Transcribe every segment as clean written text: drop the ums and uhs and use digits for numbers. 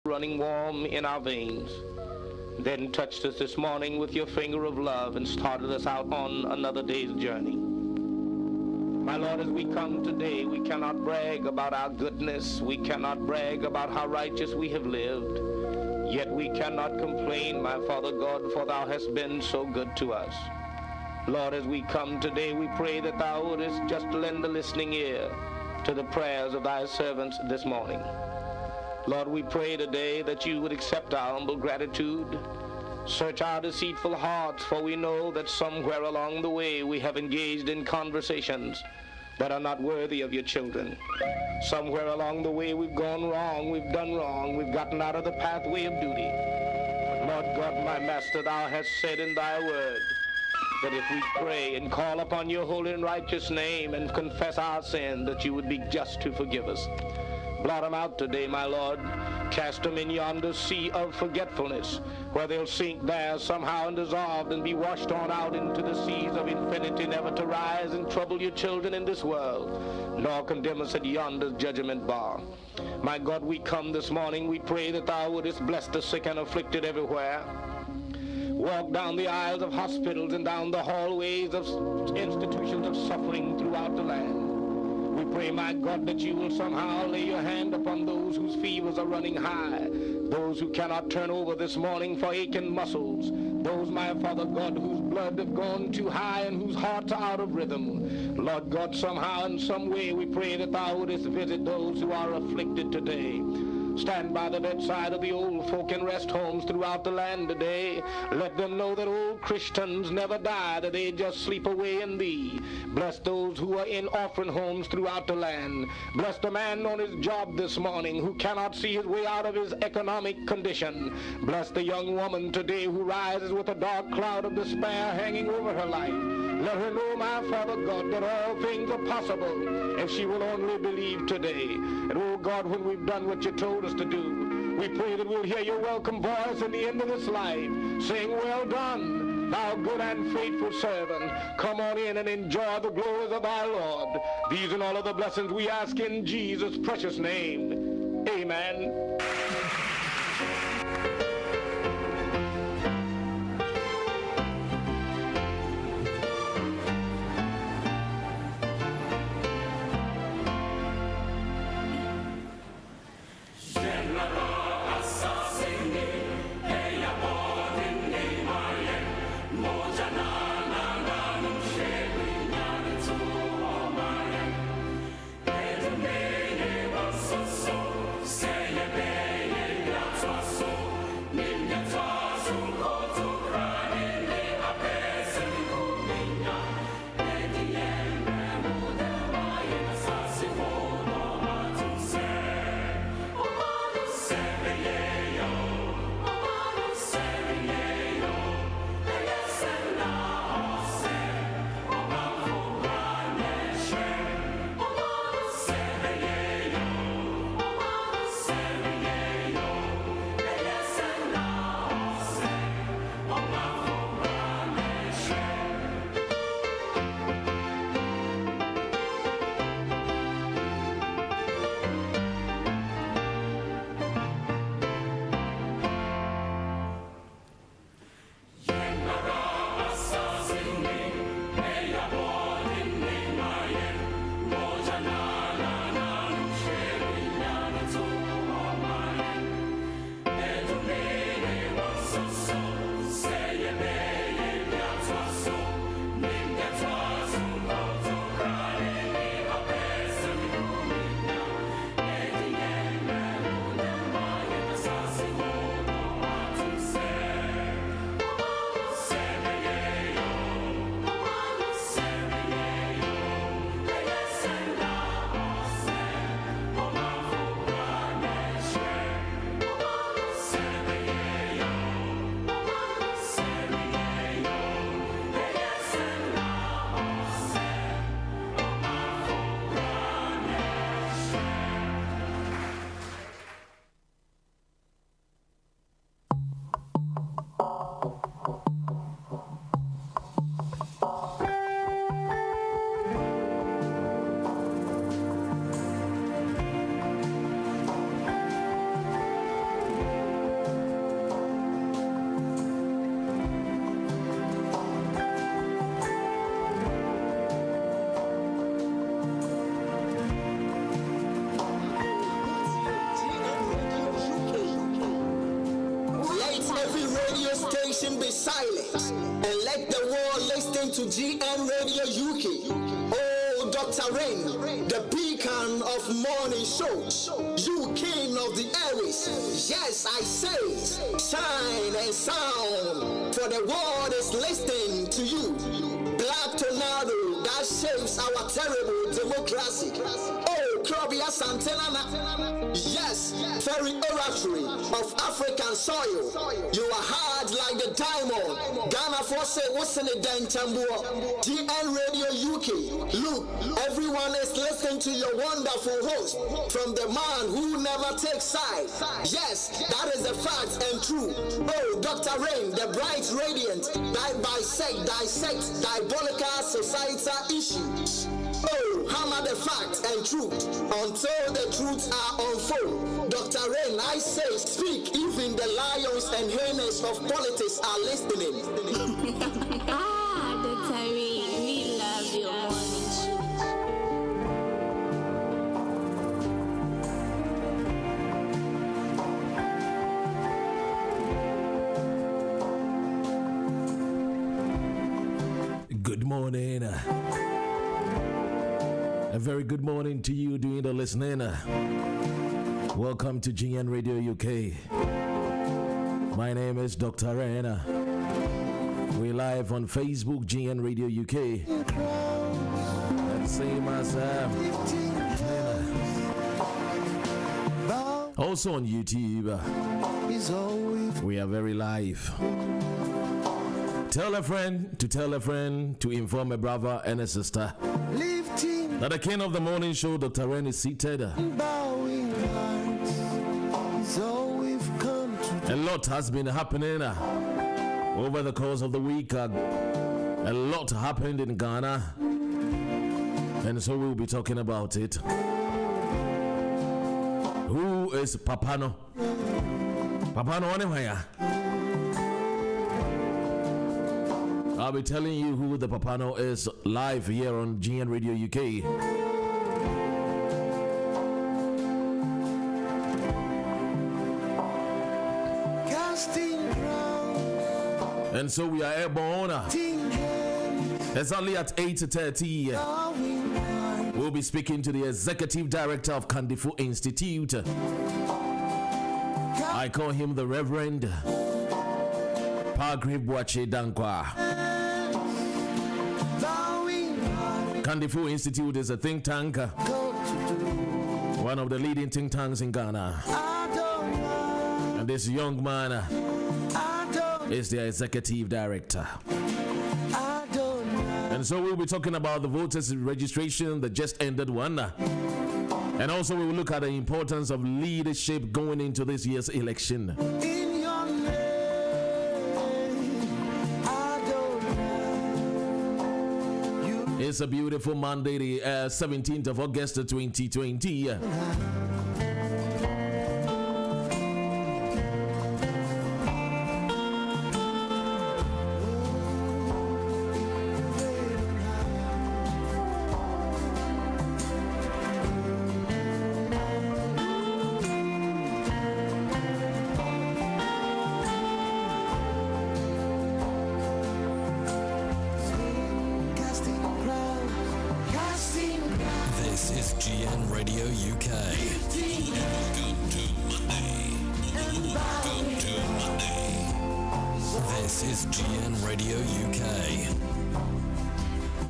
running warm in our veins. Then touched us this morning with your finger of love and started us out on another day's journey. My Lord, as we come today, we cannot brag about our goodness. We cannot brag about how righteous we have lived. Yet we cannot complain, my Father God, for thou hast been so good to us. Lord, as we come today, we pray that thou wouldest just lend a listening ear to the prayers of thy servants this morning. Lord, we pray today that you would accept our humble gratitude. Search our deceitful hearts, for we know that somewhere along the way we have engaged in conversations that are not worthy of your children. Somewhere along the way we've gone wrong, we've done wrong, we've gotten out of the pathway of duty. Lord God, my Master, thou hast said in thy word that if we pray and call upon your holy and righteous name and confess our sin, that you would be just to forgive us. Blot them out today, my Lord. Cast them in yonder sea of forgetfulness, where they'll sink there somehow and dissolve and be washed on out into the seas of infinity, never to rise and trouble your children in this world, nor condemn us at yonder judgment bar. My God, we come this morning, we pray that thou wouldest bless the sick and afflicted everywhere. Walk down the aisles of hospitals and down the hallways of institutions of suffering throughout the land. We pray, my God, that you will somehow lay your hand upon those whose fevers are running high, those who cannot turn over this morning for aching muscles, those, my Father God, whose blood have gone too high and whose hearts are out of rhythm. Lord God, somehow in some way we pray that thou wouldest visit those who are afflicted today. Stand by the bedside of the old folk in rest homes throughout the land today. Let them know that old Christians never die, that they just sleep away in thee. Bless those who are in orphan homes throughout the land. Bless the man on his job this morning who cannot see his way out of his economic condition. Bless the young woman today who rises with a dark cloud of despair hanging over her life. Let her know, my Father God, that all things are possible if she will only believe today. And oh God, when we've done what you told us to do, we pray that we'll hear your welcome voice in the end of this life, saying, well done, thou good and faithful servant. Come on in and enjoy the glories of our Lord. These and all of the blessings we ask in Jesus' precious name. Amen. Say it, nation be silent and let the world listen to GN Radio UK. Oh, Dr. Rain, the beacon of morning show, you king of the airways. Yes, I say, shine and sound, for the world is listening to you. Black tornado that shapes our terrible democracy. Oh, Krobia Santelana. Yes, very oratory of African soil. You are hard like the diamond. Ghana for say what's in the Dantambua. GN Radio UK. Look, everyone is listening to your wonderful host from the man who never takes sides. Yes, that is a fact and true. Oh, Dr. Rain, the bright radiant, dissect diabolical societal issues. Oh, hammer the facts and truth until the truths are unfold. Dr. Rain, I say, speak, even the lions and hyenas of politics are listening. Dr. Rain, we love your morning show. Good morning. A very good morning to you doing the listening. Welcome to GN Radio UK. My name is Dr. Rain. We're live on Facebook, GN Radio UK. And same as also on YouTube. We are very live. Tell a friend to inform a brother and a sister. Now the king of the morning show, Dr. Rain, is seated. A lot has been happening over the course of the week. A lot happened in Ghana, and so we'll be talking about it. Who is Papano? Papano Onemaya. I'll be telling you who the Papano is live here on GN Radio UK. And so we are airborne. Exactly at 8:30. We'll be speaking to the Executive Director of Kandifo Institute. I call him the Reverend Pagri Boache Dankwa. Kandifo Institute is a think tank, one of the leading think tanks in Ghana. And this young man is the executive director. And so we'll be talking about the voters registration, the just ended one. And also we will look at the importance of leadership going into this year's election. It's a beautiful Monday, the 17th of August 2020.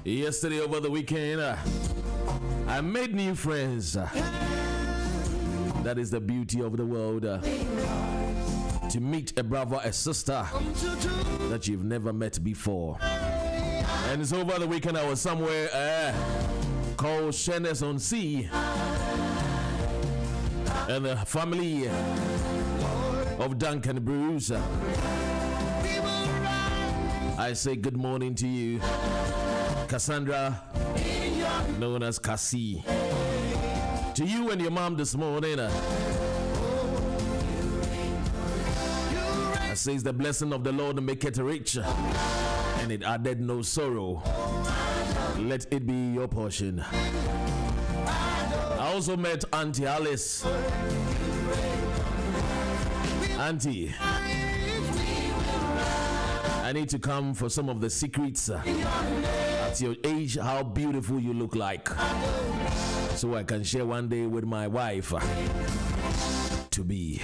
Yesterday over the weekend, I made new friends. That is the beauty of the world. To meet a brother, a sister that you've never met before. And so over the weekend, I was somewhere called Shenes on Sea. And the family of Duncan Bruce. I say good morning to you, Cassandra, known as Cassie. To you and your mom this morning, I say the blessing of the Lord make it rich, and it added no sorrow. Let it be your portion. I also met Auntie Alice. I need to come for some of the secrets at your age, how beautiful you look like, so I can share one day with my wife to be.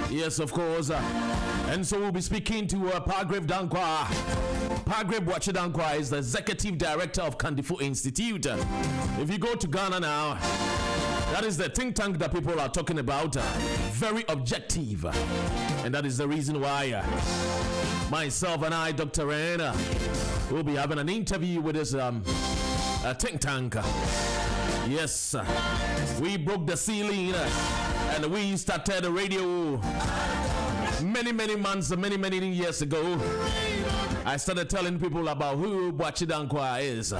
Yes, of course. And so we'll be speaking to Pargrave Dankwa. Pargrave Wachi Dankwa is the Executive Director of Kandifo Institute. If you go to Ghana now, that is the think tank that people are talking about. Very objective. And that is the reason why myself and I, Dr. Raina, will be having an interview with this think tank. Yes, we broke the ceiling and we started the radio many months, many years ago. I started telling people about who Wachi Dankwa is,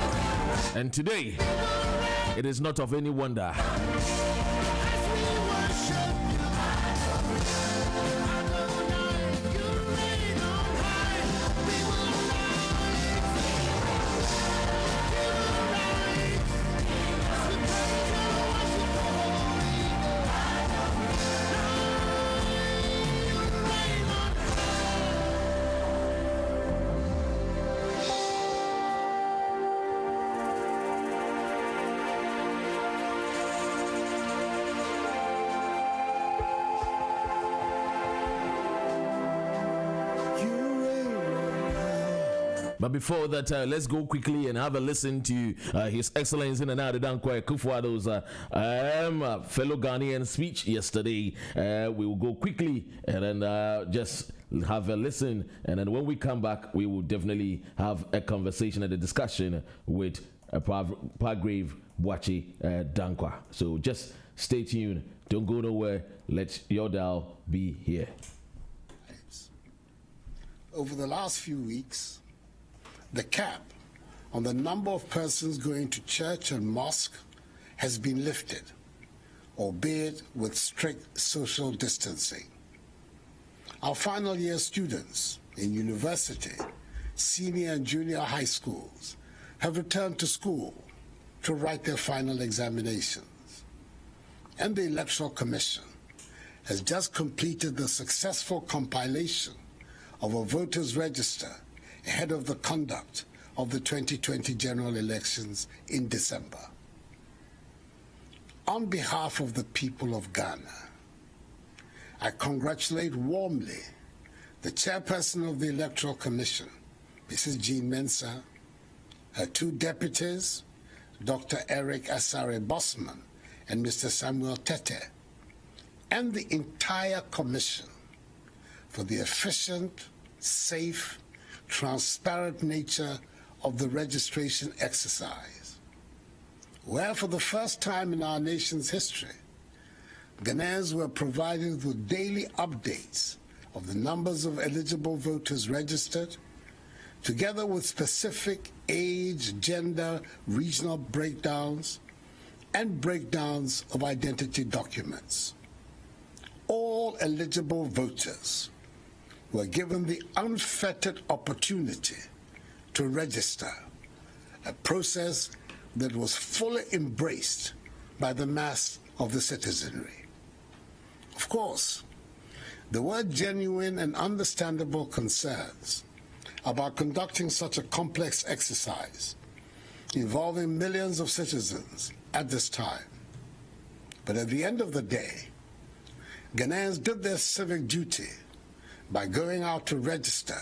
and today it is not of any wonder. But before that, let's go quickly and have a listen to His Excellency Nana Dankwa Akufo-Addo's fellow Ghanaian speech yesterday. We will go quickly and then just have a listen, and then when we come back, we will definitely have a conversation and a discussion with Pargrave Wachi Dankwa. So just stay tuned. Don't go nowhere. Let your dial be here. Over the last few weeks, the cap on the number of persons going to church and mosque has been lifted, albeit with strict social distancing. Our final year students in university, senior and junior high schools have returned to school to write their final examinations. And the Electoral Commission has just completed the successful compilation of a voters' register ahead of the conduct of the 2020 general elections in December. On behalf of the people of Ghana, I congratulate warmly the chairperson of the Electoral Commission, Mrs. Jean Mensah, her two deputies, Dr. Eric Asare Bosman and Mr. Samuel Tete, and the entire commission for the efficient, safe, transparent nature of the registration exercise, where for the first time in our nation's history, Ghanaians were provided with daily updates of the numbers of eligible voters registered, together with specific age, gender, regional breakdowns, and breakdowns of identity documents. All eligible voters were given the unfettered opportunity to register, a process that was fully embraced by the mass of the citizenry. Of course, there were genuine and understandable concerns about conducting such a complex exercise involving millions of citizens at this time. But at the end of the day, Ghanaians did their civic duty by going out to register,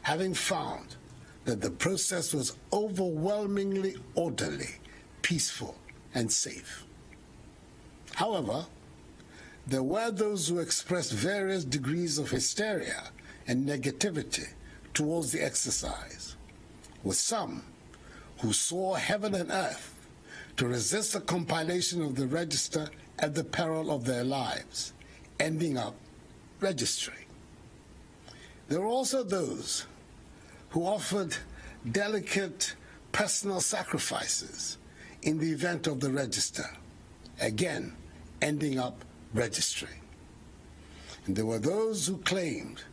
having found that the process was overwhelmingly orderly, peaceful, and safe. However, there were those who expressed various degrees of hysteria and negativity towards the exercise, with some who saw heaven and earth to resist the compilation of the register at the peril of their lives, ending up registering. There were also those who offered delicate personal sacrifices in the event of the register, again ending up registering. And there were those who claimed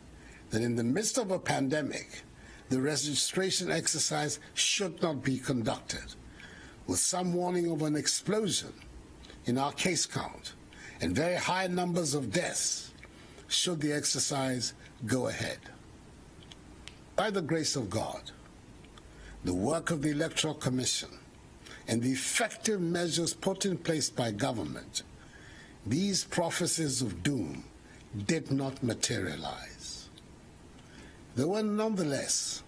that in the midst of a pandemic, the registration exercise should not be conducted, with some warning of an explosion in our case count and very high numbers of deaths should the exercise go ahead. By the grace of God, the work of the Electoral Commission and the effective measures put in place by government, these prophecies of doom did not materialize. There were nonetheless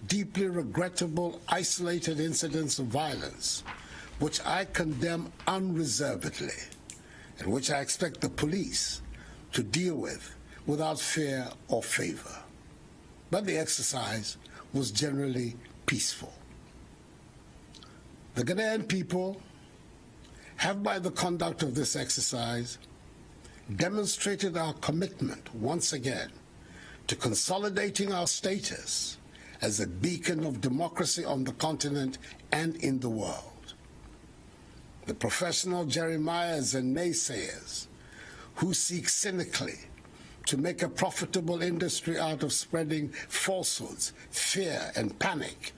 deeply regrettable isolated incidents of violence which I condemn unreservedly and which I expect the police to deal with without fear or favor. But the exercise was generally peaceful. The Ghanaian people have, by the conduct of this exercise, demonstrated our commitment once again to consolidating our status as a beacon of democracy on the continent and in the world. The professional Jeremiahs and naysayers who seek cynically to make a profitable industry out of spreading falsehoods, fear, and panic,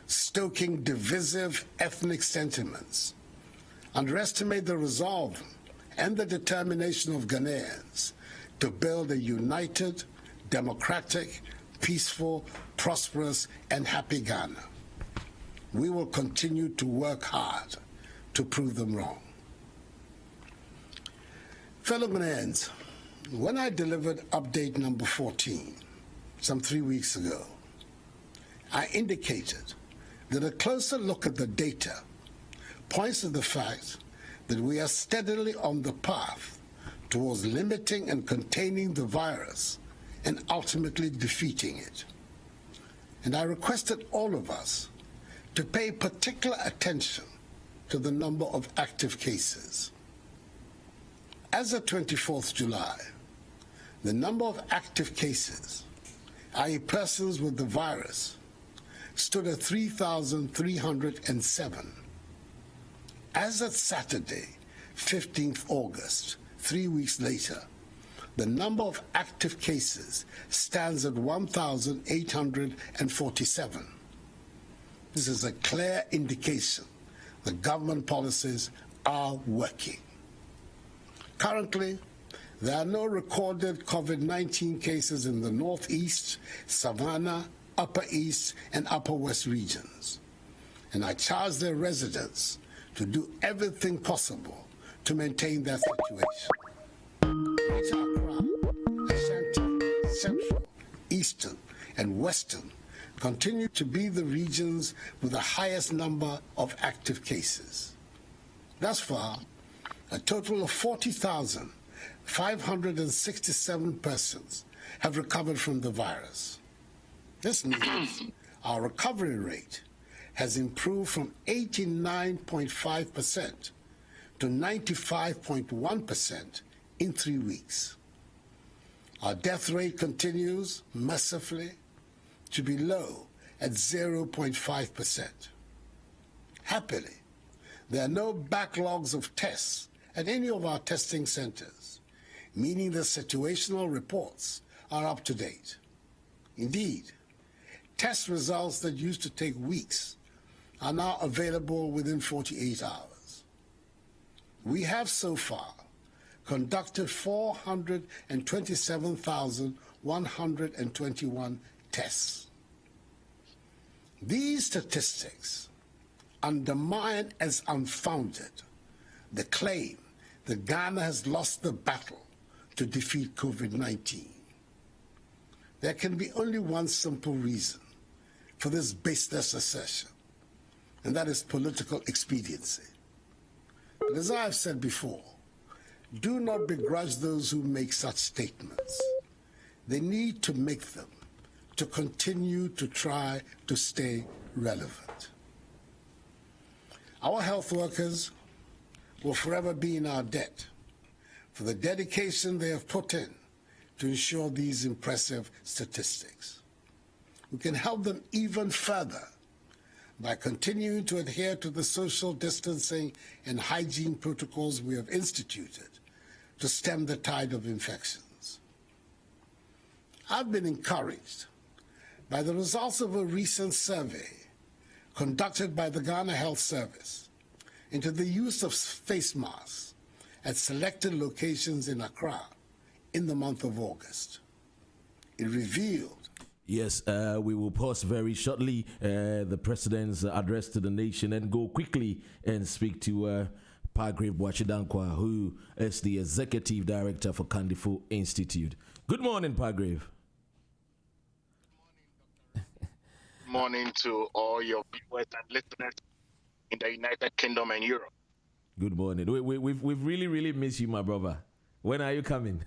stoking divisive ethnic sentiments, underestimate the resolve and the determination of Ghanaians to build a united, democratic, peaceful, prosperous, and happy Ghana. We will continue to work hard to prove them wrong. Fellow Ghanaians, when I delivered update number 14, some 3 weeks ago, I indicated that a closer look at the data points to the fact that we are steadily on the path towards limiting and containing the virus and ultimately defeating it. And I requested all of us to pay particular attention to the number of active cases. As of 24th July, the number of active cases, i.e. persons with the virus, stood at 3,307. As of Saturday, 15th August, 3 weeks later, the number of active cases stands at 1,847. This is a clear indication that government policies are working. Currently, there are no recorded COVID-19 cases in the Northeast, Savannah, Upper East, and Upper West regions. And I charge their residents to do everything possible to maintain that situation. Greater Accra, Ashanti, Central, Eastern, and Western continue to be the regions with the highest number of active cases. Thus far, a total of 40,567 persons have recovered from the virus. This means our recovery rate has improved from 89.5% to 95.1% in 3 weeks. Our death rate continues, mercifully, to be low at 0.5%. Happily, there are no backlogs of tests at any of our testing centers, meaning the situational reports are up to date. Indeed, test results that used to take weeks are now available within 48 hours. We have so far conducted 427,121 tests. These statistics undermine as unfounded the claim that Ghana has lost the battle to defeat COVID-19. There can be only one simple reason for this baseless assertion, and that is political expediency. But as I have said before, do not begrudge those who make such statements. They need to make them to continue to try to stay relevant. Our health workers will forever be in our debt for the dedication they have put in to ensure these impressive statistics. We can help them even further by continuing to adhere to the social distancing and hygiene protocols we have instituted to stem the tide of infections. I've been encouraged by the results of a recent survey conducted by the Ghana Health Service into the use of face masks at selected locations in Accra in the month of August. It revealed. Yes, we will pause very shortly the president's address to the nation and go quickly and speak to Pargrave Wachidankwa, who is the executive director for Kandifo Institute. Good morning, Pargrave. Good morning to all your viewers and listeners in the United Kingdom and Europe. Good morning. We've really missed you, my brother. When are you coming?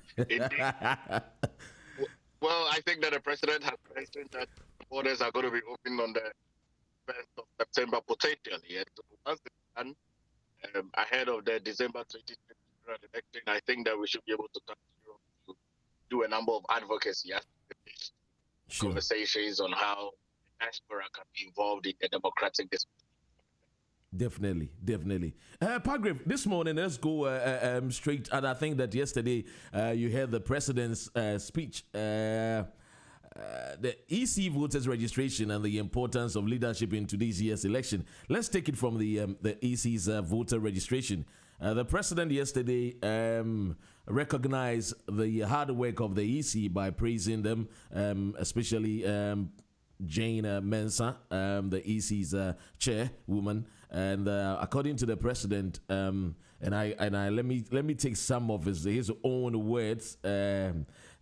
Well, I think that the president has mentioned that borders are going to be opened on the 1st of September potentially. And so once it's done, ahead of the December 2020 election, I think that we should be able to continue to do a number of advocacy conversations on how the diaspora can be involved in the democratic dispute. Definitely. Pargrave, this morning, let's go straight. And I think that yesterday you heard the president's speech. The EC voters registration and the importance of leadership in today's year's election. Let's take it from the EC's voter registration. The president yesterday recognized the hard work of the EC by praising them, especially Jane Mensah, the EC's chairwoman. And according to the president, and I let me take some of his own words.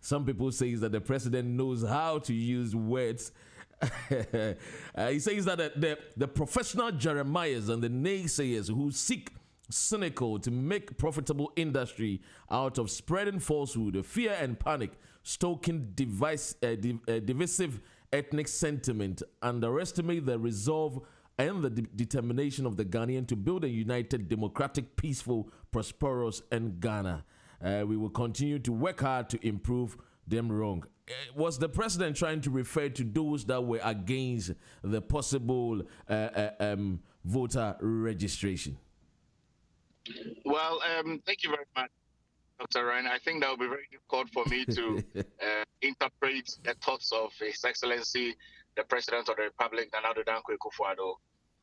Some people say that the president knows how to use words. He says that the professional Jeremiahs and the naysayers who seek cynical to make profitable industry out of spreading falsehood, fear and panic, stoking divisive ethnic sentiment, underestimate the resolve and the determination of the Ghanaian to build a united, democratic, peaceful, prosperous, and Ghana. We will continue to work hard to improve them wrong. Was the president trying to refer to those that were against the possible voter registration? Well, thank you very much, Dr. Ryan. I think that would be very difficult for me to interpret the thoughts of His Excellency, the President of the Republic, Nana Addo Dankwa Akufo-Addo.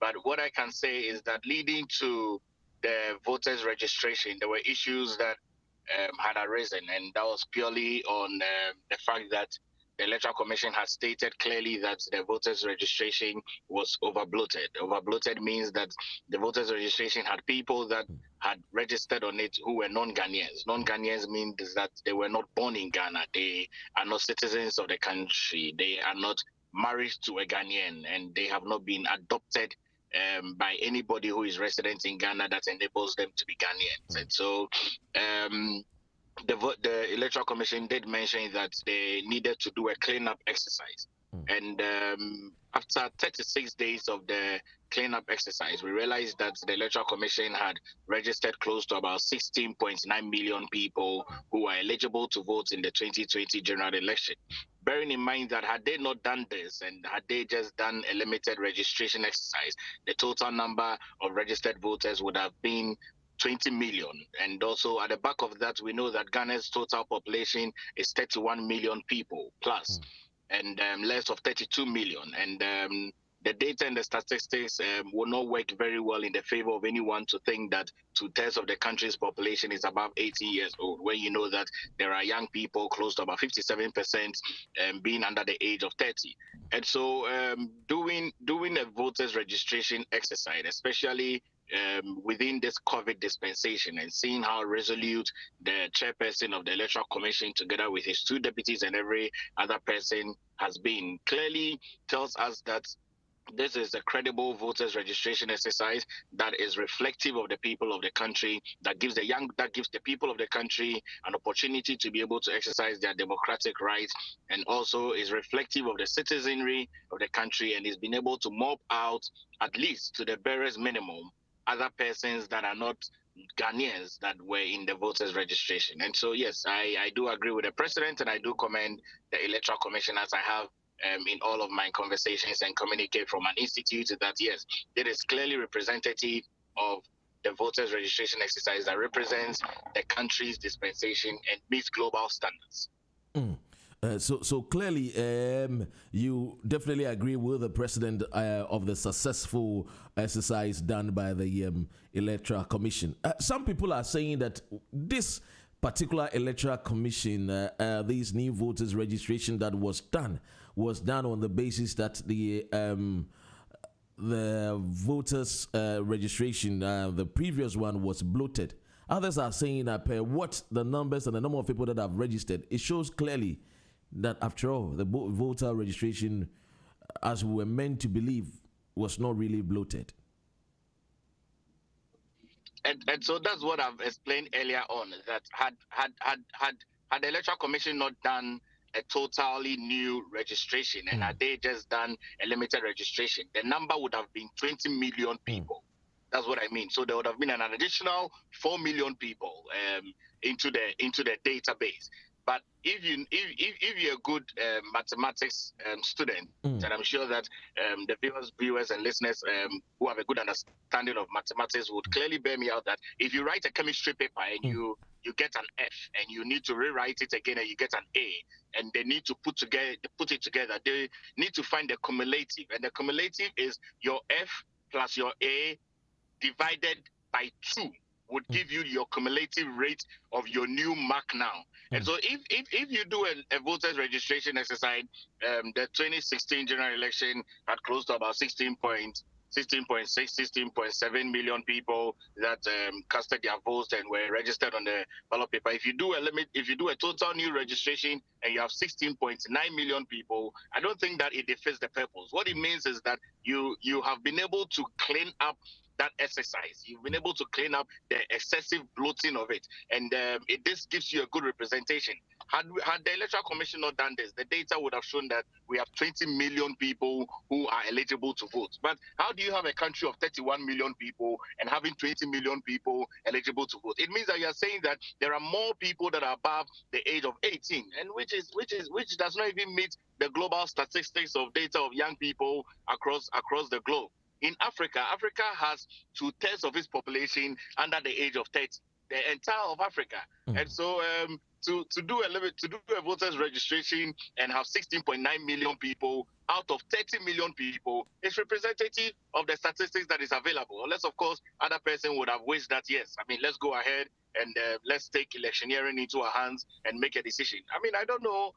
But what I can say is that leading to the voters registration, there were issues that had arisen, and that was purely on the fact that the Electoral Commission has stated clearly that the voters registration was overbloated. Overbloated means that the voters registration had people that had registered on it who were non-Ghanaians. Non-Ghanaians means that they were not born in Ghana. They are not citizens of the country. They are not married to a Ghanaian, and they have not been adopted by anybody who is resident in Ghana that enables them to be Ghanaians. And so the Electoral Commission did mention that they needed to do a cleanup exercise. And after 36 days of the cleanup exercise, we realized that the Electoral Commission had registered close to about 16.9 million people who are eligible to vote in the 2020 general election. Bearing in mind that had they not done this and had they just done a limited registration exercise, the total number of registered voters would have been 20 million. And also at the back of that, we know that Ghana's total population is 31 million people plus, and less of 32 million. And the data and the statistics will not work very well in the favor of anyone to think that 2/3 of the country's population is above 18 years old, when you know that there are young people close to about 57% being under the age of 30. And so doing a voters registration exercise, especially within this COVID dispensation, and seeing how resolute the chairperson of the Electoral Commission, together with his two deputies and every other person, has been, clearly tells us that this is a credible voters registration exercise that is reflective of the people of the country, that gives the people of the country an opportunity to be able to exercise their democratic rights, and also is reflective of the citizenry of the country, and is being able to mop out, at least to the barest minimum, other persons that are not Ghanaians that were in the voters registration. And so, yes, I do agree with the president, and I do commend the Electoral Commission, as I have in all of my conversations and communicate from an institute, that yes, it is clearly representative of the voters registration exercise that represents the country's dispensation and meets global standards. So clearly, you definitely agree with the president of the successful exercise done by the Electoral Commission. Some people are saying that this particular Electoral Commission, these new voters registration that was done on the basis that the voters registration, the previous one, was bloated. Others are saying that what the numbers and the number of people that have registered, it shows clearly that after all, the voter registration, as we were meant to believe, was not really bloated. And so that's what I've explained earlier on, that had the Electoral Commission not done a totally new registration, and had they just done a limited registration, the number would have been 20 million people. That's what I mean. So there would have been an additional 4 million people into the database. But if you're a good mathematics student, and I'm sure that the viewers and listeners who have a good understanding of mathematics would clearly bear me out that if you write a chemistry paper and you get an F, and you need to rewrite it again and you get an A, and they need to put it together, they need to find the cumulative, and the cumulative is your F plus your A divided by 2 would give you your cumulative rate of your new mark now. And so if you do a voters registration exercise, the 2016 general election had close to about 16.6, 16.7 million people that casted their votes and were registered on the ballot paper. If you do a total new registration and you have 16.9 million people, I don't think that it defeats the purpose. What it means is that you have been able to clean up that exercise. You've been able to clean up the excessive bloating of it, and this gives you a good representation. Had the Electoral Commission not done this, the data would have shown that we have 20 million people who are eligible to vote. But how do you have a country of 31 million people and having 20 million people eligible to vote? It means that you are saying that there are more people that are above the age of 18, and which does not even meet the global statistics of data of young people across the globe. In Africa has 2/3 of its population under the age of 30, the entire of Africa. And so to do a voters registration and have 16.9 million people out of 30 million people is representative of the statistics that is available. Unless, of course, other person would have wished that, yes, I mean, let's go ahead and let's take electioneering into our hands and make a decision. I mean, I don't know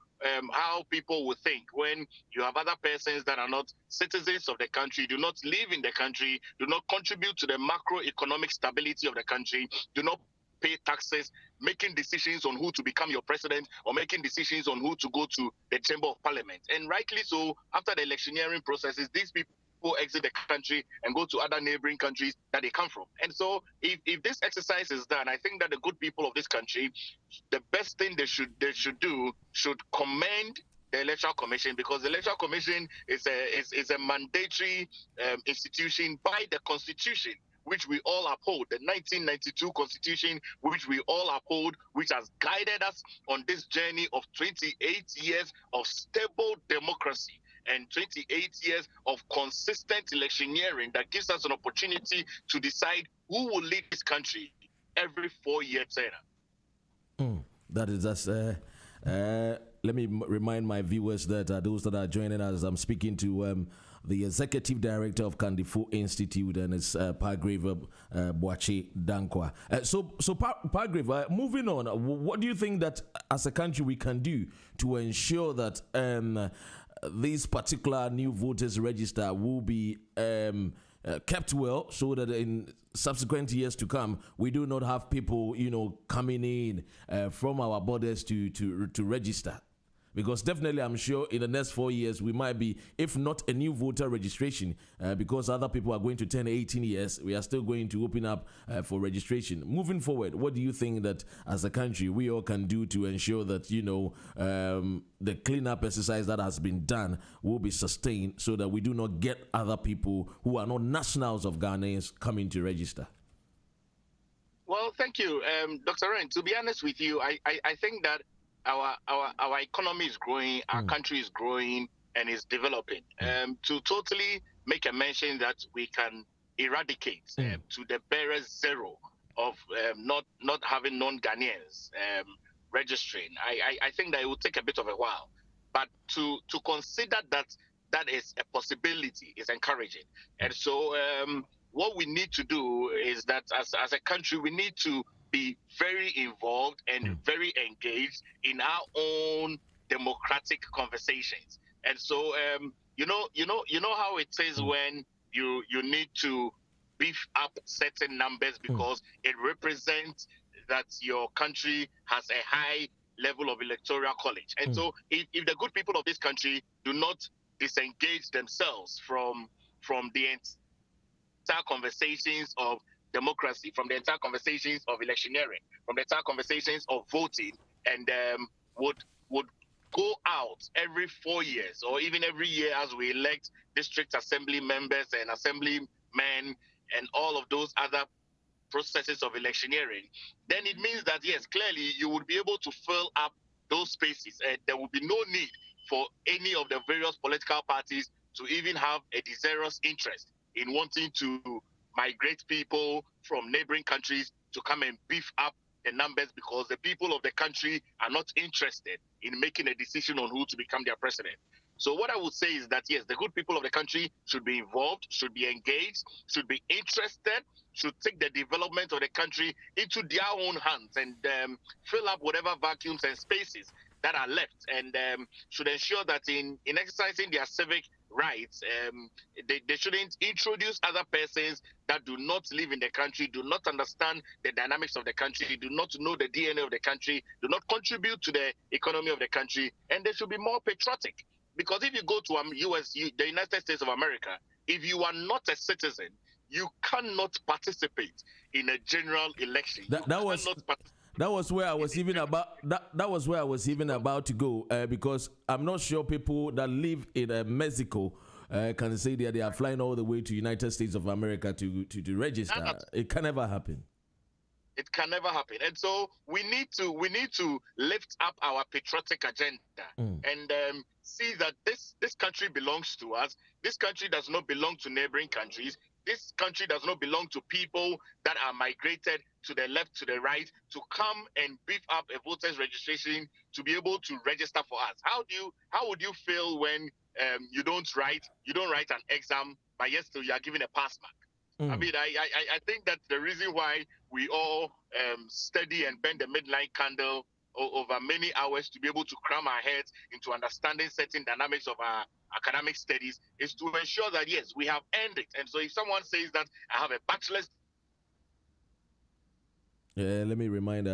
how people would think when you have other persons that are not citizens of the country, do not live in the country, do not contribute to the macroeconomic stability of the country, do not pay taxes, making decisions on who to become your president or making decisions on who to go to the Chamber of Parliament. And rightly so, after the electioneering processes, these people exit the country and go to other neighboring countries that they come from. And so if this exercise is done, I think that the good people of this country, the best thing they should do should commend the Electoral Commission, because the Electoral Commission is a mandatory institution by the Constitution, which we all uphold, the 1992 Constitution, which we all uphold, which has guided us on this journey of 28 years of stable democracy and 28 years of consistent electioneering that gives us an opportunity to decide who will lead this country every 4-year term. That is just... let me remind my viewers that those that are joining us, I'm speaking to the Executive Director of Kandifo Institute, and it's Pargrave Boachi Dankwa. So Pargrave, moving on, what do you think that as a country we can do to ensure that this particular new voters register will be kept well, so that in subsequent years to come, we do not have people, coming in from our borders to register? Because definitely, I'm sure in the next 4 years, we might be, if not a new voter registration, because other people are going to turn 18 years, we are still going to open up for registration. Moving forward, what do you think that as a country we all can do to ensure that, the cleanup exercise that has been done will be sustained, so that we do not get other people who are not nationals of Ghana coming to register? Well, thank you, Dr. Ren. To be honest with you, I think that our economy is growing, our country is growing, and is developing. To totally make a mention that we can eradicate to the barest zero of not having non-Ghanaians registering, I think that it will take a bit of a while. But to consider that that is a possibility is encouraging. And so what we need to do is that as a country, we need to be very involved and very engaged in our own democratic conversations. And so you know how it is when you need to beef up certain numbers because it represents that your country has a high level of electoral college. And so if the good people of this country do not disengage themselves from the entire conversations of democracy, from the entire conversations of electioneering, from the entire conversations of voting, and would go out every 4 years or even every year as we elect district assembly members and assemblymen and all of those other processes of electioneering, then it means that, yes, clearly you would be able to fill up those spaces and there will be no need for any of the various political parties to even have a desirous interest in wanting to migrate people from neighboring countries to come and beef up the numbers because the people of the country are not interested in making a decision on who to become their president. So what I would say is that, yes, the good people of the country should be involved, should be engaged, should be interested, should take the development of the country into their own hands and fill up whatever vacuums and spaces that are left, and should ensure that in exercising their civic rights, they shouldn't introduce other persons that do not live in the country, do not understand the dynamics of the country, do not know the DNA of the country, do not contribute to the economy of the country, and they should be more patriotic. Because if you go to the United States of America, if you are not a citizen, you cannot participate in a general election. That was where I was even about. That was where I was even about to go because I'm not sure people that live in Mexico can say that they are flying all the way to United States of America to register. It can never happen. It can never happen. And so we need to lift up our patriotic agenda and see that this country belongs to us. This country does not belong to neighboring countries. This country does not belong to people that are migrated to the left, to the right, to come and beef up a voters registration to be able to register for us. How would you feel when you don't write an exam, but yet still you are given a pass mark? I mean, I think that the reason why we all study and bend the midnight candle over many hours to be able to cram our heads into understanding certain dynamics of our academic studies is to ensure that, yes, we have earned it. And so if someone says that I have a bachelor's... Let me remind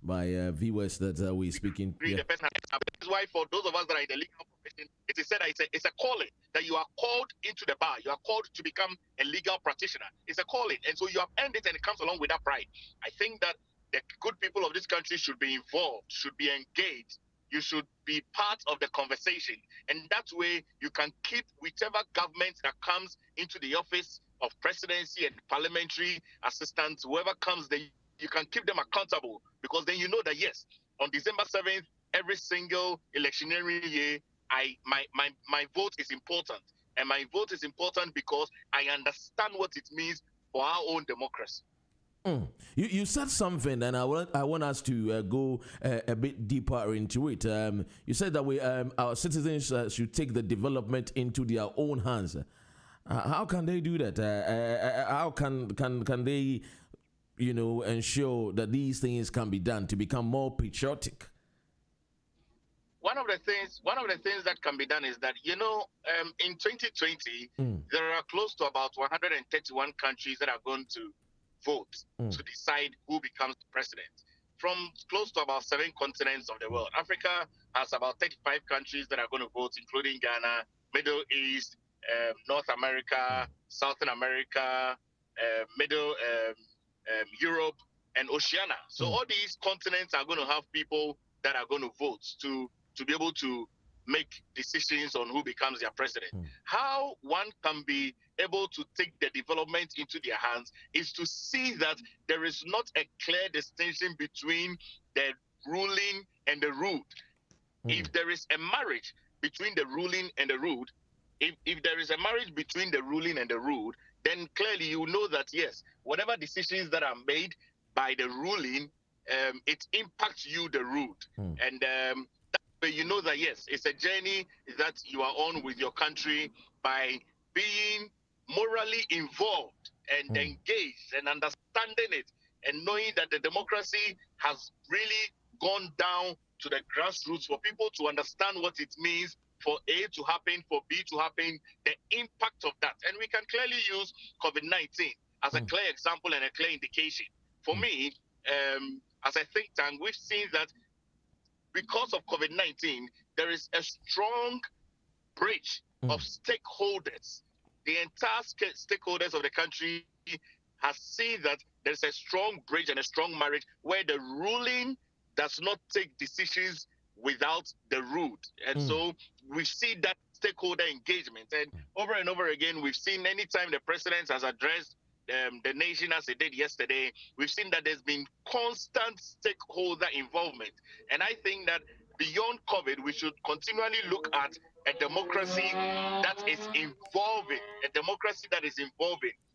my viewers that we're speaking... That's why for those of us that are in the legal profession, it is said that it's a calling, that you are called into the bar. You are called to become a legal practitioner. It's a calling. And so you have earned it and it comes along with that pride. I think that the good people of this country should be involved, should be engaged. You should be part of the conversation. And that way you can keep whichever government that comes into the office of presidency and parliamentary assistants, whoever comes there, you can keep them accountable, because then you know that, yes, on December 7th, every single electioneering year, my vote is important. And my vote is important because I understand what it means for our own democracy. You said something, and I want us to go a bit deeper into it. You said that our citizens should take the development into their own hands. How can they do that? How can they, ensure that these things can be done to become more patriotic? One of the things that can be done is that, in 2020, there are close to about 131 countries that are going to vote to decide who becomes president, from close to about 7 continents of the world. Africa has about 35 countries that are going to vote, including Ghana, Middle East, North America, Southern America, Europe, and Oceania. So all these continents are going to have people that are going to vote to be able to make decisions on who becomes their president. How one can be able to take the development into their hands is to see that there is not a clear distinction between the ruling and the ruled. If there is a marriage between the ruling and the ruled, if there is a marriage between the ruling and the ruled, then clearly you know that, yes, whatever decisions that are made by the ruling, it impacts you, the ruled. And that way you know that, yes, it's a journey that you are on with your country by being morally involved and engaged and understanding it and knowing that the democracy has really gone down to the grassroots for people to understand what it means for A to happen, for B to happen, the impact of that. And we can clearly use COVID-19 as a clear example and a clear indication. For me, as a think tank, we've seen that because of COVID-19, there is a strong bridge of stakeholders. The entire stakeholders of the country has seen that there's a strong bridge and a strong marriage where the ruling does not take decisions without the ruled. And so we see that stakeholder engagement. And over again, we've seen anytime the president has addressed the nation as he did yesterday, we've seen that there's been constant stakeholder involvement. And I think that beyond COVID, we should continually look at a democracy that is evolving,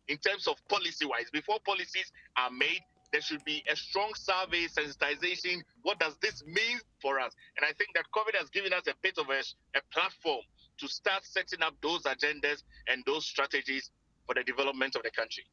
in terms of policy-wise. Before policies are made, there should be a strong survey, sensitization. What does this mean for us? And I think that COVID has given us a bit of a platform to start setting up those agendas and those strategies for the development of the country.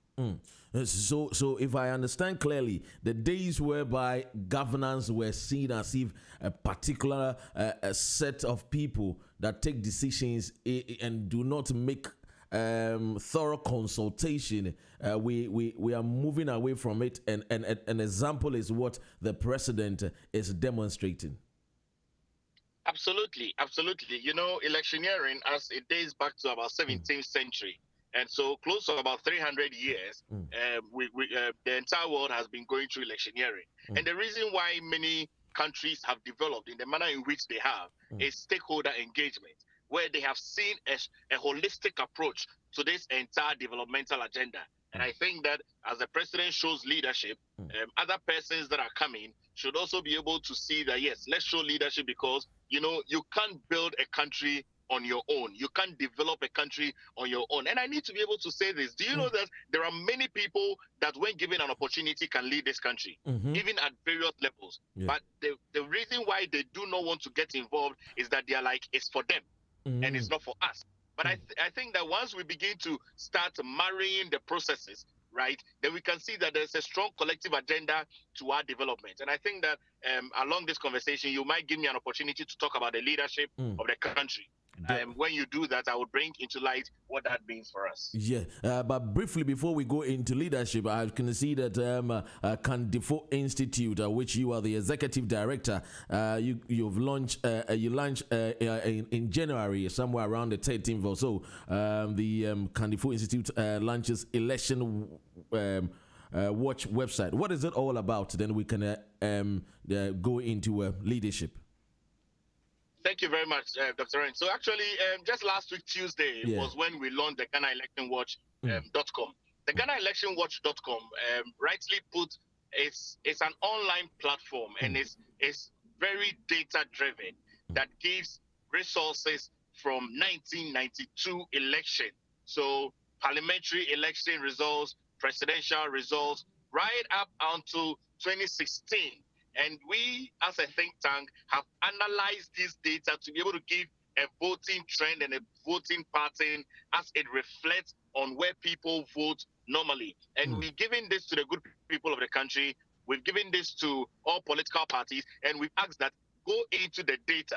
So if I understand clearly, the days whereby governance were seen as if a particular a set of people that take decisions and do not make thorough consultation, we are moving away from it, and an example is what the president is demonstrating. Absolutely. You know, electioneering, as it dates back to about 17th century, and so close to about 300 years, the entire world has been going through electioneering. And the reason why many countries have developed in the manner in which they have is stakeholder engagement, where they have seen a holistic approach to this entire developmental agenda. And I think that as the president shows leadership, other persons that are coming should also be able to see that, yes, let's show leadership, because, you know, you can't build a country on your own. You can't develop a country on your own. And I need to be able to say this. Do you know that there are many people that, when given an opportunity, can lead this country, even at various levels? But the reason why they do not want to get involved is that they are like, it's for them and it's not for us. But I think that once we begin to start marrying the processes, right, then we can see that there's a strong collective agenda to our development. And I think that along this conversation, you might give me an opportunity to talk about the leadership of the country. When you do that, I will bring into light what that means for us. Yeah, but briefly before we go into leadership, I can see that Kandifo Institute, which you are the executive director, you launched in January, somewhere around the 13th or so. The Kandifo Institute launches election watch website. What is it all about? Then we can go into leadership. Thank you very much, Dr. Ren. So actually, just last week, Tuesday, was when we launched the Ghana Election Watch.com. The Ghana Election Watch.com, rightly put, it's an online platform, and it's very data-driven, that gives resources from 1992 election. So parliamentary election results, presidential results, right up until 2016. And we, as a think tank, have analyzed this data to be able to give a voting trend and a voting pattern as it reflects on where people vote normally. And we've given this to the good people of the country. We've given this to all political parties, and we've asked that go into the data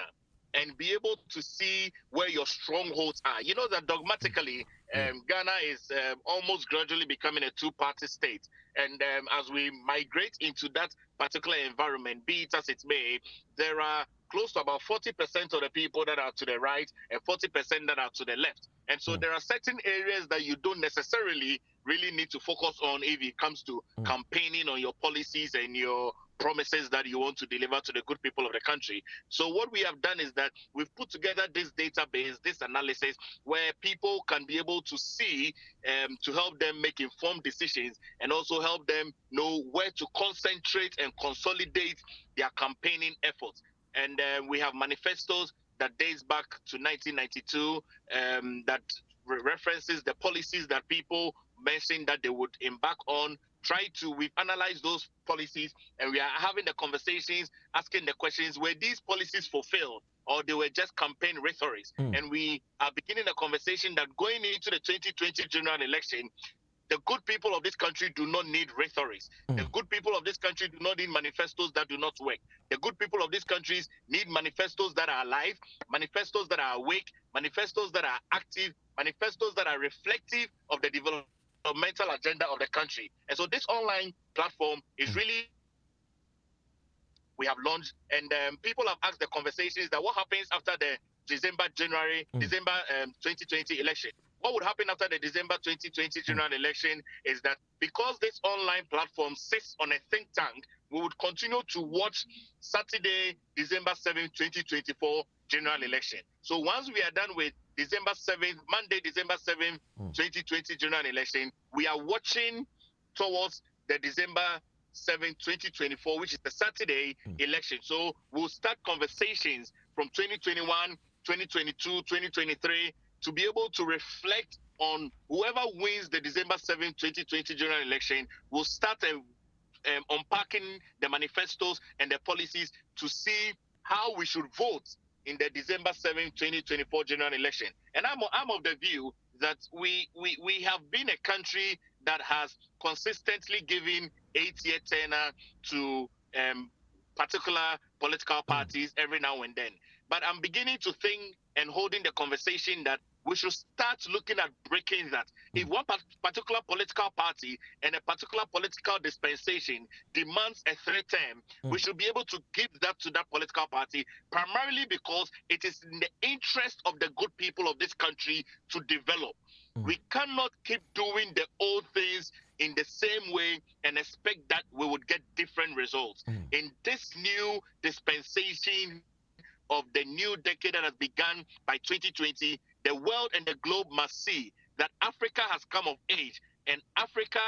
and be able to see where your strongholds are. You know that dogmatically, Ghana is almost gradually becoming a two-party state. And as we migrate into that particular environment, be it as it may, there are close to about 40% of the people that are to the right and 40% that are to the left. And so there are certain areas that you don't necessarily really need to focus on if it comes to campaigning on your policies and your promises that you want to deliver to the good people of the country. So what we have done is that we've put together this database, this analysis, where people can be able to see to help them make informed decisions and also help them know where to concentrate and consolidate their campaigning efforts. And we have manifestos that dates back to 1992 that references the policies that people mentioned that they would embark on. We've analyzed those policies, and we are having the conversations, asking the questions, were these policies fulfilled or they were just campaign rhetoric? And we are beginning a conversation that going into the 2020 general election, the good people of this country do not need rhetoric. The good people of this country do not need manifestos that do not work. The good people of this country need manifestos that are alive, manifestos that are awake, manifestos that are active, manifestos that are reflective of the developmental agenda of the country. And so this online platform is really, we have launched, and people have asked the conversations that what happens after the December 2020 election. What would happen after the December 2020 general election is that because this online platform sits on a think tank, we would continue to watch Saturday, December 7th, 2024 general election. So once we are done with December 7th, Monday, December 7th, 2020 general election, we are watching towards the December 7th, 2024, which is the Saturday election. So we'll start conversations from 2021, 2022, 2023, to be able to reflect on whoever wins the December 7th, 2020 general election. We'll start unpacking the manifestos and the policies to see how we should vote in the December 7th, 2024 general election. And I'm of the view that we have been a country that has consistently given 8-year tenure to particular political parties every now and then. But I'm beginning to think and holding the conversation that we should start looking at breaking that. If one particular political party and a particular political dispensation demands a third term, we should be able to give that to that political party, primarily because it is in the interest of the good people of this country to develop. We cannot keep doing the old things in the same way and expect that we would get different results. In this new dispensation of the new decade that has begun by 2020, the world and the globe must see that Africa has come of age, and Africa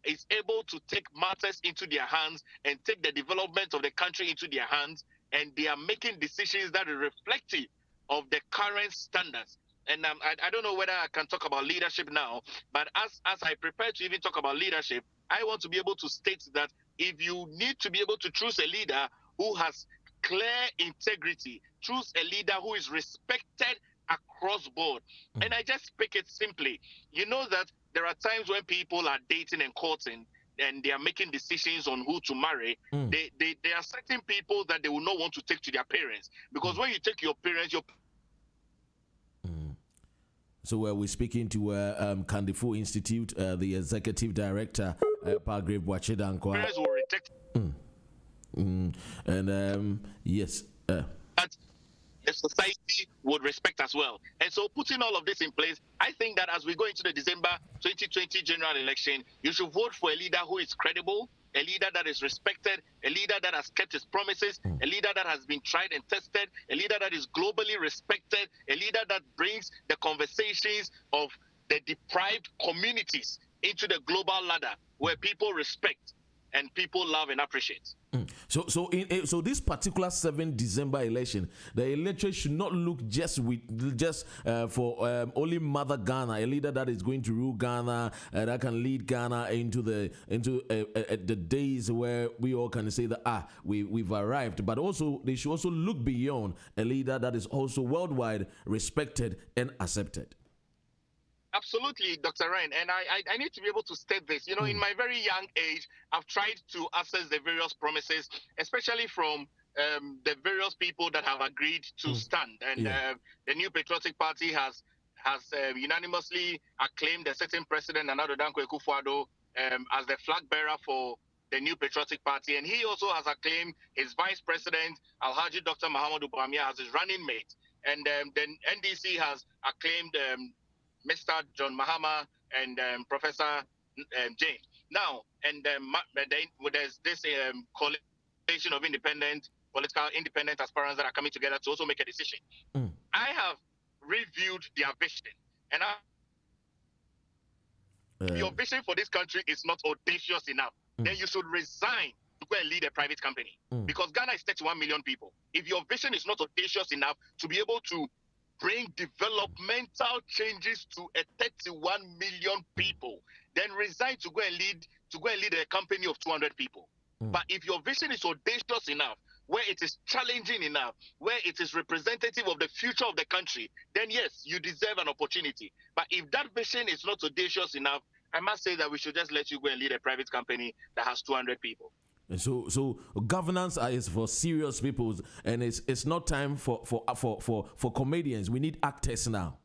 is able to take matters into their hands and take the development of the country into their hands, and they are making decisions that are reflective of the current standards. And I don't know whether I can talk about leadership now, but as I prepare to even talk about leadership, I want to be able to state that if you need to be able to choose a leader who has clear integrity, choose a leader who is respected across board. And I just speak it simply. You know that there are times when people are dating and courting and they are making decisions on who to marry. There are certain people that they will not want to take to their parents, because when you take your parents, So we're speaking to Kandifo Institute, the executive director, Palgrave Wachidankwa. parents will reject. And yes. That the society would respect as well. And so putting all of this in place, I think that as we go into the December 2020 general election, you should vote for a leader who is credible, a leader that is respected, a leader that has kept his promises, a leader that has been tried and tested, a leader that is globally respected, a leader that brings the conversations of the deprived communities into the global ladder where people respect and people love and appreciate. So this particular 7th December election, the electorate should not look just for only Mother Ghana, a leader that is going to rule Ghana, that can lead Ghana into the days where we all can say that we've arrived. But also they should also look beyond, a leader that is also worldwide respected and accepted. Absolutely, Dr. Ryan. And I need to be able to state this. You know, in my very young age, I've tried to access the various promises, especially from the various people that have agreed to stand. And the New Patriotic Party has unanimously acclaimed a certain president, Nana Dankwa Akufo-Addo, as the flag bearer for the New Patriotic Party. And he also has acclaimed his vice president, Alhaji Dr. Mahamudu Bawumia, as his running mate. And then NDC has acclaimed Mr. John Mahama and Professor James. Now, and then there's this coalition organization of political independent aspirants that are coming together to also make a decision. I have reviewed their vision, and if your vision for this country is not audacious enough, then you should resign to go and lead a private company. Because Ghana is 31 million people. If your vision is not audacious enough to be able to bring developmental changes to a 31 million people, then resign to go and lead a company of 200 people. But if your vision is audacious enough, where it is challenging enough, where it is representative of the future of the country, then yes, you deserve an opportunity. But if that vision is not audacious enough, I must say that we should just let you go and lead a private company that has 200 people. And so governance is for serious people, and it's not time for comedians. We need actors now.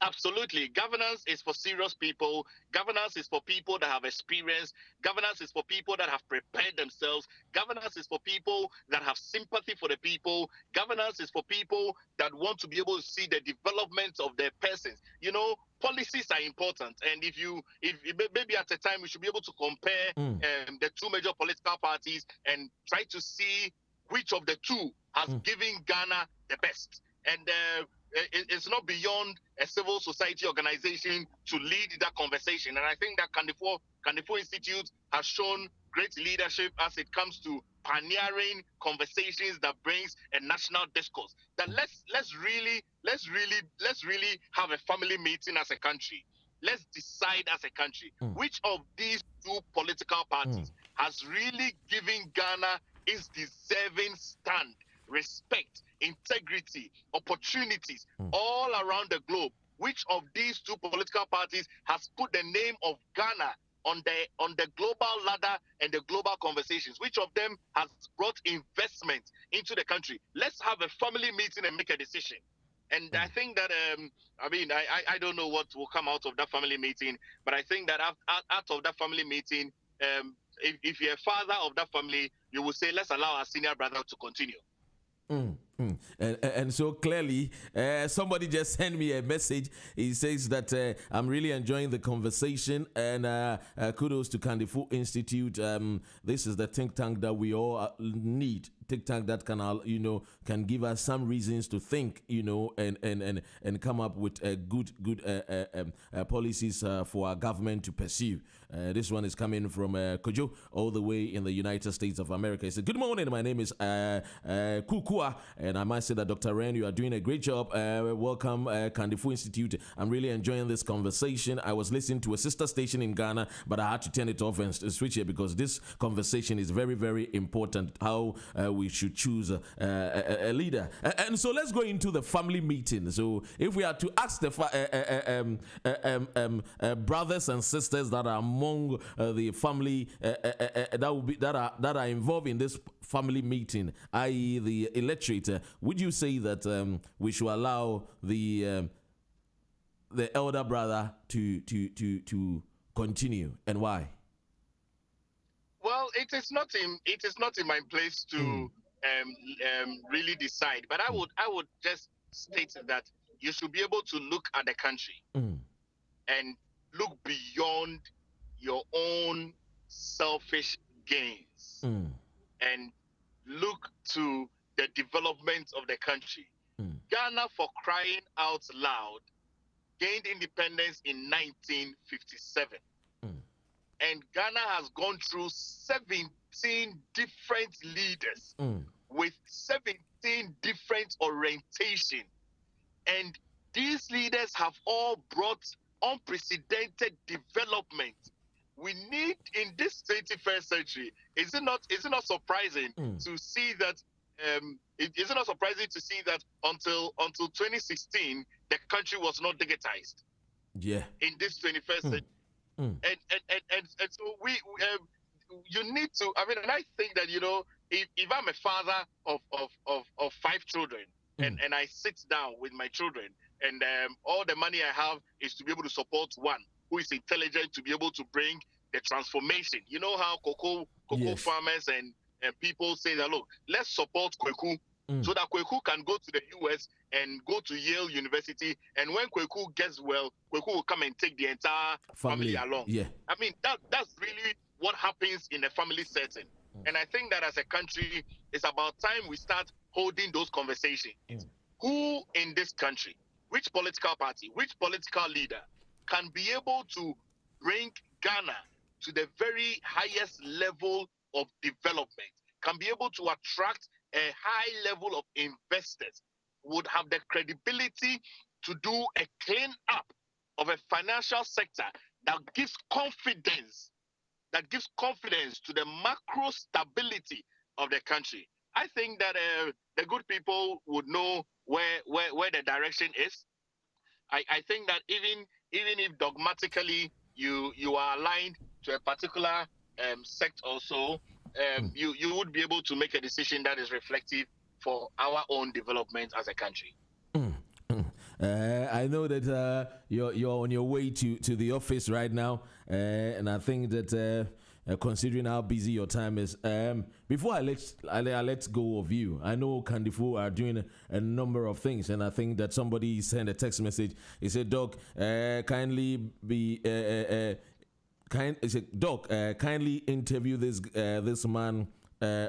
Absolutely. Governance is for serious people. Governance is for people that have experience. Governance is for people that have prepared themselves. Governance is for people that have sympathy for the people. Governance is for people that want to be able to see the development of their persons. You know, policies are important. And if maybe at a time we should be able to compare the two major political parties and try to see which of the two has given Ghana the best. And it's not beyond a civil society organization to lead that conversation. And I think that Kandifo Institute has shown great leadership as it comes to pioneering conversations that brings a national discourse. That let's really have a family meeting as a country. Let's decide as a country which of these two political parties has really given Ghana its deserving stand, respect, integrity, opportunities all around the globe. Which of these two political parties has put the name of Ghana on the global ladder and the global conversations? Which of them has brought investment into the country? Let's have a family meeting and make a decision. And I think that, I don't know what will come out of that family meeting, but I think that out of that family meeting, if you're a father of that family, you will say, let's allow our senior brother to continue. And so clearly, somebody just sent me a message. He says that I'm really enjoying the conversation, and kudos to Kandifo Institute. This is the think tank that we all need. Think tank that can give us some reasons to think, and come up with good policies for our government to pursue. This one is coming from Kojo, all the way in the United States of America. He said, "Good morning. My name is Kukua, and I must say that Dr. Ren, you are doing a great job. Welcome, Kandifo Institute. I'm really enjoying this conversation. I was listening to a sister station in Ghana, but I had to turn it off and switch it because this conversation is very, very important. How we should choose a leader. And so let's go into the family meeting. So if we are to ask the brothers and sisters that are among the family that are involved in this family meeting, i.e. the electorate, would you say that we should allow the elder brother to continue, and why? Well, it is not in my place to really decide, but I would just state that you should be able to look at the country and look beyond your own selfish gains and look to the development of the country. Ghana, for crying out loud, gained independence in 1957. And Ghana has gone through 17 different leaders with 17 different orientation. And these leaders have all brought unprecedented development. We need, in this 21st century, is it not surprising to see that is it not surprising to see that until 2016 the country was not digitized? Yeah. In this 21st century. And so we you need to, and I think that, if I'm a father of 5 children and I sit down with my children and all the money I have is to be able to support one who is intelligent to be able to bring the transformation. You know how cocoa farmers and people say that, look, let's support Kweku so that Kweku can go to the US and go to Yale University, and when Kweku gets well, Kweku will come and take the entire family along. Yeah. I mean, that's really what happens in a family setting. And I think that as a country, it's about time we start holding those conversations. Who in this country, which political party, which political leader can be able to bring Ghana to the very highest level of development, can be able to attract a high level of investors, would have the credibility to do a clean up of a financial sector that gives confidence to the macro stability of the country. I think that the good people would know where the direction is. I think that even if dogmatically you are aligned to a particular sect or so, you would be able to make a decision that is reflective for our own development as a country. I know that you're on your way to the office right now, and I think that considering how busy your time is, before I let go of you, I know Kandifo are doing a number of things, and I think that somebody sent a text message. He said, "Doc, kindly interview this man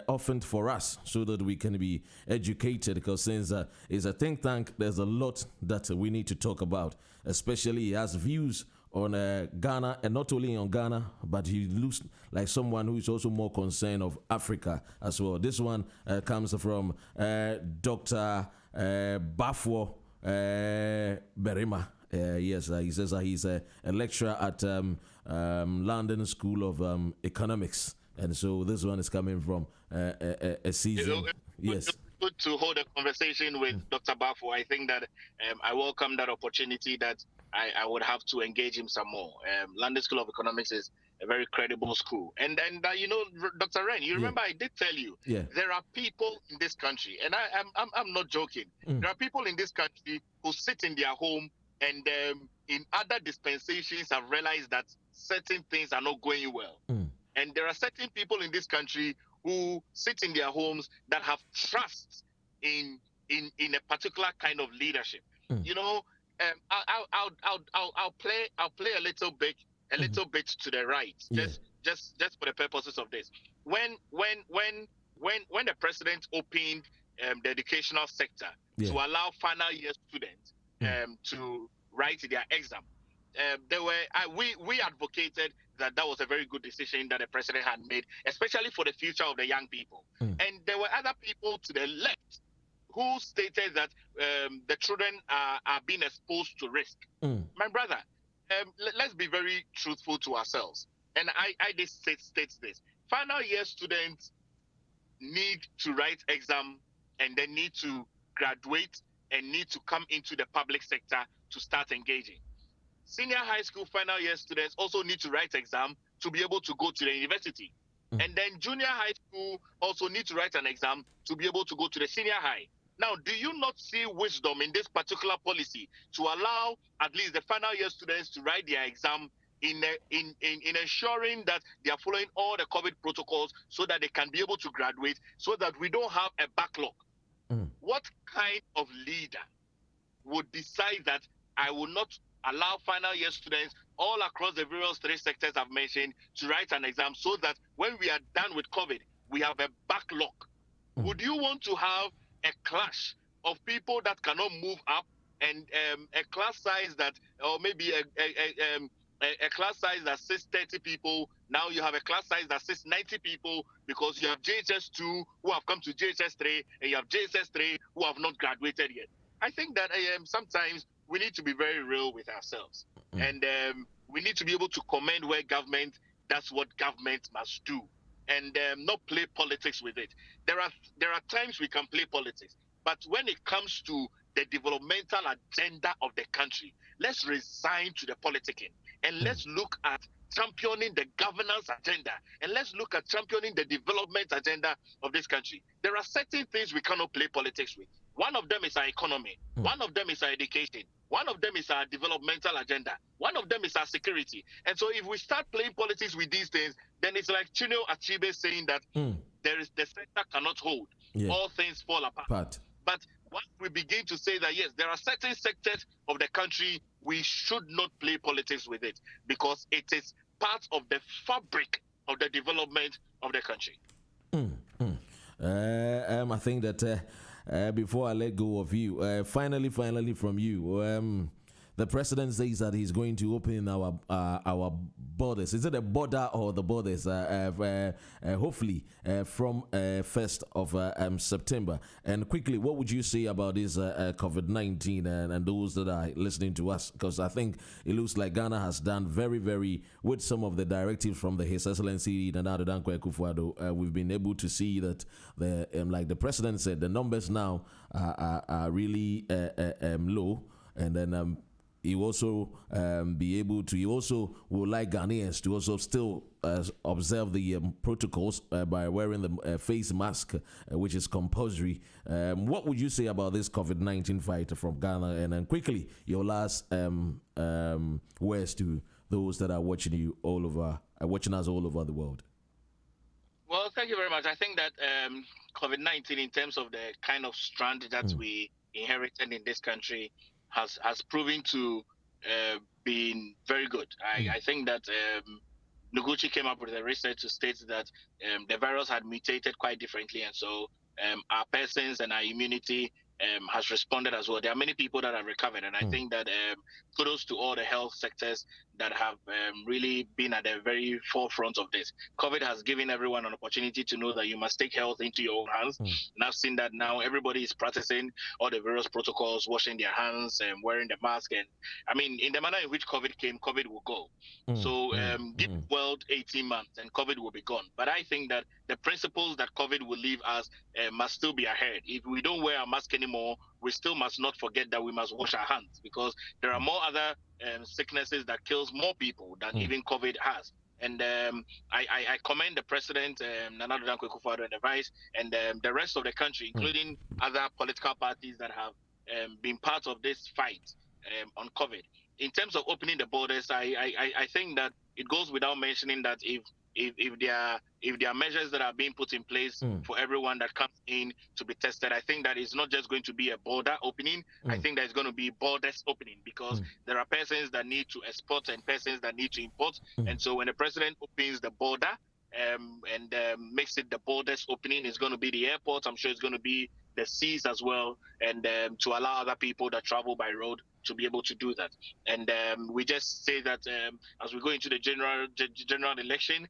often for us so that we can be educated, because since it's a think tank, there's a lot that we need to talk about, especially he has views on Ghana, and not only on Ghana, but he looks like someone who is also more concerned of Africa as well." This one comes from Dr. Bafwo Berima. Yes, he says he's a lecturer at London School of Economics. And so this one is coming from a season. Yes. Good to hold a conversation with Dr. Bafo. I think that I welcome that opportunity that I would have to engage him some more. London School of Economics is a very credible school. And Dr. Ren, you remember I did tell you, there are people in this country, and I'm not joking. There are people in this country who sit in their home and in other dispensations have realized that certain things are not going well. And there are certain people in this country who sit in their homes that have trust in a particular kind of leadership. You know, I'll play a little bit to the right, just for the purposes of this. When the president opened the educational sector to allow final year students to write their exam, we advocated that was a very good decision that the president had made, especially for the future of the young people. And there were other people to the left who stated that the children are being exposed to risk. My brother, let's be very truthful to ourselves. And I did state this. Final year students need to write exam, and they need to graduate and need to come into the public sector to start engaging. Senior high school final year students also need to write exam to be able to go to the university. And then junior high school also need to write an exam to be able to go to the senior high. Now, do you not see wisdom in this particular policy to allow at least the final year students to write their exam in ensuring that they are following all the COVID protocols so that they can be able to graduate, so that we don't have a backlog? What kind of leader would decide that I will not allow final year students all across the various three sectors I've mentioned to write an exam, so that when we are done with COVID, we have a backlog? Would you want to have a clash of people that cannot move up, and a class size that, or maybe a class size that sits 30 people? Now you have a class size that sits 90 people, because you have JHS2 who have come to JHS3, and you have JHS3 who have not graduated yet. I think that sometimes we need to be very real with ourselves. And we need to be able to commend where government does what government must do, and not play politics with it. There are times we can play politics, but when it comes to the developmental agenda of the country, let's resign to the politicking, and let's look at championing the governance agenda, and let's look at championing the development agenda of this country. There are certain things we cannot play politics with. One of them is our economy. One of them is our education. One of them is our developmental agenda. One of them is our security. And so if we start playing politics with these things, then it's like Chinua Achebe saying that the sector cannot hold. All things fall apart. But once we begin to say that, yes, there are certain sectors of the country, we should not play politics with it, because it is part of the fabric of the development of the country. I think that before I let go of you, finally from you, the president says that he's going to open our borders. Is it a border or the borders? Hopefully from 1st of September. And quickly, what would you say about this COVID-19 and those that are listening to us? Because I think it looks like Ghana has done very, very, with some of the directives from His Excellency Nana Addo Dankwa Akufo-Addo, we've been able to see that like the president said, the numbers now are really low, and then he also be able to. He also would like Ghanaians to also still observe the protocols by wearing the face mask, which is compulsory. What would you say about this COVID-19 fight from Ghana? And then quickly, your last words to those that are watching you all over, watching us all over the world. Well, thank you very much. I think that COVID-19, in terms of the kind of strand that we inherited in this country, has proven to been very good. I think that Noguchi came up with a research to state that the virus had mutated quite differently, and so our persons and our immunity has responded as well. There are many people that have recovered, and I think that kudos to all the health sectors that have really been at the very forefront of this. COVID has given everyone an opportunity to know that you must take health into your own hands. And I've seen that now everybody is practicing all the various protocols, washing their hands and wearing the mask. And I mean, in the manner in which COVID came, COVID will go. So give the world 18 months and COVID will be gone. But I think that the principles that COVID will leave us must still be ahead. If we don't wear a mask anymore, we still must not forget that we must wash our hands, because there are more other sicknesses that kills more people than even COVID has. And I commend the president, Nana Addo Dankwa Akufo-Addo, and the vice, and the rest of the country, including other political parties that have been part of this fight on COVID. In terms of opening the borders, I think that it goes without mentioning that if there are measures that are being put in place for everyone that comes in to be tested, I think that it's not just going to be a border opening. I think that it's going to be borders opening, because there are persons that need to export and persons that need to import. And so when the president opens the border and makes it the borders opening, it's going to be the airport. I'm sure it's going to be the seas as well, and to allow other people that travel by road to be able to do that. And we just say that as we go into the general election,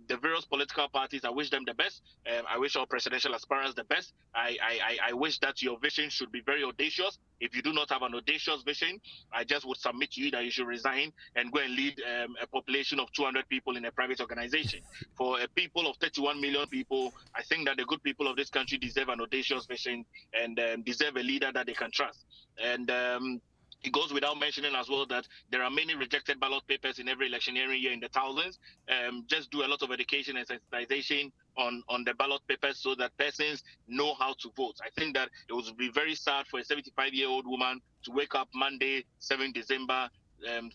the various political parties, I wish them the best. I wish all presidential aspirants the best. I wish that your vision should be very audacious. If you do not have an audacious vision, I just would submit to you that you should resign and go and lead a population of 200 people in a private organization. For a people of 31 million people, I think that the good people of this country deserve an audacious vision and deserve a leader that they can trust. And it goes without mentioning as well that there are many rejected ballot papers in every electioneering year in the thousands. Just do a lot of education and sensitization on the ballot papers so that persons know how to vote. I think that it would be very sad for a 75-year-old woman to wake up Monday, 7 December,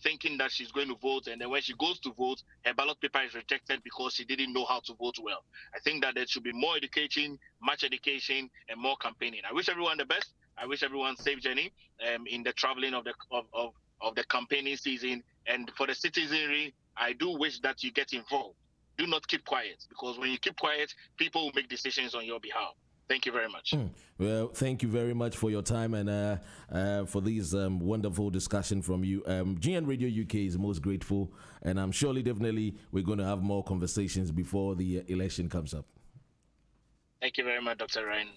thinking that she's going to vote, and then when she goes to vote, her ballot paper is rejected because she didn't know how to vote well. I think that there should be more education, much education, and more campaigning. I wish everyone the best. I wish everyone safe journey in the traveling of the campaigning season. And for the citizenry, I do wish that you get involved. Do not keep quiet, because when you keep quiet, people will make decisions on your behalf. Thank you very much. Well, thank you very much for your time and for this wonderful discussion from you. GN Radio UK is most grateful, and I'm surely definitely we're going to have more conversations before the election comes up. Thank you very much, Dr. Ryan.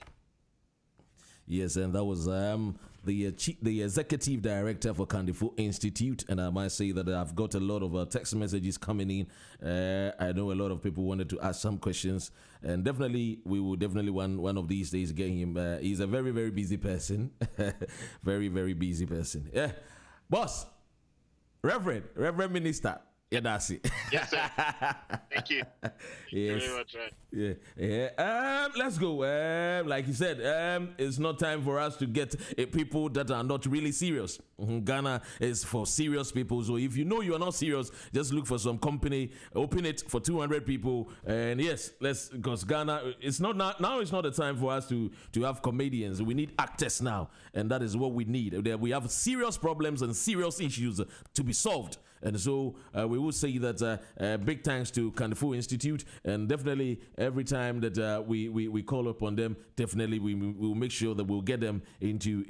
Yes, and that was the executive director for Kandifo Institute, and I might say that I've got a lot of text messages coming in. I know a lot of people wanted to ask some questions, and definitely we will definitely one of these days get him. He's a very, very busy person, very, very busy person. Yeah, boss, Reverend Minister. Yeah, that's it. Yes, sir. Thank you. Yes. Very much, right. Yeah. Let's go. Like you said, it's not time for us to get people that are not really serious. Ghana is for serious people. So if you know you are not serious, just look for some company, open it for 200 people. And yes, because Ghana, it's not now. It's not the time for us to have comedians. We need actors now, and that is what we need. We have serious problems and serious issues to be solved. And so we will say that big thanks to Kandifu Institute, and definitely every time that we call upon them, definitely we will make sure that we'll get them into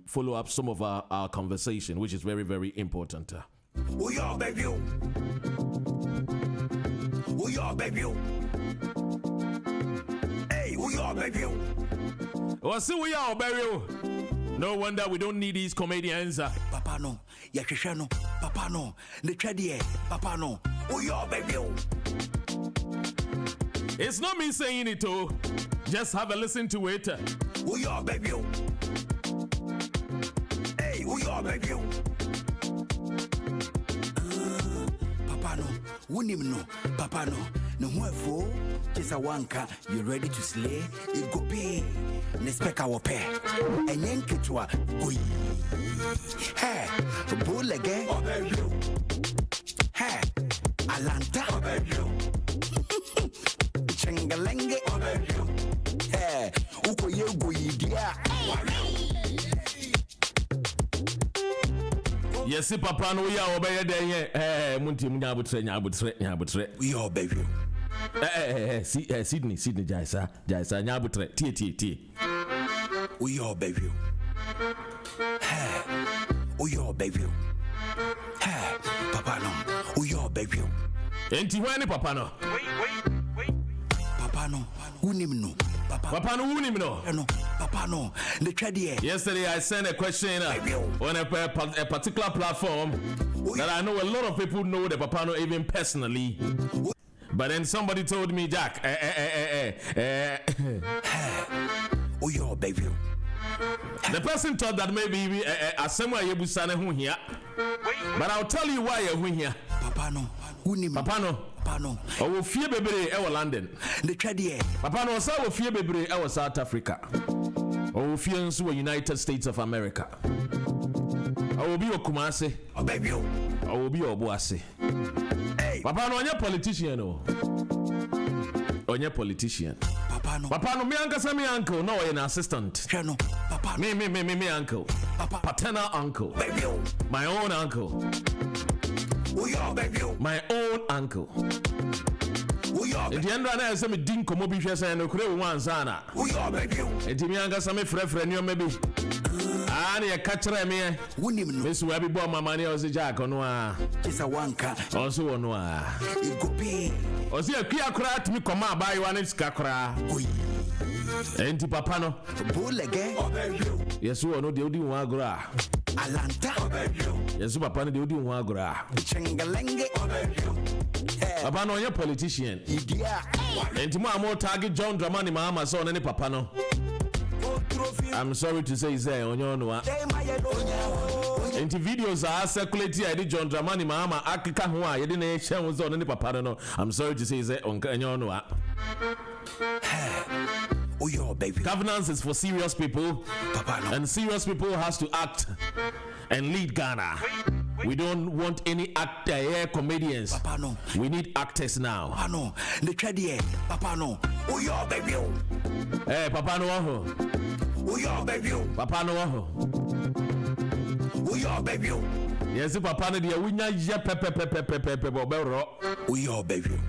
follow up some of our conversation, which is very, very important. We are baby. We are baby. Hey, we are baby. Well, see, we are baby. No wonder we don't need these comedians. Papa no, Yakishano, Papa no, the Chadie, Papa no, we are baby. It's not me saying it, oh. Just have a listen to it. We are baby. Hey, we are baby. Papa no, wunim no, Papa no, no huefo, just a wanka, you ready to slay? It go pay, nespeka wape, and yen kitwa, oi. Hey, bull again, hey, Alanta, Chengalenge, hey, uko yego idia. Yes, Papa, no, we are obeying there. Munti Nyabutre. We are baby. Sydney, Jaisa, Nyabutre, T. We are baby. Hey, we are baby. Hey, Papa no, we are baby. Enti wani Papa no? Wait. Papa no, unim no. Papa no, unim no. No, Papa no. The Chadie. Yesterday I sent a question on a particular platform that I know a lot of people know the Papa no even personally. But then somebody told me, Jack, we are baby. The person thought that maybe Asema Yebusane who here. But I'll tell you why you're here. Papa no, unim. Papa no. Oh, fear baby, London. The Chadie. Papa no, so fear baby, South Africa. Oh, fear in the United States of America. I will be your Kumasi. Oh, baby. I will be your Boasi. Hey. Papa no, you're politician. You're politician. Papa no, me uncle, me uncle. No, you're an assistant. Chano. Papa. Me uncle. Papa. Paternal uncle. Baby. My own uncle. We are baby. My own uncle. We are baby. The end I say me din komo bi hwese no kure one sana. We are baby. Enti mi anga sa me frefre ni o maybe. Ah na ye ka kire me. Wunim no. Me so abi bo mama ne o se Jack no a. Just a wanka. Also ono a. It go be. O se akua kra timi koma abai wa ne sika kra. Oi. Enti Papa no. Bull again. Yesu ono de odi won agora. Alanta. Yesu Papa no de odi won agora. Chengalenge. Papa no you're politician. Idia. Enti mo amo target John Dramani Mahama so ne Papa no. I'm sorry to say onyo no a. Enti videos are circulating I did John Dramani Mahama akeka ho a yede na ye hye ho so ne Papa no. I'm sorry to say onyo no a. Oh, your baby. Governance is for serious people, Papa, no. And serious people has to act and lead Ghana. We don't want any comedians. Papa, no. We need actors now. Papa, no. The Chadie. Papa, no. Oh, your baby. Hey, Papa, no. Oh, your baby. Papa, no. Oh, your baby. Yes, Papa, no. Dia winya je pepe bobero. Oh, your baby.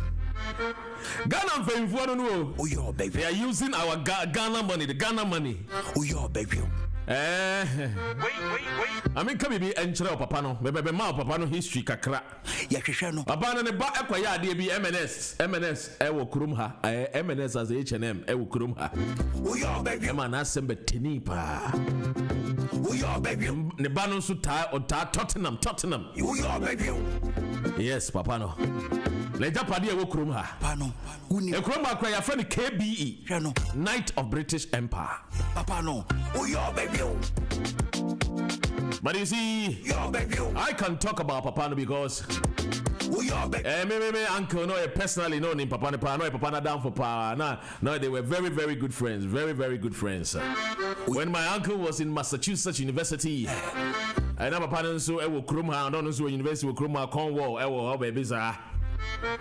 Ghana fame no. Oh, your baby. They are using our Ghana money, the Ghana money. Oh, your baby. Wait. I mean, come be enchre Papa no. Bebe ma Papa no history kakra. Ya hwehwe Papa no ne ba ekwaya ade bi MNS wo kurum ha. MNS as H&M wo kurum ha. Oh, your baby. E ma na sembe teni pa. Oh, your baby. Ne ba no so ta Tottenham. Oh, your baby. Yes, Papa no. Le japade wo kurum ha. Papa no. Uni. E kurum akwa ya fa ni KBE. Hwɛ no. Knight of British Empire. Papa no. Oh, your baby. But you see, your baby. I can talk about Papa no because me uncle no personally know him Papa no Papa down for power. No, they were very, very good friends. Very, very good friends. When my uncle was in Massachusetts University, I know Papa no so will krum ha no so university will krum ha Cornwall will baby sir. Wait.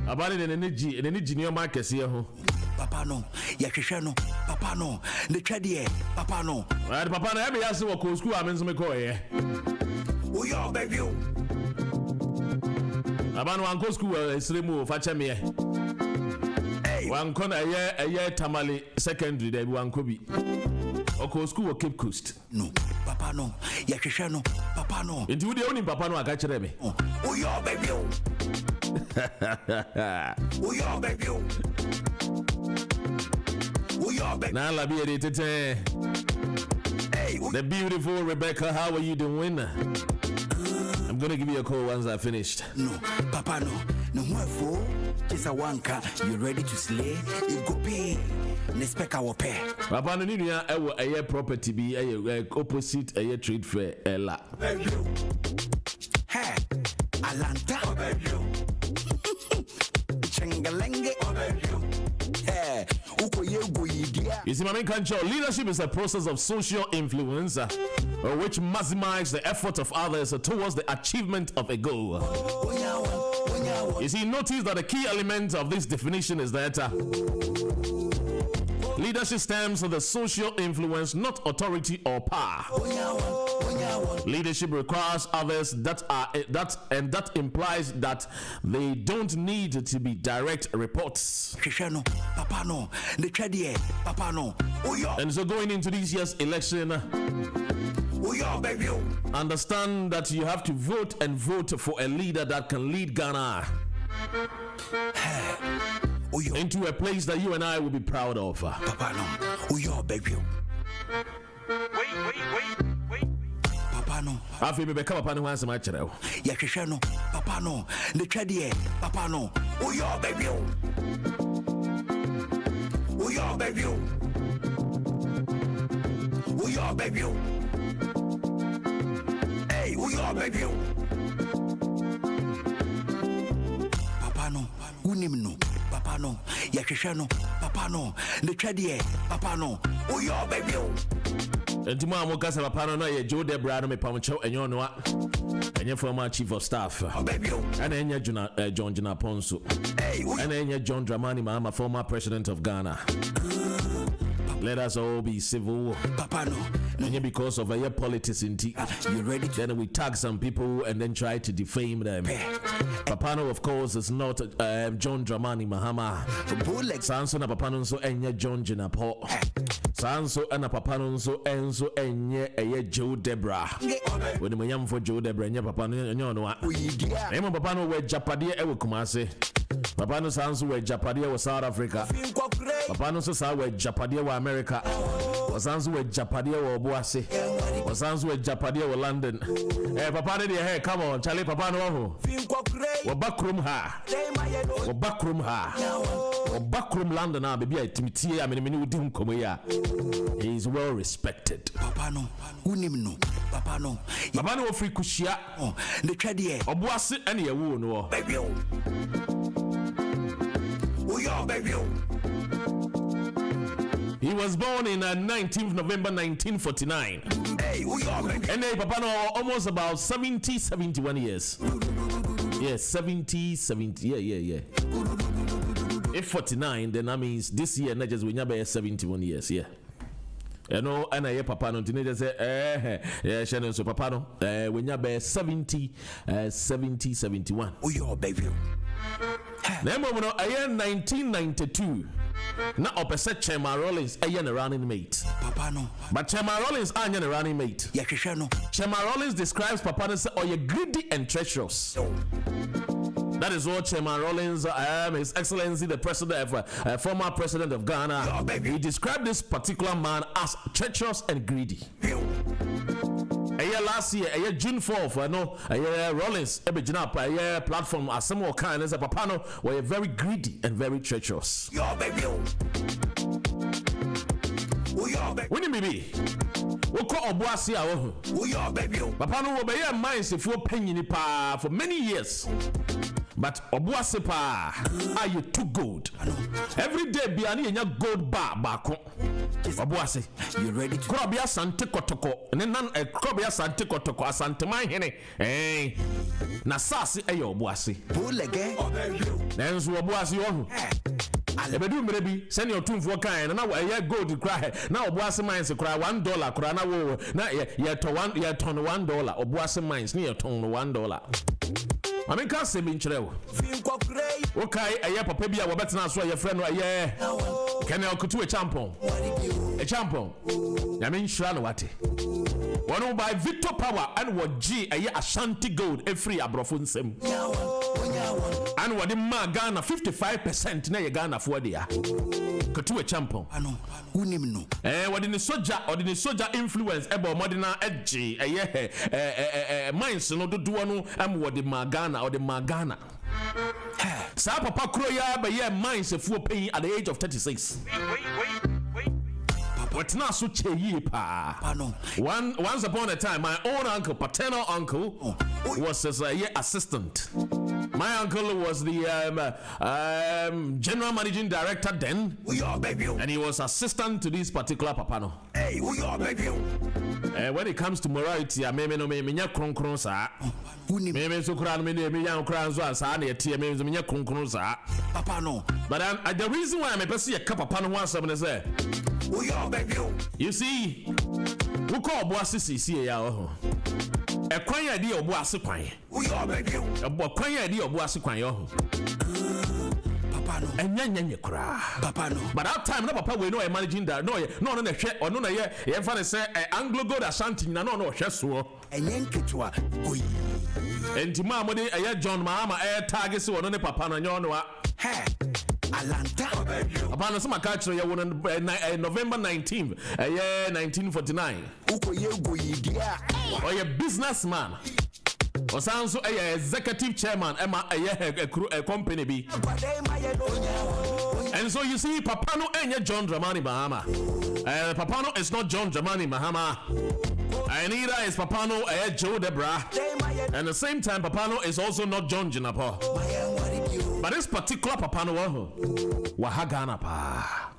About it in energy near market here ho. Papa no, ya hwehwe no. Papa no, the Chadie. Papa no. Right, Papa no, me ask what school I mean so me call here. Uyo baby. Abano anko school esremu facha me. Hey. Wan kon aye tamale secondary there wan ko bi. Oko school o Cape Coast. No, papa no. Ya hwehwe no, papa no. Enti wo de oni papa no aka kire me. Uyo baby. Uyo baby. Uyo baby. Na la bi e tete. Hey, the beautiful Rebecca, how are you doing? I'm gonna give you a call once I finished. No, papa no. No more for just a wanka. You ready to slay? It go pay. Nespeka wo pe. Papa no ni a property bi opposite a trade fair ela. Hey, Alanta. Chengalenge. Hey, uko yego yidia. You see, my main control leadership is a process of social influence which maximizes the effort of others towards the achievement of a goal. You see, notice that the key element of this definition is that leadership stems from the social influence, not authority or power. Leadership requires others that implies that they don't need to be direct reports. And so going into this year's election, understand that you have to vote and vote for a leader that can lead Ghana into a place that you and I will be proud of. Papa no. Wait. Papa no. I feel me become Papa no answer my channel. Ya no. Papa no. The trade Papa no. Uyo baby. Uyo baby. Uyo baby. Hey, uyo baby. Papa no. Unim no. Papa no. Ya no. Papa no. The trade Papa no. Uyo baby. And tomorrow, Mokasa Papa no ye Joe Debra no me pamucho and you know and your former chief of staff. And then John Jina Ponso. And then John Dramani Mahama, former president of Ghana. Let us all be civil. Papa no. And because of your politics in tea, you ready? Then we tag some people and then try to defame them. Papano, of course, is not John Dramani Mahama. Sanso na Papano so enye John Jinapo. Sanso na Papano so enso enye Joe Debra. When we yam for Joe Debra, enye Papano no. Emo Papano we Japadia ewe Kumase. Papano Sanso we Japadia wa South Africa. Papano so sa we Japadia wa America. Wasansu we Japadia wa Obuasi. Wasansu we Japadia wa London. Papa de here, come on, Charlie Papa no. Wa backroom ha. Wa backroom ha. Wa backroom London na baby timiti ya meni udi nkomo ya. He is well respected. Papa no. Unim no. Papa no. Papa no free kushia. The trade Obuasi ene ya wu no. Baby. Uyo baby. He was born in 19th November 1949. Hey, and Papa no almost about 71 years. Yes, 70, yeah. If 49, then that means this year not just we never 71 years, yeah. You know, and I Papa no teenager say, yeah, Shannon, so Papa no, we never 71. Oh, your baby. Then we know, 1992. Now, opposite Chairman Rollins, a running mate. Papa no. But Chairman Rollins ain't a running mate. Yeah, no. Chairman Rollins describes Papa and says, "Oh, you're greedy and treacherous." That is what Chairman Rollins, His Excellency, the president, former president of Ghana, he described this particular man as treacherous and greedy. Last year, June 4th, Rollins, a platform, as some more kind, as a Papano, were very greedy and very treacherous. When you be, we call Obuasi our Papano will be a mind for penny for many years. But Obuasi pa, are you too good? Every day, be any gold bar back. Obuasi, you ready to Krobia Sante Kotoko, and then Krobia Sante Kotoko, Sante Mahene, eh? Nasasi, Obuasi. Pull again, then Obuasi, ebedu mrebi send your tune for kind na we gold cry na obuase mines cry $1 cry na wo na ye ton $1 obuase mines ni ye ton $1. I mean can't say me nkyerɛ wo okay eye papa bia wo betena so ye frɛ no eye Kenel Kutu a champon I mean shra no wate one by Victor Power and what G a Ashanti Gold every abrofo nsem and what the ma Ghana 55% na ye Ghana for dia Kutu a champon what in the soldier influence ebo modena edge a mines no do no am what the ma Ghana or the ma Ghana Sa papa kroya be ye minds efuo paying at the age of 36. What na so cheyi pa. Once upon a time, my own uncle, paternal uncle, was his assistant. My uncle was the general managing director then, and he was assistant to this particular papano. Hey, when it comes to morality, I may no me nya kronkron sa. Me so kran me nya kran so sa na tie me nya kronkron sa. Papano. But the reason why I'm a person a papano one seven say. You see, who call boss see ya oh. A kwan idea of boss kwan. A kwan idea of boss kwan yo. And nya kra. But that time no papa we know a managing that no na hwe ono na ye fa say Anglo Gold Ashanti na no hwe so. Enyen ketwa oyi. Enti ma mo de John Mahama target se ono ne papa no nyo no wa. He Alanta. Upon some catch November 19th, 1949. Or a businessman. Or sounds a executive chairman, a company be. And so you see, Papano ain't John Dramani Mahama. Papano is not John Dramani Mahama. And neither is Papano Joe Debra. And at the same time, Papano is also not John Jinapo. But this particular Papano Wahagana pa.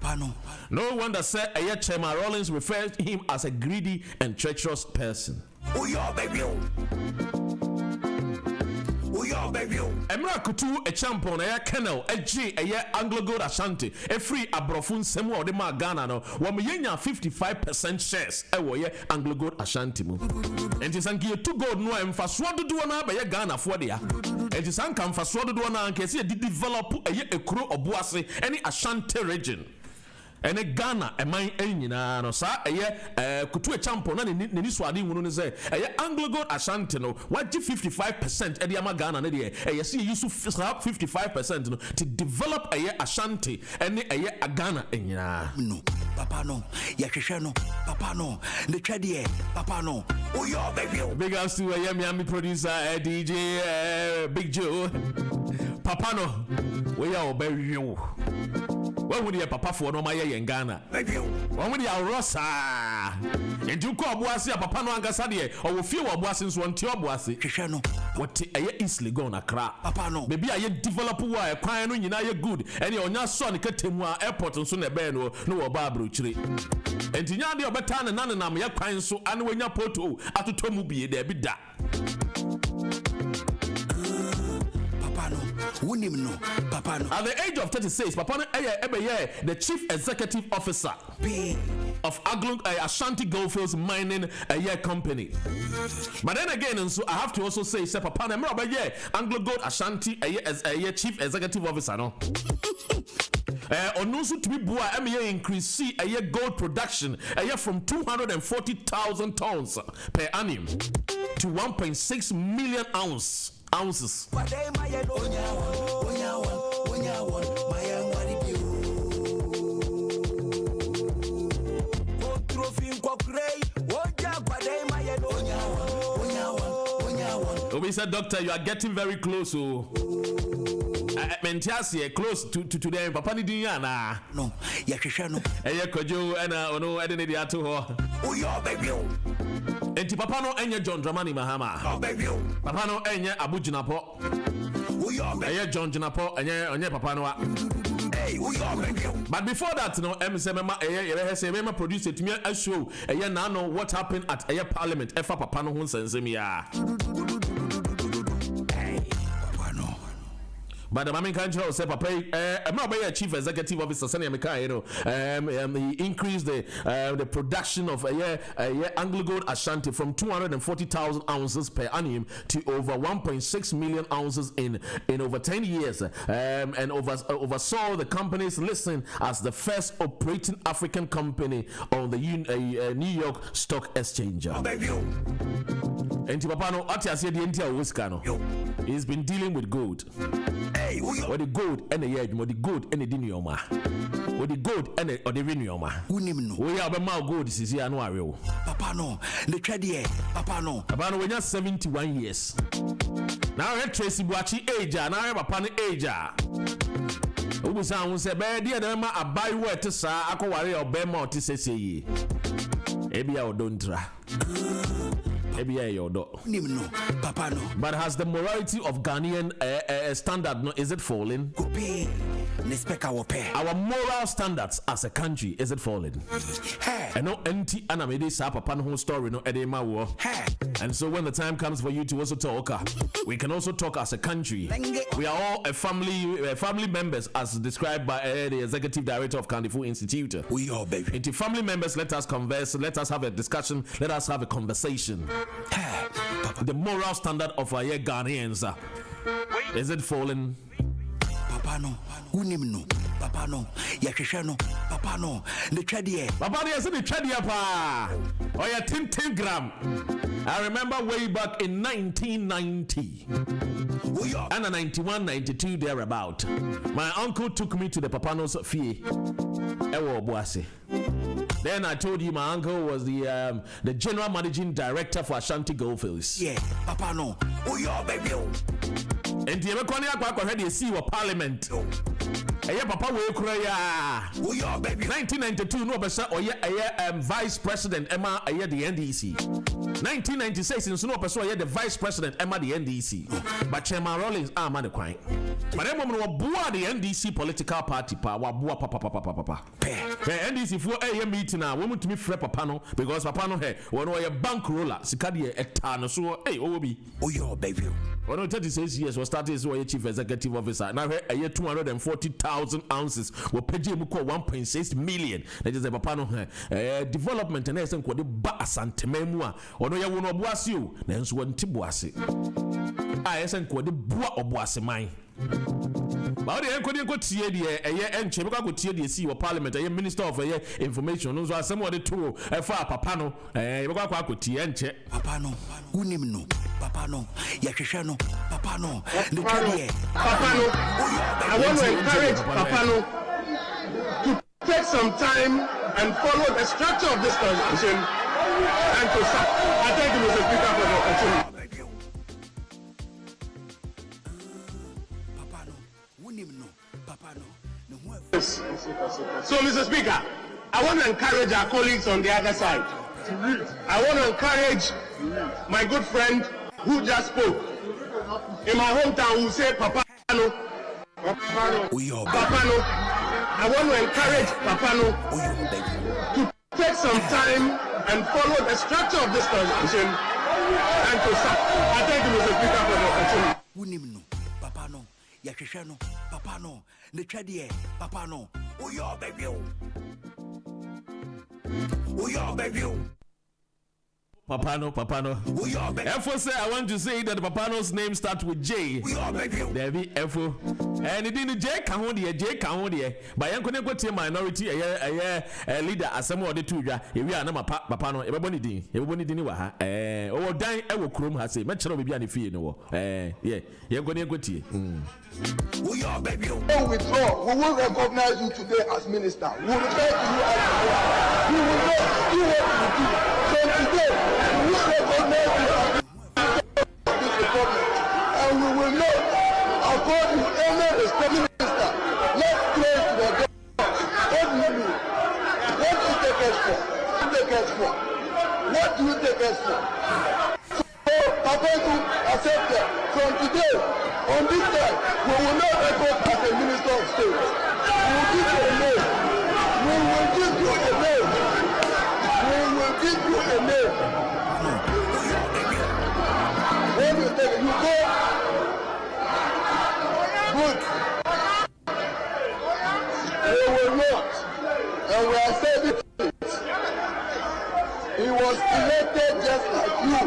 No wonder said Chairman Rollins referred to him as a greedy and treacherous person. Emra Kutu a champion a Kenel a G a Anglo Gold Ashanti a free abrofun semu or the ma Ghana no 55% shares a way Anglo Gold Ashanti mu. And it's anki 2 gold no em fa so do na ba ye Ghana for dia. And it's anka fa so do na anka se develop a kro obuase any Ashanti region. And a Ghana a mine nyina no sa Kutu a champion na ni so ade wunu ne say Anglo Gold Ashanti no what 55% e de ama Ghana na de see use 55% no to develop Ashanti and a Ghana nyina no papa no ya hwehwe no papa no the twade papa no oyo baby big ups to Miami producer DJ Big Joe papa no we are baby what would your papa for no my in Ghana? What would your rosa? And you call Boissy a papa no angasadi or few of Boissins one to your Boissy? What a easily gonna crap. Papa no, maybe I develop a crying when you're good, and you're not son Katimwa airport and soon a band no Barbara tree. And in your betan and none of them, you're crying so, and when you're poto at the Tomubi, there be that. At the age of 36, Papano the chief executive officer of Ashanti Goldfields Mining Company. But then again, and so I have to also say, Papano, Anglo Gold Ashanti chief executive officer, no. Onusu to be boa increase gold production from 240,000 tons per annum to 1.6 million ounces. We said, Doctor, you are getting very close. Close to them. Papa Nidiana. No, Yakishano. Kojo and Ono Edeniato. Oh, your baby. And Papano and John Dramani Mahama. Oh, baby. Papano and Abu Jinapo. Oh, your baby. John Jinapo and your Papanoa. Hey, but before that, no, MSM produced it to me a show. And you now know what happened at a parliament. Efa Papano Hunsensemia. But the Mammy Country say, Papa, I'm not a chief executive officer, Sanya Mika, he increased the production of Anglo Gold Ashanti from 240,000 ounces per annum to over 1.6 million ounces in over 10 years, and oversaw the company's listing as the first operating African company on the New York Stock Exchange. Papano, he's been dealing with gold. What the gold and the yard, what the gold and the dinioma. What the gold and the rinioma. We are about gold this year. Papano, the trade, Papano. Papano, we're just 71 years. Now I Tracy Buachi age, and I have a pan age. Who sounds say, Baby, I buy where to say, I can worry or bear more to say, Maybe I don't try. Maybe I Papano. But has the morality of Ghanaian standard, is it falling? Our moral standards as a country, is it falling? And no empty anamede sa papa no story no edema wo. And so when the time comes for you to also talk, we can also talk as a country. We are all a family members as described by the executive director of Kandifu Institute. We are baby. Into family members, let us converse, let us have a discussion, let us have a conversation. The moral standard of our Ghanaians, is it falling? Papano, unimno, Papano, Yakishano, Papano, the Chadia. Papano, yes, the Chadia pa. Oh, yeah, 10 gram. I remember way back in 1990 and 91, 92 thereabout. My uncle took me to the Papano's fee. Ewo Boase. Then I told you my uncle was the general managing director for Ashanti Goldfields. Yeah, Papano. Oh, yeah, baby. And the American see what parliament. Papa we cry. 1992 no person or vice president Emma the NDC. 1996 in no person the vice president Emma the NDC. But Chairman Rawlings man the crime. But them woman wa the NDC political party pa wa bua papa. NDC for a meeting now woman to me free papa no because papa no hey one way bank roller sikadi etano so hey obi. Oh your baby. When I 36 years was started as a chief executive officer. Now a year 240,000 ounces were paid 1.6 million. That is a papano development and essence what the bass and tememua. Or no, you will not boss you. Then so one tibuasi. I essence what the bois or bossy mine. But the couldn't go to a year and Chemical could see what parliament, a minister of information. Those are some of the two a far papano, a Papano, unimno, Papano, Yakishano, Papano, the Papano. I want to encourage Papano to take some time and follow the structure of this constitution and to start. I thank you, Mr. Speaker, for the opportunity. So, Mr. Speaker, I want to encourage our colleagues on the other side. I want to encourage my good friend who just spoke. In my hometown, who say Papano. Papano. I want to encourage Papano to take some time and follow the structure of this constitution and to start. I thank you, Mr. Speaker, for the opportunity. Papano, Yakishano, Papano, the Chadia, Papano. Oh, your baby. Oh, your baby. Papano. Efo say I want to say that Papano's name starts with J. There be Efo. And it didn't J count here. But I couldn't go to minority a leader as some of the two. If we are not Papano, everybody didn't. Oh, dying ever chrome has a much of a fee. No, yeah, you're going to go to Don't withdraw. We will recognize you today as minister. We will refer to you as you will not do what you do. So today, we will recognize you as this republic. And we will not afford you any respect, minister. Let's pray to the God. What do you mean? What do you take us for? What do you take us for? So, Papa, to accept that from today, on this day, we will not report as a minister of state. We will give you a name. We will give you a name. We will give you a name. When you take it, you go. Good. was elected just like you,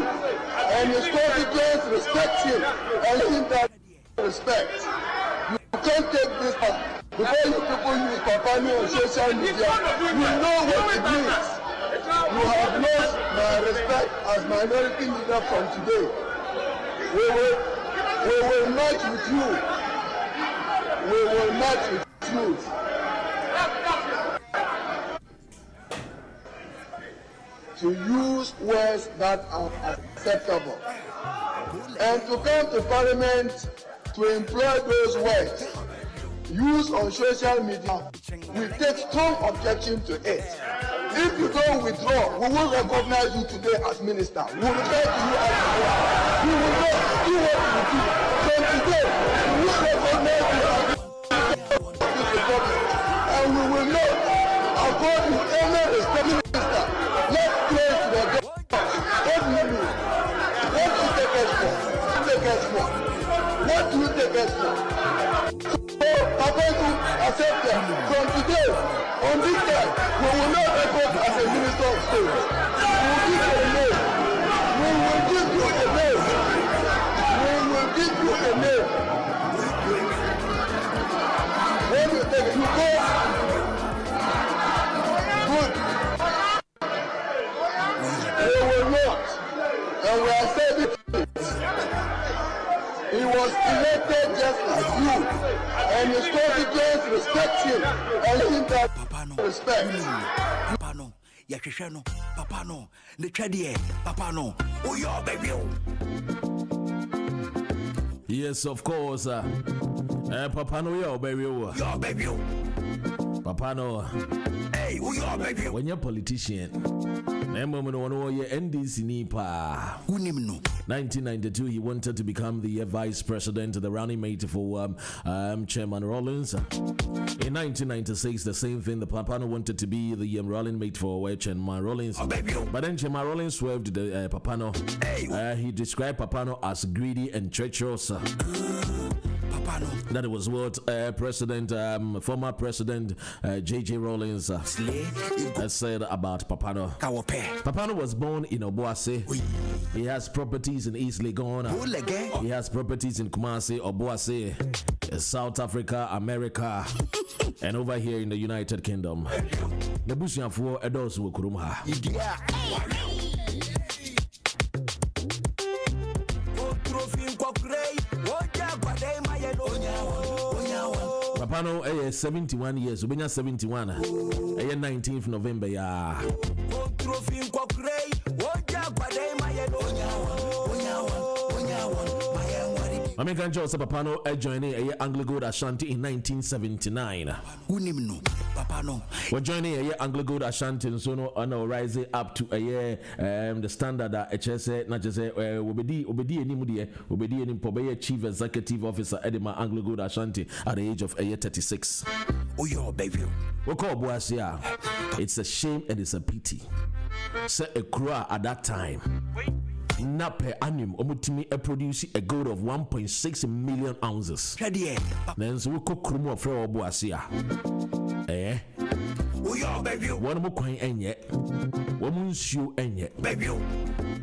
and his constituents respect him and him that respect. You can't take this up. Before you people use papano on social media, you know what it means. You have lost my respect as minority leader from today. We will match with you. We will match with truth. To use words that are acceptable. And to come to Parliament to employ those words used on social media, we take strong objection to it. If you don't withdraw, we will recognize you today as minister. We will refer to you as minister. We will not do what you do. From today, we will recognize you as this republic. And we will not afford you any respect, minister. Let's pray to the God. What do you mean? What do you take us for? What do you take us for? So, Papanku accepted. From today, on this time, we will not report as a minister of state. We will give you a name. We will give you a name. When you take you go, good. We will not. And we are saying it. He was elected just like you, and his constituents respect him and him that respect. Papano, Yakishano, Papano, the Chadie, Papano, oh, your baby. Yes, of course. Papano, your baby. Your baby. Papano. Hey, oh, your baby. When you're a politician, NDC Nipa. 1992, he wanted to become the vice president, the running mate for Chairman Rawlings. In 1996, the same thing. The Papano wanted to be the running mate for Chairman Rawlings. But then Chairman Rawlings swerved the Papano. He described Papano as greedy and treacherous. That was what former President J.J. Rawlings said about Papano. Papano was born in Obuasi. He has properties in East Legon. He has properties in Kumasi, Obuasi, South Africa, America, and over here in the United Kingdom. The Bushianfo Edos Wukurumha. Papano 71 years, Ubenya 71. 19th November, yeah. American Joe Papano joined Anglo Gold Ashanti in 1979. We're joining Anglo Gold Ashanti and so on rising up to the standard that HS not just obedi chief executive officer Edema Anglo Gold Ashanti at the age of 36. Oh, your baby. We call Boasia. It's a shame and it's a pity. Say a crow at that time. Na per annum omutimi produce a gold of 1.6 million ounces. Then so we cook Nkrumah of Obuasia. One more coin enye. One shoe enye.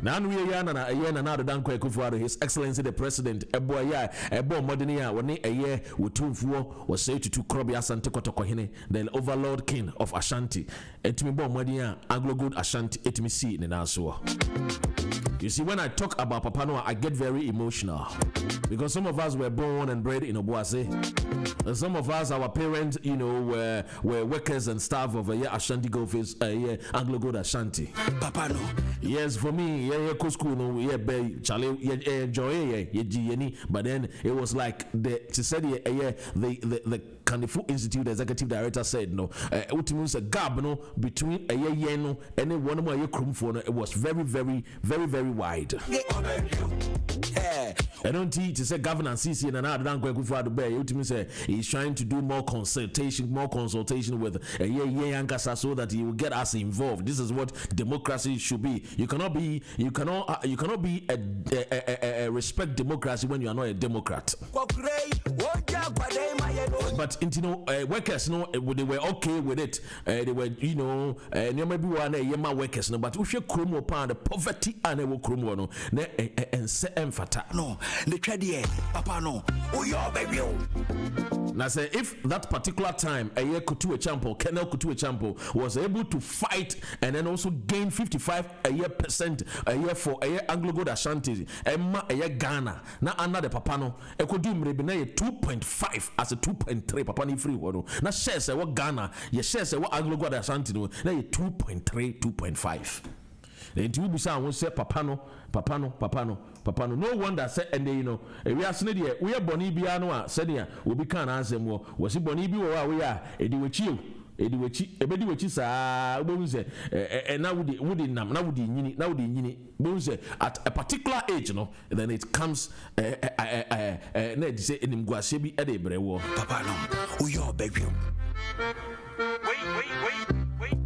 Now we are na another danko ekufuado His Excellency the President Eboya Ebo Modernia when a year with Tumfuo was said to Krobi Asante Kotokohine, the Overlord King of Ashanti. Etimi Bo Modernia Anglo Gold Ashanti etimi si ne naso. You see, when I talk about Papano, I get very emotional because some of us were born and bred in Obuasi. And some of us, our parents, were workers and staff of Ashanti Gold Face, Anglo Gold Ashanti. Papano. Yes, for me, go school, enjoy but then it was like the Kandifu Institute executive director said no. Ultimately, a gap between a yeno and one more Nkrumah. It was very, very, very, very wide. I don't teach to say governor CC and another don't go for the bay. Ultimately, say he's trying to do more consultation with a Yankasa so that he will get us involved. This is what democracy should be. You cannot be a respect democracy when you are not a Democrat. But workers, they were okay with it. They were, maybe one yema workers, no. But we should krumo upon the poverty and we krumo no. And se emphata no. The trade papa no. Oh yo baby. Now say if that particular time a year Kutu Echampo, Colonel Kutu Echampo was able to fight and then also gain 55% a year for a year Anglo Gold Ashanti, Emma a year Ghana. Now another papano, e could do maybe 2.5 as a 2.3 papani free one. Now shares what Ghana, ye shares what Anglo Gold Ashanti no, now 2.3, 2.5. The two bisa won say papano. No wonder say and we are snedia we are boni bia no a said ya we be kan ansem wo si boni bi wo we are ediwechi ebedi wechi saa we say na wudi nam na wudi nyini we say at a particular age then it comes na dey say enim guase bi e dey brewo papa no we your baby wait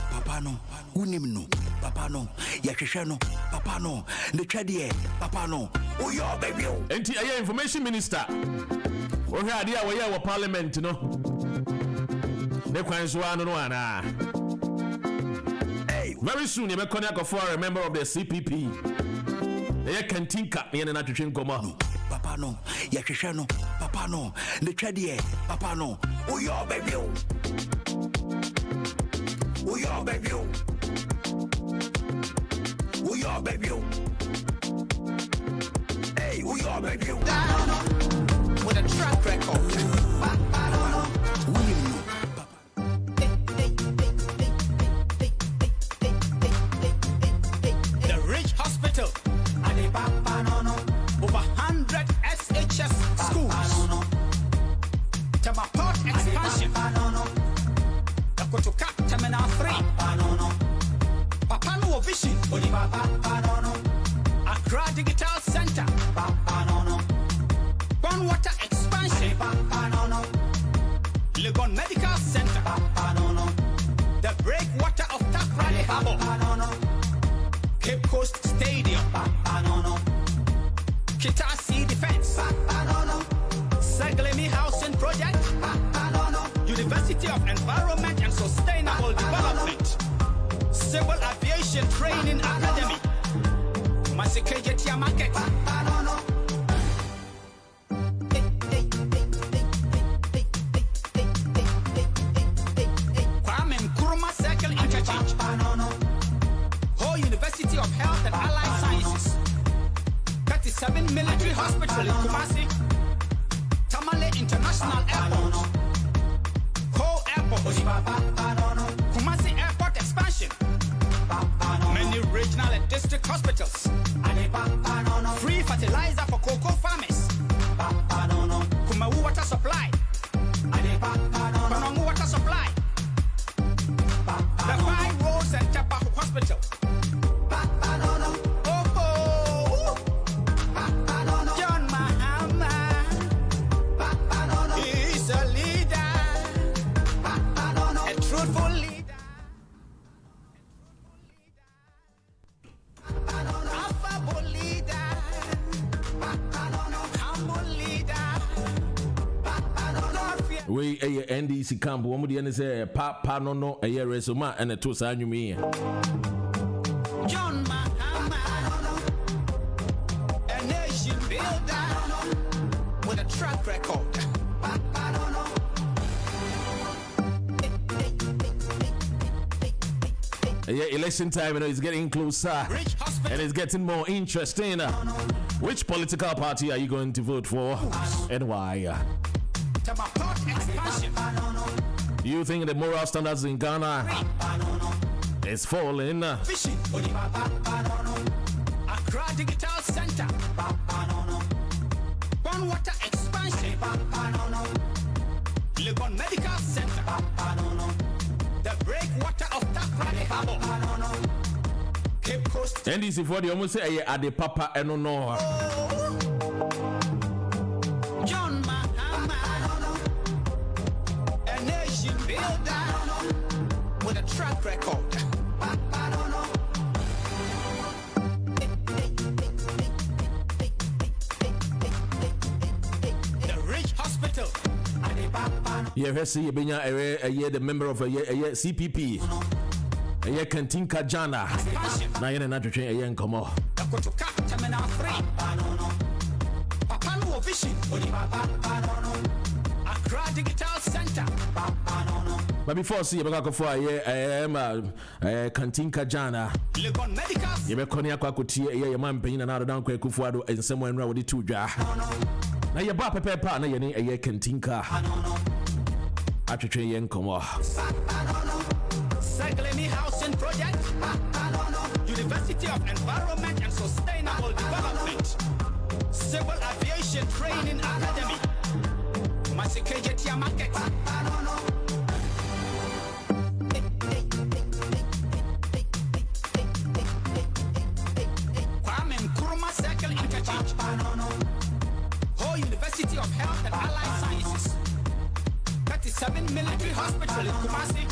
papa no unim no papa no yahwehwe no papa no the trade papa no oh your baby enti aye information minister wo hwe ade a wo ye wo parliament no ne kwan so anu no ana hey very soon you be connect for a member of the CPP ye kantinka ne na twetwe nkoma papa no yahwehwe no papa no the trade papa no oh your baby oh your baby we are baby. Hey, we are baby. With a track record. The Rich Hospital. Over 100 SHS schools. Tamaport expansion. Takotoka Terminal 3. Papano Vision. Accra Digital Center. Born Water Expansion. Legon Medical Center. The Breakwater of Takrali Harbour. Cape Coast Stadium. Kitasi Defense. Saglemi Housing Project. University of Environment and Sustainable Development. Civil Aviation Training Academy. Masikejetia Market. Kwame Nkrumah Circle Interchange. Whole University of Health and Allied Sciences. 37 Military Hospital in Kumasi. Tamale International Airport. Ho Airport. Kumasi Airport Expansion. Many regional and district hospitals. Free fertilizer for cocoa farmers. Kumawu water supply. Panongu water supply. The 5 roads and Tapahu Hospital. John Mahama. He's a leader. A truthful leader. We NDC camp woman the say papa no a year resuma and a to sa anwumi John Mahama, a nation builder with a track record. election time it's getting closer and it's getting more interesting. Which political party are you going to vote for and why? Do you think the moral standards in Ghana is falling? Accra Digital Center. Born Water Expansion. Legon Medical Center. The Breakwater of Takrali Harbour. Cape Coast. NDC for the almost say at the papa and no. John Mahama, a nation builder with a track record. The Rich Hospital. Yeah, see, the member of a CPP. A Kantinka Jana. Now you're not train a young come on. Papano vision. Accra Digital Center. But before see about for I am Kantinka Jana. Legon Medicals. You may call your man paying another down quick Kufuado and someone around with the two jar. Now your papa papa, now you're a Kantinka. After train young come on. Cycling Housing Project. University of Environment and Sustainable Development. Civil Aviation Training Academy. Masikejetia Market. Kwame Nkrumah Circle Interchange. Whole University of Health and Allied Sciences. 37 Military Hospital in Kumasi.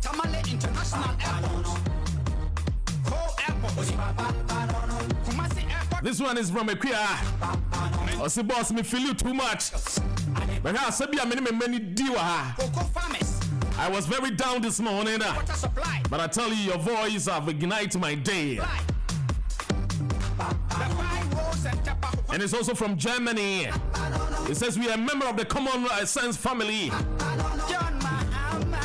Tamale International Airport. Airport. Kumasi Airport. This one is from a queer. I say, boss, me feel you too much. But I said, many diwa. Cocoa farmers. I was very down this morning. Water supply. But I tell you, your voice have ignited my day. And it's also from Germany. It says we are a member of the Common Sense family. John Mahama.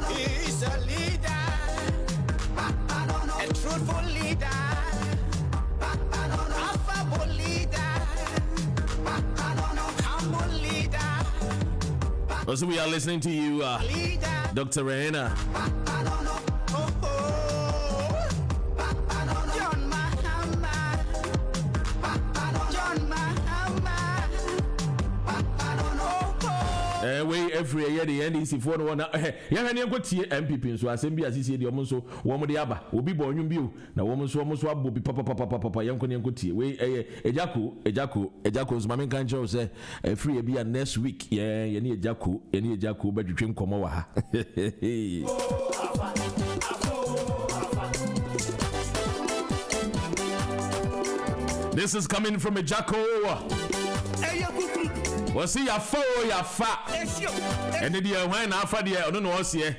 He's a leader. A truthful leader. Affable leader. Humble leader. Also, we are listening to you, Dr. Reina. Way every year the NDC for one. Yeah, and you got MPP so assembly as the woman so woman the aba will be born you na woman so almost will be papa young tea. We Ejaco's mammy can show say free be next week. Yeah, you need Ejaco, but you dream come over. This is coming from Ejaco. Was he a four ya fat? And did you wine after the I don't know what's here.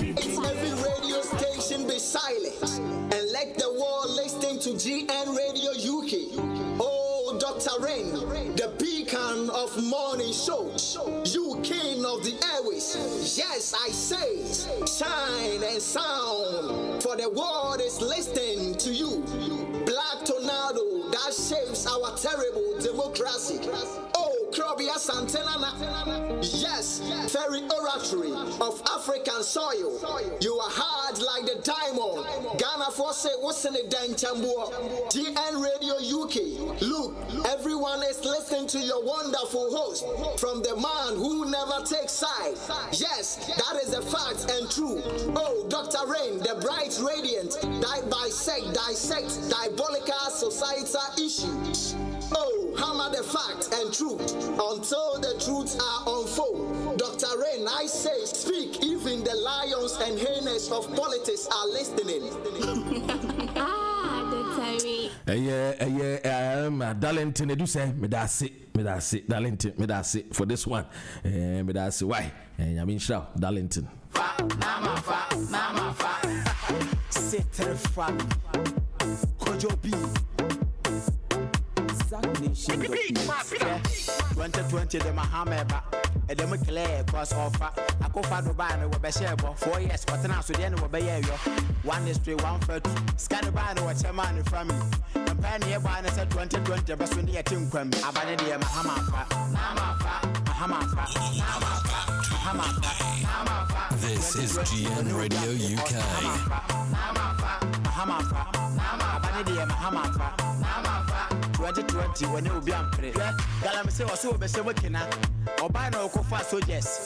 Every radio station be silent and let the world listen to GN Radio UK. Oh, Dr. Rain, the beacon of morning show. You king of the airways. Yes, I say, shine and sound, for the world is listening to you. Black tornado that shapes our terrible democracy. Oh, Krobia Santenana. Yes, very oratory of African soil. You are hard like the diamond. Ghana for say what's in the Dantambo. GN Radio UK. Look, everyone is listening to your wonderful host from the man who never takes side. Yes, that is a fact and true. Oh, Dr. Rain, the bright radiant, dissect diabolical societal issues. Oh, hammer the fact and truth until the truths are unfold. Dr. Rain, I say, speak, even the lions and hyenas of politics are listening. Dr. Rain. Darlington, do say, me that's it, Darlington, me that's it for this one. Me that's it. Why? I mean, shout, Darlington. Mama c'est très fun. Kojo B. 2020 the Mahameba and the McClare cross offer. I go for the band with Beshebo 4 years, but now so then will be yo. 1 history, 1 30. Scan band with your man family. And Pioneer Band said 2020, but when the team come, Abanadi Mahama. This is GN Radio UK. 2020 when you be ampre. Galam say also be say working na. Oba na okofa soldiers.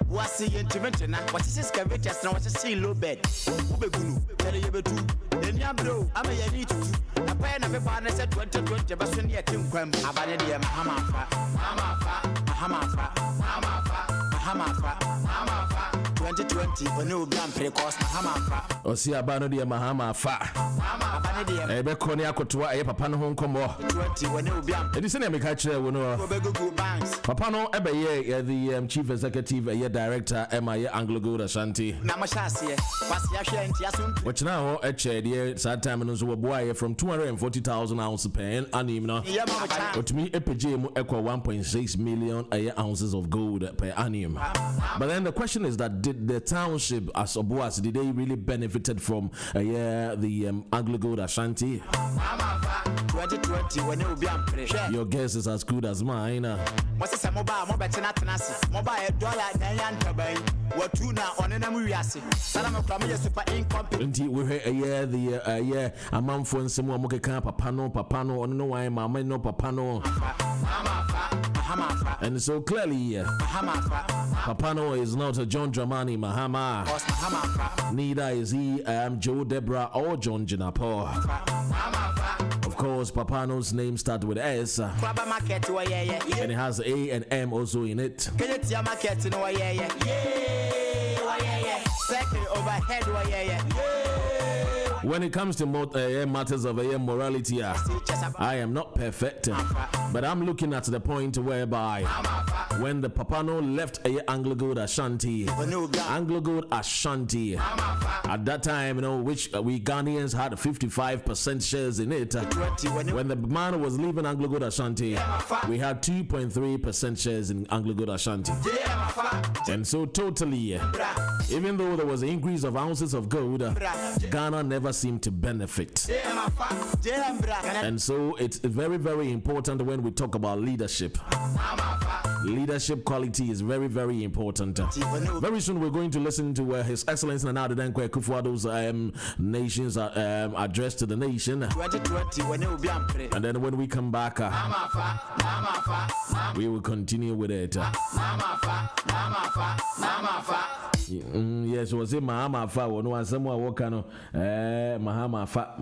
What see intimate na. What is excavators na what see low bed. Ubegunu. Tell you betu. Then ya bro. Am ya need to. Na pa na be ba na say 2020 ba so ne atim kwam. Abane de Mahama. 2020 when you be ampre cause Mahama. Osi abano de Mahama fa. Ebe koni akotoa e papa no ho nkomo. 20 when you be ampre. Edi se na me ka kire wo no. Papa no ebe ye the chief executive director MI Anglo Gold Ashanti. Na ma shase kwase ya hwe ntia so. Which now a de sad time no so boy from 240,000 ounces per annum no. Otumi epeje mu ekwa 1.6 million ounces of gold per annum. But then the question is that did the township as Obuas did they really benefited from the Anglo Gold Ashanti? 2020 when you be ampre. Your guess is as good as mine. What's a mobile tenancy? Mobile $9 tabai. What tuna on an amuasi. Salama Pramia super incompetent. We hear the amount for some more papano, or no why mamma no papano. And so clearly, Papano is not a John Dramani Mahama. Neither is he Joe Deborah or John Jinapo. Of course, Papano's name starts with S. And it has A and M also in it. Second overhead. When it comes to matters of morality, I am not perfect, but I'm looking at the point whereby when the Papano left Anglo Gold Ashanti, at that time, which we Ghanaians had 55% shares in it. When the man was leaving Anglo Gold Ashanti, we had 2.3% shares in Anglo Gold Ashanti. And so totally, even though there was an increase of ounces of gold, Ghana never seemed to benefit. And so it's very, very important when we talk about leadership. Leadership quality is very, very important. Very soon we're going to listen to His Excellency Nana Addo Dankwa Akufo-Addo's nation's address to the nation. And then when we come back, we will continue with it. Yes, was it Mahama Fa? No one somewhere Wakano, Mahama Fa.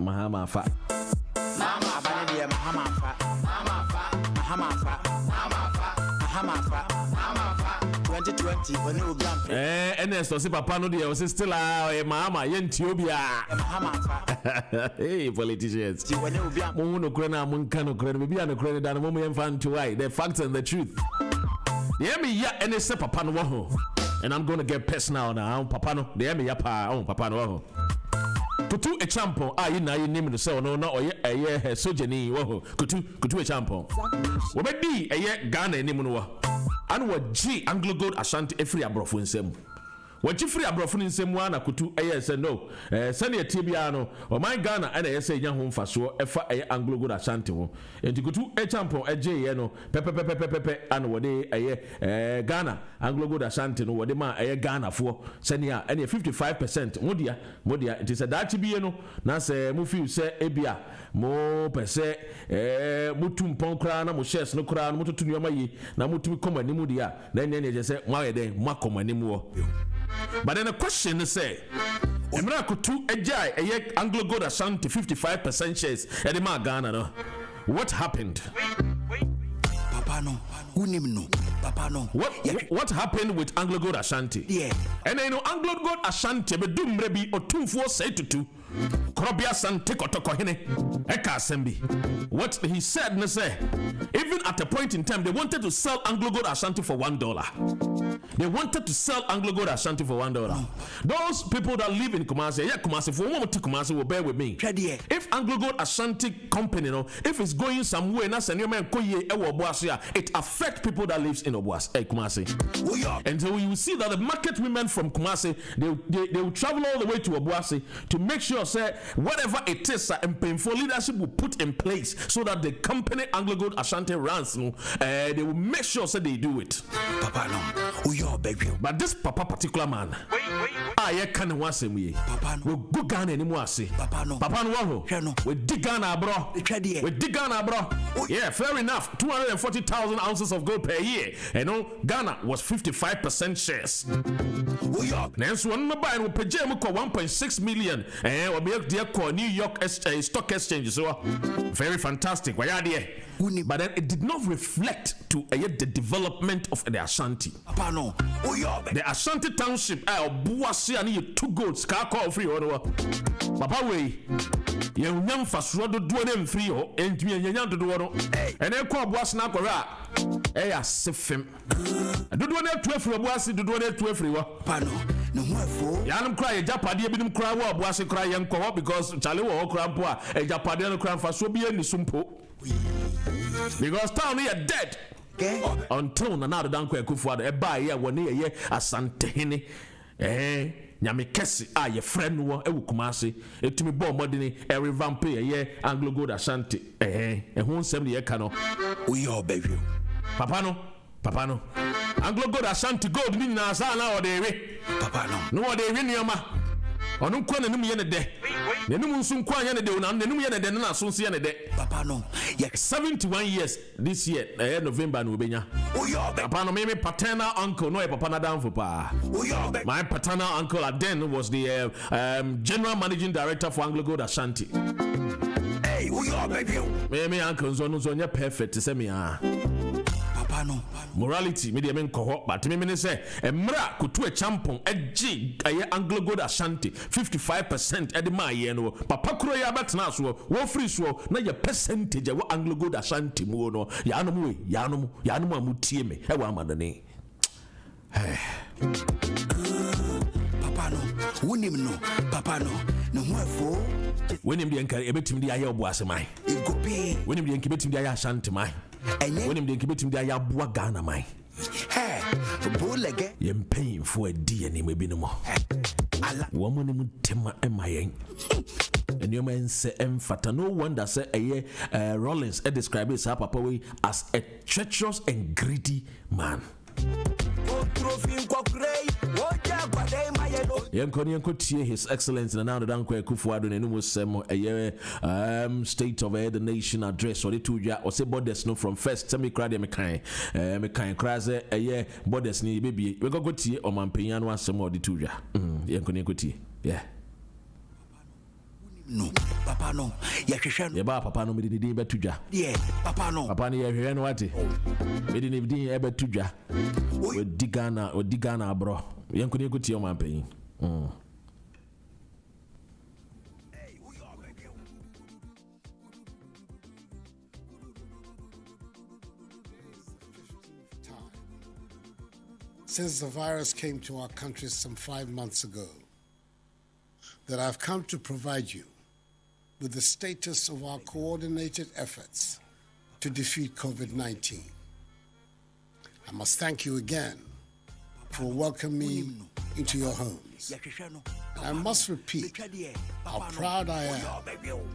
2020 when you be Ernest was papa no dey was still Mahama Yentiobia. Hey politicians. Mo no kura na mo nka no kura no bia no kura da no mo yemfa nto why the facts and the truth. Dey me ya ene se papa no wo ho. And I'm going to get personal now. Papa no, dey me ya pa papa no wo ho. Kutu a champion, you know your name to say no or a year sojani wo kutu a champion. We be a year Ghana name no. And what G Anglo Gold Ashanti every abrofo nsem. What you free abrofo ni nsem wa na kutu say no sane etie bia no o man Ghana ana say nya ho mfaso efa Anglo Gold Ashanti ho enti kutu champon ye no pepe ana wode Ghana Anglo Gold Ashanti no wode ma Ghana fo sane a ene 55% modia it is a dachi bie no na say mu feel say ebia mo pese mutum pon kra na mo shares no kra no mututu nyoma yi na mutumi komani mu dia na ene je say ma yede ma komani mu wo. But then the question is say, Emra kutu ejai Anglo Gold Ashanti 55% shares edema Ghana no. What happened? Papano, unimno. Papano. What happened with Anglo Gold Ashanti? Yeah. And you know Anglo Gold Ashanti be dum rebi o 2-4-2 Krobia Sante Kotoko Hene Eka Sembi. What he said ne say, even at a point in time they wanted to sell Anglo Gold Ashanti for $1. They wanted to sell Anglo Gold Ashanti for $1. Those people that live in Kumasi, Kumasi, for one to Kumasi will bear with me. If Anglo Gold Ashanti company, if it's going somewhere, it affects people that lives in Kumasi. And so you will see that the market women from Kumasi, they will travel all the way to Obuasi to make sure, say, whatever it is, and painful leadership will put in place so that the company Anglo Gold Ashanti runs, they will make sure, say, they do it. Papa, no. But this papa particular man, I can't want him. We go Ghana anymore. Papa no. We dig Ghana, bro. We dig Ghana, bro. Yeah, fair enough. 240,000 ounces of gold per year. And Ghana was 55% shares. Now, so one buy no pay 1.6 million. And we be there New York Stock Exchange. So very fantastic. Why are there? But then it did not reflect to the development of the Ashanti. The Ashanti Township, Buasi and you 2 goats, car call free or Papa way. You young fast road do them free and me and to do and then call Buasna Kora. Sifim. Do one 12 Buasi, do one 12 free. Pano. No more Yanum cry, Japadi, bidum cry, Buasi cry, young co because Charlie or Crampoa, a Japadian cram for so be any sumpo. Because town here dead. Until another danko kufuada buy ya one year asante hene nyame kesi ye friend wo Kumasi etumi bo modini revamp ye Anglo Gold Ashanti ho nsem ye ka no we all baby papa no Anglo Gold Ashanti gold ni na sa na o de we papa no o de we nioma onu kwa na num ye ne de nenum nso kwa ye ne de na nenum ye ne de na so ye ne de papa no 71 years this year November no benya papa no me paternal uncle no papa na down for pa my paternal uncle then was the general managing director for Anglo Gold Ashanti. Hey we are baby me uncle so nya perfect say me no. Morality me de men ko but me say emra kutu champon agi Anglo Gold Ashanti 55% ede ma ye no papa kuro ya betena so wo free so na ye percentage wo Anglo Gold Ashanti mu no ya anom amutie me e wa amadane papa no wonim no papa no ho afo wonim de enka ebetim de aye obuase man egope wonim de enka ebetim de aye Ashanti man wonim de enka ebetim de aye aboa Ghana man bolege ye mpain fo adi ani me bi no mo wo mo ne mu tema emayen enioma ense emfata no wonder say Rollins describe his papa way as a treacherous and greedy man. Yenko tie His Excellency na now danko Kufuado ne numu sem State of the Nation address or the tuja or say borders no from first semi crowd me kan craze borders ni baby we go tie o mampanyan no asem or the tuja yenko tie yeah no papa no ya hwehwe no ye ba papa no me di betudwa yeah papa no ye hwehwe no wate me di di e betudwa odi Ghana bro yenko ne kutie o mampanyin Since the virus came to our country some 5 months ago, that I've come to provide you with the status of our coordinated efforts to defeat COVID-19. I must thank you again for welcoming me into your homes. I must repeat how proud I am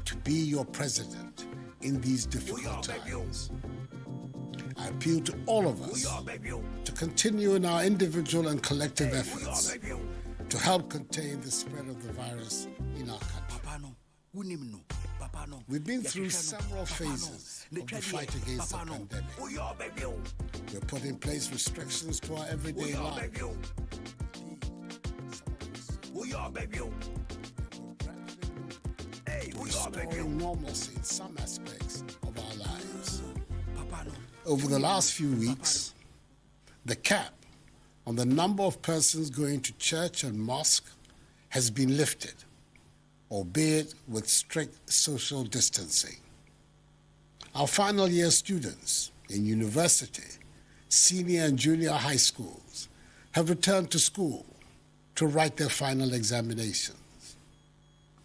to be your president in these difficult times. I appeal to all of us to continue in our individual and collective efforts to help contain the spread of the virus in our country. We've been through several phases of the fight against the pandemic. We've put in place restrictions to our everyday life. Restoring normalcy in some aspects of our lives. Over the last few weeks, the cap on the number of persons going to church and mosque has been lifted, albeit with strict social distancing. Our final year students in university, senior and junior high schools have returned to school to write their final examinations.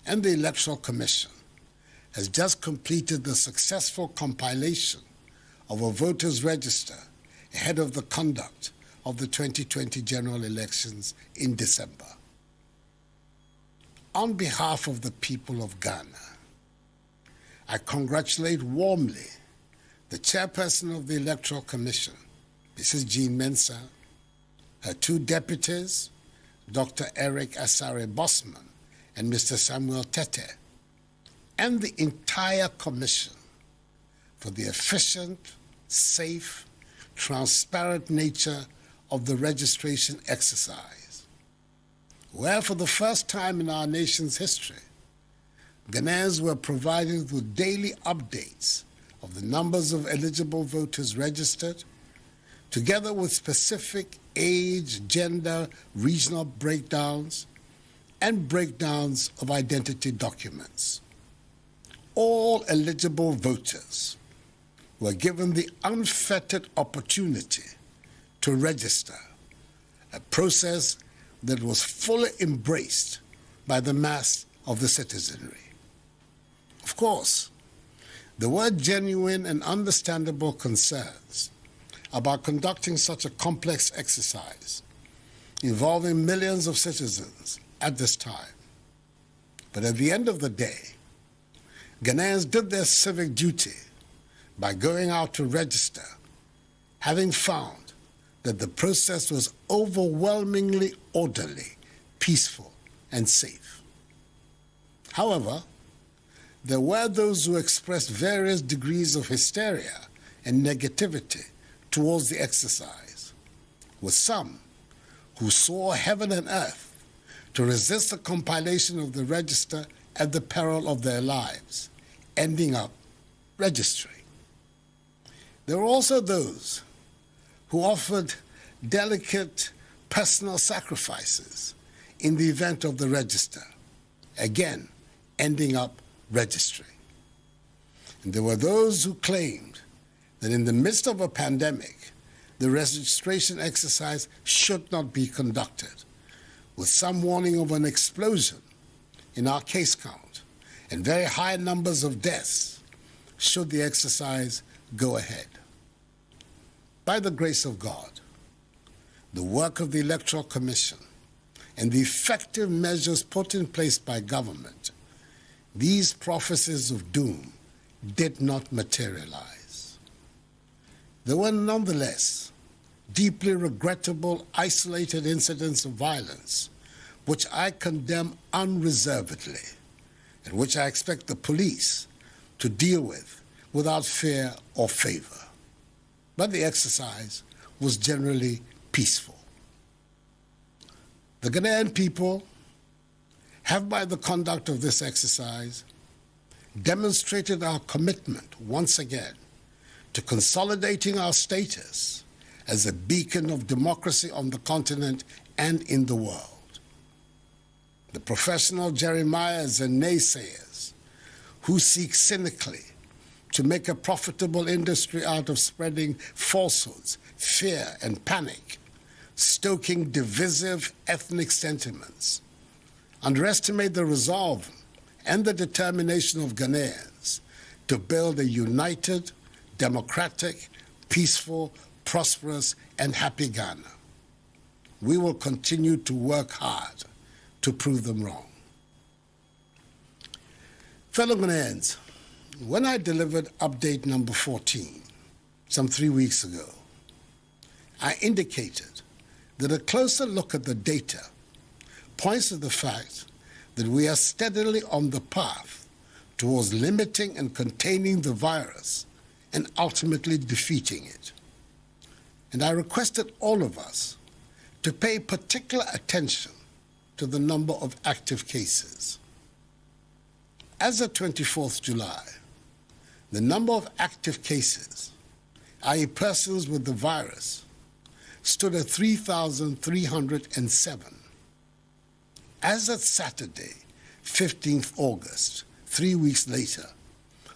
And the Electoral Commission has just completed the successful compilation of a voters' register ahead of the conduct of the 2020 general elections in December. On behalf of the people of Ghana, I congratulate warmly the chairperson of the Electoral Commission, Mrs. Jean Mensah, her two deputies, Dr. Eric Asare Bosman and Mr. Samuel Tete, and the entire commission for the efficient, safe, transparent nature of the registration exercise, where for the first time in our nation's history, Ghanaians were provided with daily updates of the numbers of eligible voters registered, together with specific age, gender, regional breakdowns, and breakdowns of identity documents. All eligible voters were given the unfettered opportunity to register, a process that was fully embraced by the mass of the citizenry. Of course, there were genuine and understandable concerns about conducting such a complex exercise involving millions of citizens at this time. But at the end of the day, Ghanaians did their civic duty by going out to register, having found that the process was overwhelmingly orderly, peaceful, and safe. However, there were those who expressed various degrees of hysteria and negativity towards the exercise, with some who saw heaven and earth to resist the compilation of the register at the peril of their lives, ending up registering. There were also those who offered delicate personal sacrifices in the event of the register, again ending up registering. And there were those who claimed that in the midst of a pandemic, the registration exercise should not be conducted, with some warning of an explosion in our case count and very high numbers of deaths should the exercise go ahead. By the grace of God, the work of the Electoral Commission and the effective measures put in place by government, these prophecies of doom did not materialize. There were nonetheless deeply regrettable isolated incidents of violence which I condemn unreservedly and which I expect the police to deal with without fear or favor. But the exercise was generally peaceful. The Ghanaian people have, by the conduct of this exercise, demonstrated our commitment once again to consolidating our status as a beacon of democracy on the continent and in the world. The professional Jeremiahs and naysayers who seek cynically to make a profitable industry out of spreading falsehoods, fear, and panic, stoking divisive ethnic sentiments, underestimate the resolve and the determination of Ghanaians to build a united, democratic, peaceful, prosperous, and happy Ghana. we will continue to work hard to prove them wrong. Fellow Ghanaians, when I delivered update number 14 some 3 weeks ago, I indicated that a closer look at the data points to the fact that we are steadily on the path towards limiting and containing the virus and ultimately defeating it. And I requested all of us to pay particular attention to the number of active cases. As of 24th July, the number of active cases, i.e. persons with the virus, stood at 3,307. As of Saturday, 15th August, 3 weeks later,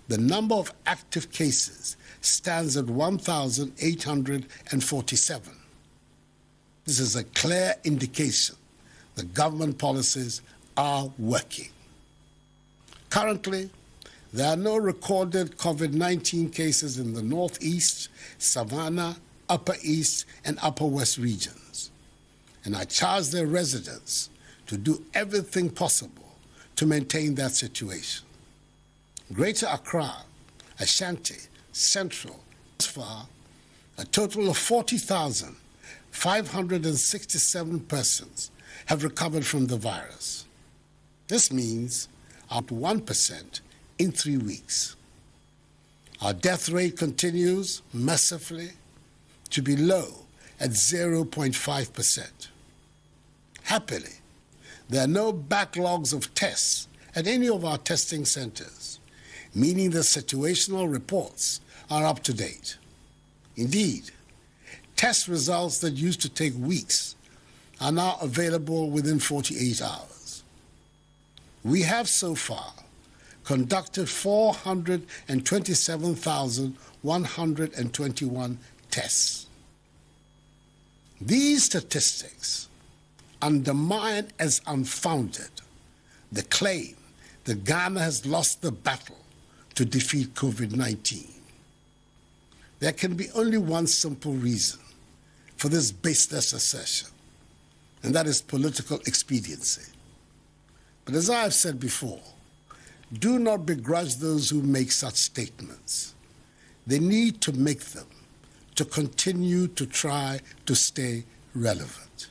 the number of active cases stands at 1,847. This is a clear indication that government policies are working. Currently, there are no recorded COVID-19 cases in the Northeast, Savannah, Upper East, and Upper West regions. And I charge their residents to do everything possible to maintain that situation. Greater Accra, Ashanti, Central, thus far, a total of 40,567 persons have recovered from the virus. This means up to 1% in 3 weeks. Our death rate continues, mercifully, to be low at 0.5%. Happily, there are no backlogs of tests at any of our testing centers, meaning the situational reports are up to date. Indeed, test results that used to take weeks are now available within 48 hours. We have so far conducted 427,121 tests. These statistics undermine as unfounded the claim that Ghana has lost the battle to defeat COVID-19. There can be only one simple reason for this baseless assertion, and that is political expediency. But as I have said before, do not begrudge those who make such statements. They need to make them to continue to try to stay relevant.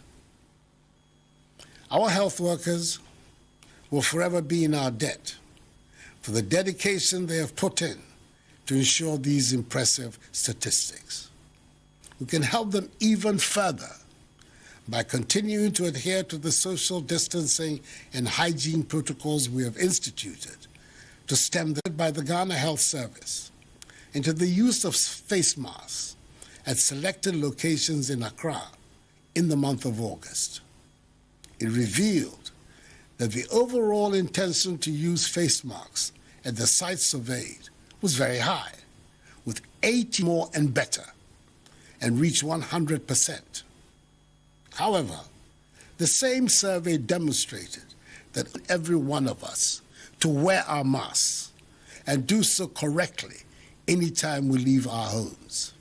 Our health workers will forever be in our debt for the dedication they have put in to ensure these impressive statistics. We can help them even further by continuing to adhere to the social distancing and hygiene protocols we have instituted to stem the by the Ghana Health Service into the use of face masks at selected locations in Accra in the month of August. It revealed that the overall intention to use face masks at the sites surveyed was very high, with 80 more and better, and reached 100%. However, the same survey demonstrated that every one of us to wear our masks and do so correctly anytime we leave our homes.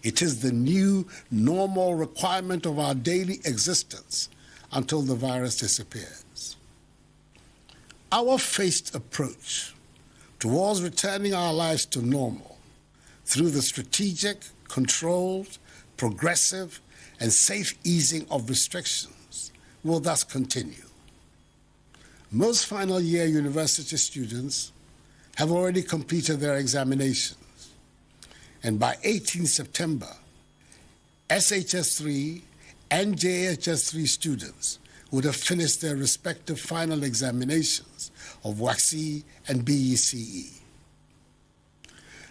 It is the new normal requirement of our daily existence until the virus disappears. Our phased approach towards returning our lives to normal through the strategic, controlled, progressive, and safe easing of restrictions will thus continue. Most final year university students have already completed their examinations, and by 18 September, SHS3 and JHS3 students would have finished their respective final examinations of WACC and BECE.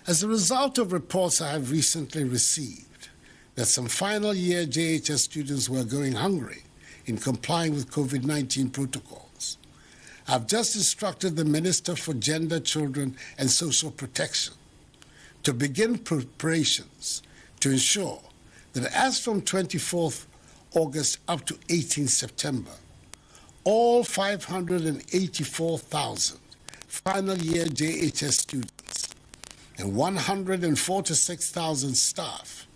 As a result of reports I have recently received that some final year JHS students were going hungry in complying with COVID-19 protocols, I've just instructed the Minister for Gender, Children and Social Protection to begin preparations to ensure that as from 24th August up to 18th September, all 584,000 final year JHS students and 146,000 staff,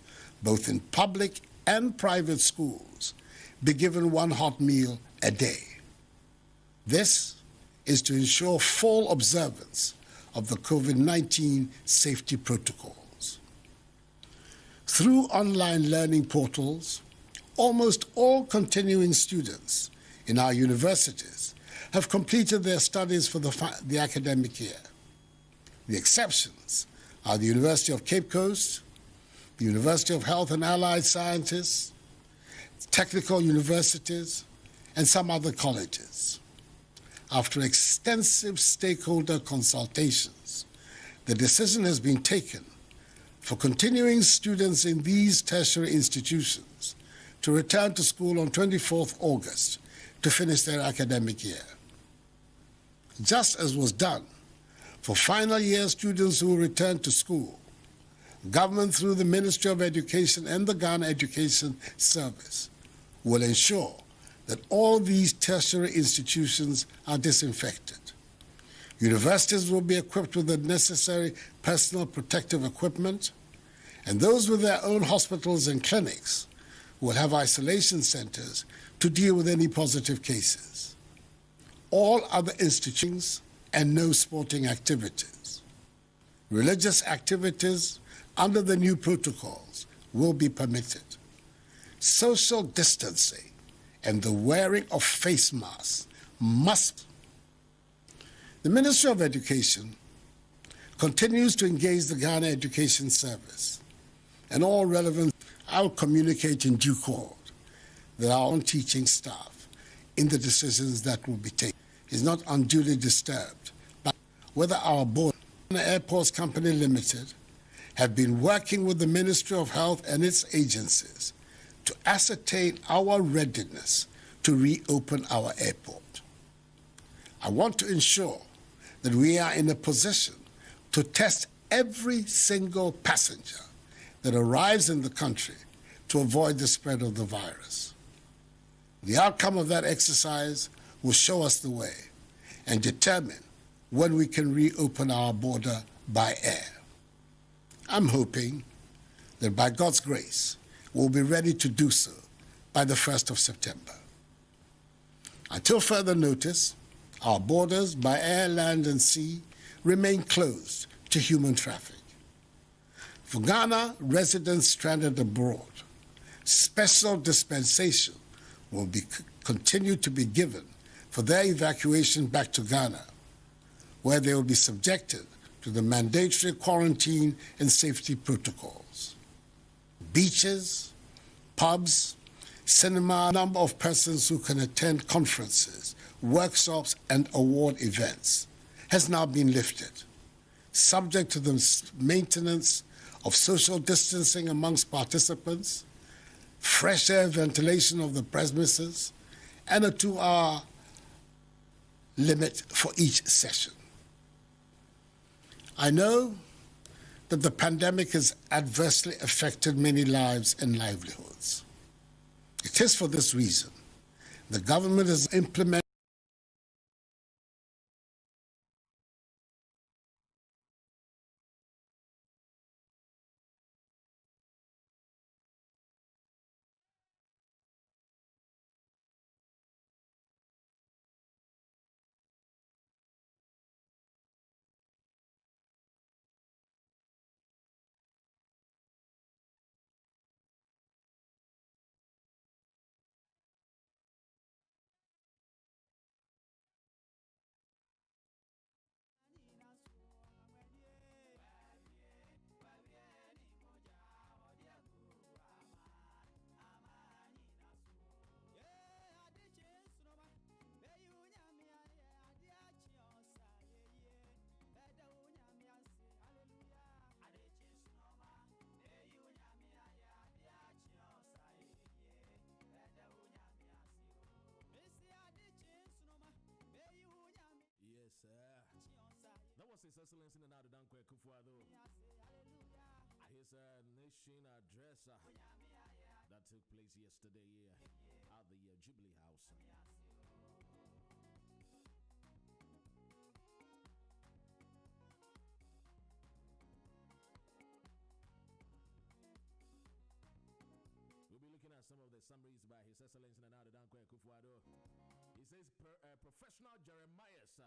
both in public and private schools be given one hot meal a day. This is to ensure full observance of the COVID-19 safety protocols. Through online learning portals, almost all continuing students in our universities have completed their studies for the academic year. The exceptions are the University of Cape Coast, the University of Health and Allied Sciences, technical universities, and some other colleges. After extensive stakeholder consultations, the decision has been taken for continuing students in these tertiary institutions to return to school on 24th August to finish their academic year. Just as was done for final year students who returned to school, government through the Ministry of Education and the Ghana Education Service will ensure that all these tertiary institutions are disinfected. Universities will be equipped with the necessary personal protective equipment, and those with their own hospitals and clinics will have isolation centers to deal with any positive cases. All other institutions and no sporting activities. Religious activities under the new protocols will be permitted. Social distancing and the wearing of face masks must. The Ministry of Education continues to engage the Ghana Education Service and all relevant. I will communicate in due course that our own teaching staff in the decisions that will be taken is not unduly disturbed by whether our board, Airports Company Limited, have been working with the Ministry of Health and its agencies to ascertain our readiness to reopen our airport. I want to ensure that we are in a position to test every single passenger that arrives in the country to avoid the spread of the virus. The outcome of that exercise will show us the way and determine when we can reopen our border by air. I'm hoping that by God's grace, we'll be ready to do so by the 1st of September. Until further notice, our borders by air, land, and sea remain closed to human traffic. For Ghana residents stranded abroad, special dispensation will continue to be given for their evacuation back to Ghana, where they will be subjected to the mandatory quarantine and safety protocols. Beaches, pubs, cinema, number of persons who can attend conferences, workshops, and award events has now been lifted, subject to the maintenance of social distancing amongst participants, fresh air ventilation of the premises, and a 2-hour limit for each session. I know that the pandemic has adversely affected many lives and livelihoods. It is for this reason the government has implemented His Excellency Nana Dankwa Kufuado. His nation address that took place yesterday at the Jubilee House. We'll be looking some of the summaries by His Excellency Nana Dankwa Akufo-Addo. He says, professional Jeremiah, sir.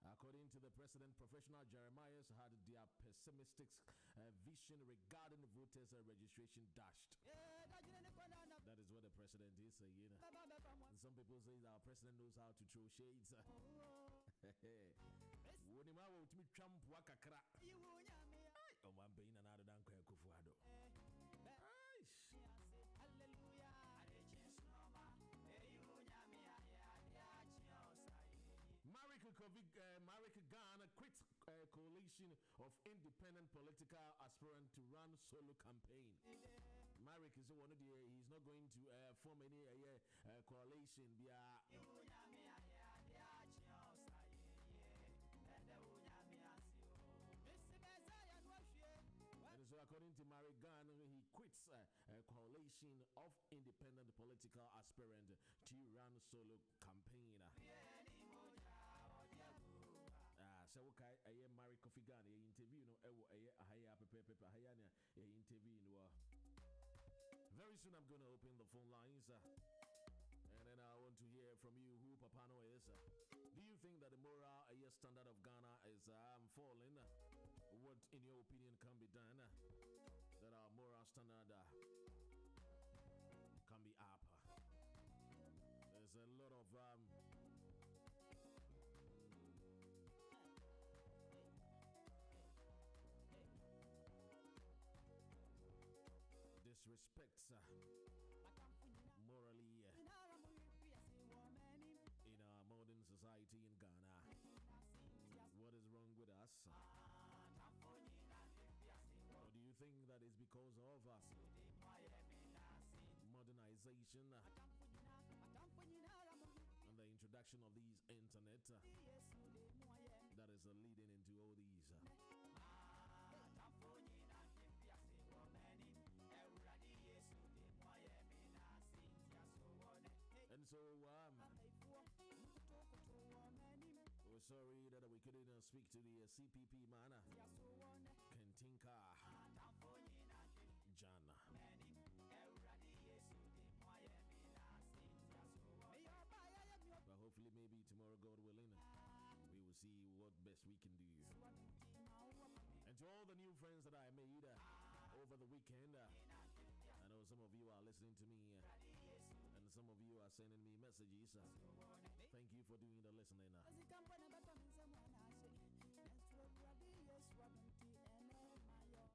According to the president, professional Jeremiahs had their pessimistic vision regarding voters' registration dashed. That is what the president is saying. And some people say that our president knows how to throw shades. Marika Ghana quits coalition of independent political aspirant to run solo campaign. Marika is one of the he's not going to form any coalition. And so, according to Marika Ghana, he quits a coalition of independent political aspirant to run solo campaign. So okay, I am Mary Kofi Ghana interview no interview. Very soon I'm going to open the phone lines and then I want to hear from you who Papano is. Do you think that the moral standard of Ghana is falling? What in your opinion can be done that our moral standard can be up? There's a lot of disrespects morally in our modern society in Ghana. What is wrong with us? Or do you think that is because of us modernization and the introduction of these internet that is leading into all these? And so we're sorry that we couldn't speak to the CPP man, Kentinka John. But hopefully maybe tomorrow, God willing, we will see what best we can do. And to all the new friends that I made over the weekend, I know some of you are listening to me and some of you are sending me messages. Thank you for doing the listening.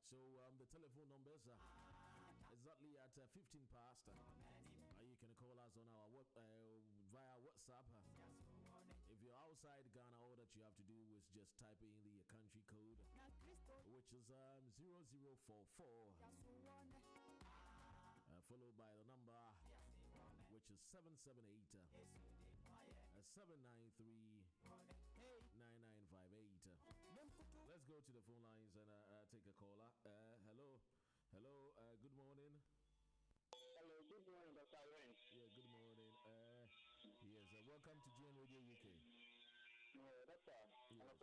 So the telephone numbers are exactly at 15 past. You can call us on our via WhatsApp. If you're outside Ghana, all that you have to do is just type in the country code, which is 0044, followed by the number, which is 778 793 9958. Let's go to the phone lines and take a caller. Hello, good morning. Hello, good morning, Dr. Ren. Yeah, good morning. Yes, welcome to GN Radio UK. Doctor, I'm going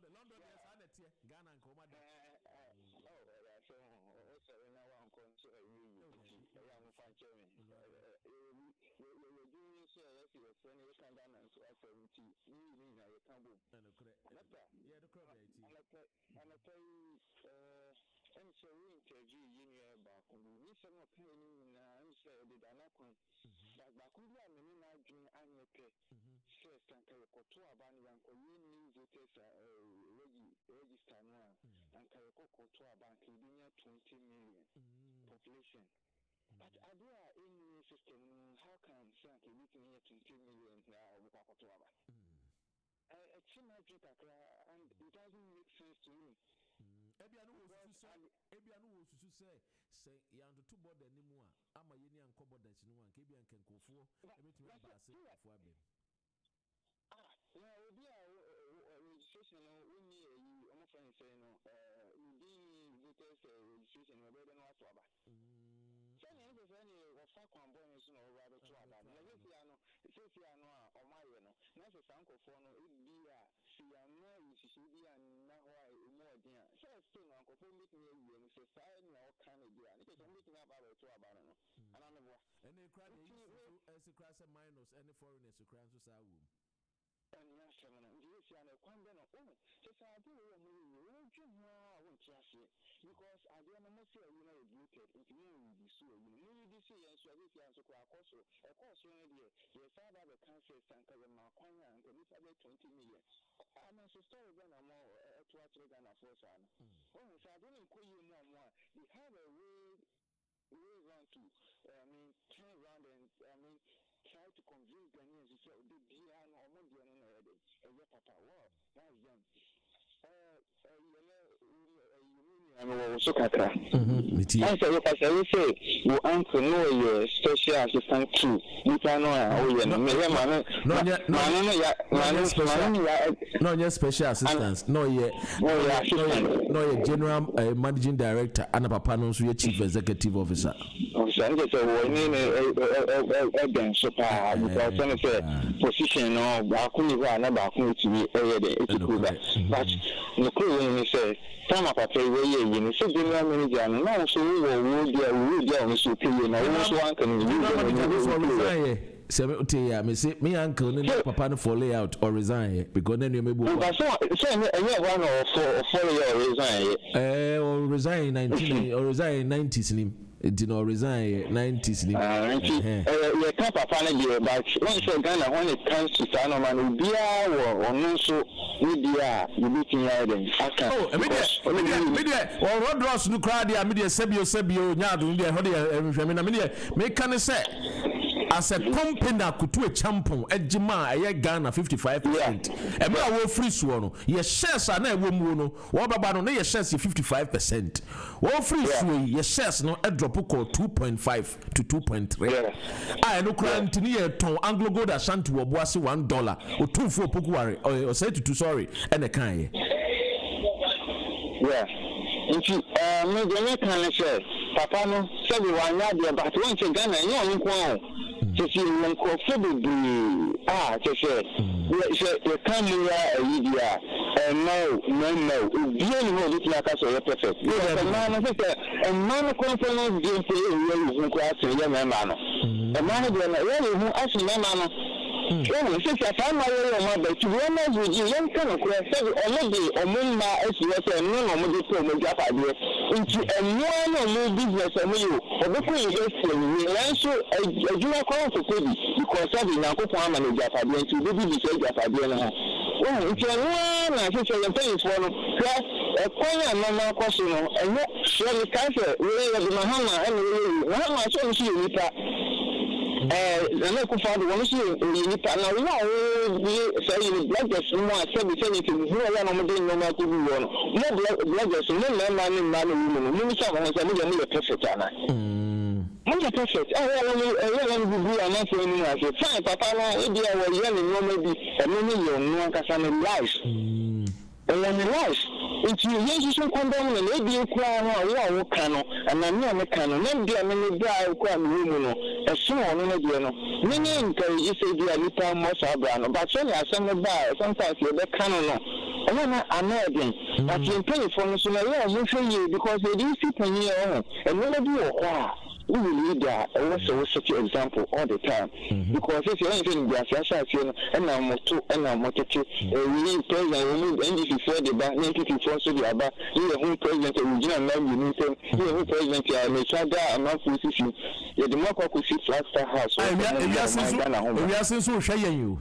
to London, yes, I net here. Ghana and Commander. I'm sorry, interview you back. We some opinion and say the Danakon. But Bakuba, many now doing annual pay. First, and Karakoto Abanyan, or you voters register now, and Karakoto Bank, leading 20 million population. But are there any system? How can Sanky meeting 20 million now with Pacotoaba? It's so much, and it doesn't make sense to me. Ebiano was to say, Yan to board anymore. I'm a union cobodets no one, Kabian can go for. Let me to remember for a bit. Yeah, registration we need almost friend say no voters registration we better know what about so any person was far from born is no rather to about no if you know or my no na so sanko for no it be see no you should be and now why more there so still uncle for meet me you say say no kind of dia because I'm meeting about to about no and I know any crowd as a class of minors any foreigners to crown to sa room and yes, I'm going to Quando just I do because I don't know most of you know rooted into me so you this year and so this year so of course yes I have a cancer center in my corner and it's about 20 million. I'm a story when I'm more to actually than a force on. Oh, so I don't call you more. We have a way around to turn around and try to convince Ghanaians to say, the piano or Mondian and your papa, wow, that's young. I say, you uncle know your special assistant too. You can know, no, yes, special assistants, no, yet, general managing director, and a papano, so your chief executive officer. Position or Bakuni, another to be but the crew say, some of our pay you so general manager, and now so we will so and I also want to say, me uncle, papa for layout or resign because then you may be one or 4 years resign. Or resign 19 or resign 90 slim. It did not resign 90s. You can't but once again, when it comes to Sanoman, beer or no so media, you meeting items. Oh, media, or what draws no crowd, media, Sebio, Yadu, media, make can say. As a company could do a champion at Jima, a Ghana 55%. And we are free swan. Your shares are not woman. What about on your shares 55%? What free sway, your shares no a drop of 2.5 to 2.3. I know crime to near ton Anglo Gold Ashanti or Bossy $1 or 2 for Pukuari or say to sorry and a kind. Yeah. Maybe can say, Papa, no, 71 yard, but once again, I know to see one coffee to say, you come here and no, you it's like us or perfect. A man confidence game for you who class in your man. A manager who asks my man. Since I found my way on my bed to be honest with you, young kind of question already or moon as you say, no, idea into a new business and you, or before you get we answer a junior call for Kobe because I did not go for manager for the to be the idea. Well, if you're one, I think you're paying for a corner normal question and not surely cancer, really, Mahama, and Mahama, so you the local father wants you now we say bloggers more anything who are not doing no matter who want no bloggers no man women perfect perfect I be an answer fine papa India were yelling no maybe a million no life and when life into Jesus condemn and maybe you cry or canoe and I'm not a canoe maybe a minute die woman a small many you say you are little more sabran but when I send a bar sometimes you're the canoe I'm not again but you pay for me so I show you because they didn't sit in here and nobody we will need that also such an example all the time because if you're anything and I'm to we need president we need NDC for the back NDC for so the about you president original man you need you president I'm not position the democracy flat house we are so sharing you.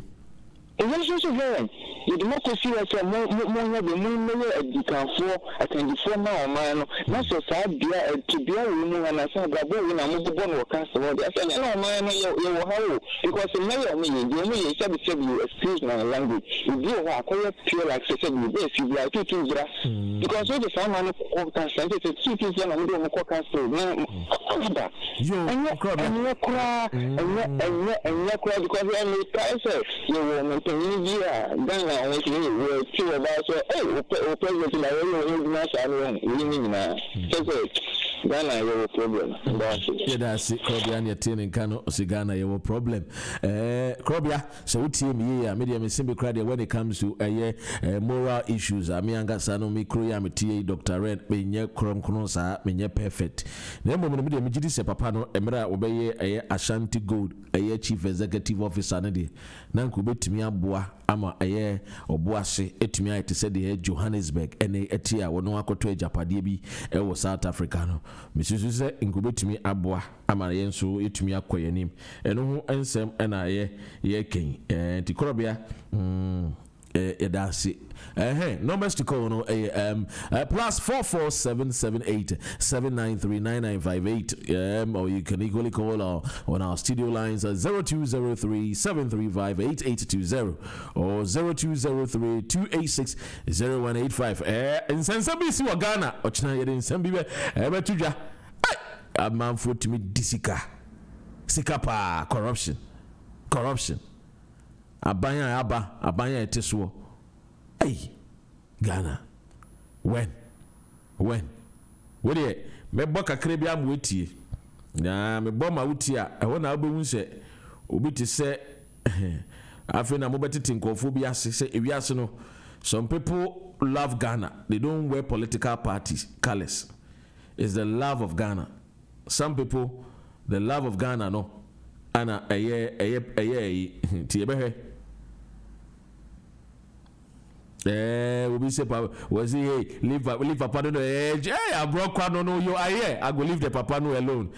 It's also very. The democracy was a more you can for a 24 man. Not so sad, to be a woman and I said, when I'm moving on or customer. I said, no, man, you because the mayor me, the only said you excuse my language. You do a quiet feel like I said, you like two because all the time I'm a scientist, it's 2 things and I'm doing a podcast. And you cry because I'm a yeah, Ghana, I want to see about so, president, I don't know, Ghana, you have a problem. Yeah, that's it. Krobia and your tin in Kano, Ghana, you have a problem. Krobia, so what team here, medium simple credit when it comes to moral issues. I mean, I got Sano, me, Korea, me, TA, Dr. Red, me, nye, Krom, Konosa, me, perfect. Nemo, me, medium, me, se papano, Emra, obey Ashanti Gold, chief executive officer, Nadi, Nanku, betimi abua, ama, obuase, etimi, I said the Johannesburg, etia, wono akoto Japadibi, was South Africano. Mrs. Suse inkubetimi abua ama yenso etumi akoyanim eno ho ensem na ye ken tikorobia edasi numbers to call no plus 44778793958 or you can equally call on our studio lines 0203-735-8820 or 0203-286-0185 in Sensabi wa Ghana ochina yede nsambi be betudwa a man for to me disika sikapa corruption abanya eteswo hey Ghana when we dey me boka krebia am wetie na me bo ma wuti a e wona obewu se obi ti se afi na mo betete nkofo bi ase se ewiase no some people love Ghana, they don't wear political parties colors. It's the love of Ghana. Some people, the love of Ghana, no. Ana tiyebehe. We be say was he leave Papa no edge. I broke no you are here. I go leave the Papa no alone.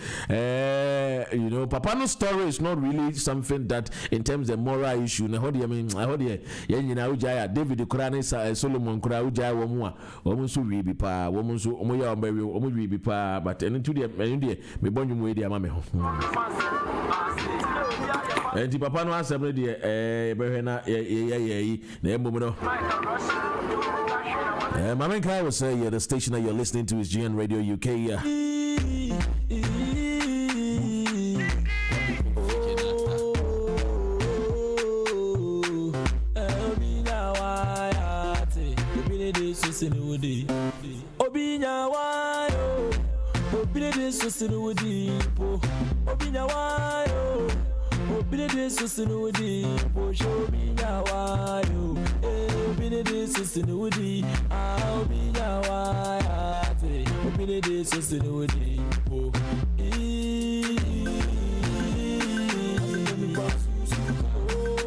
You know, Papa no story is not really something that in terms of moral issue. Na hodi I mean I hodi nyina ujaya David Kurani Solomon Kura ujaya womu so wi bi pa womu so omo ya ombawi omo wi bi pa but enu de me bonyu mu edi ama me ho. Enti Papa no asem de behwe na ye na embom no. Mamen Kai will say the station that you're listening to is GN Radio UK.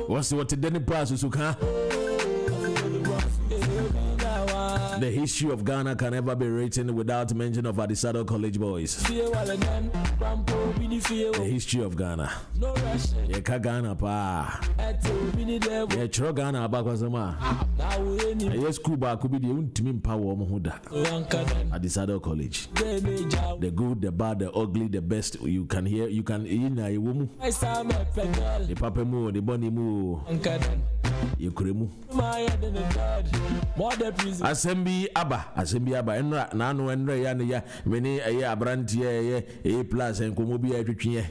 What's what the Denny process The history of Ghana can never be written without mention of Adisado College boys. The history of Ghana. Yeka Ghana pa. Ye chro Ghana abakwasema. Ye school ba could be the ultimate power mohuda. Adisado College. The good, the bad, the ugly, the best. You can hear, you can ina iwumu. The papa mu, the bunny mu. You kuremu. Assembly aba enra na no enra ya ne ya meni abrantie A+ enkomo bi atwetwe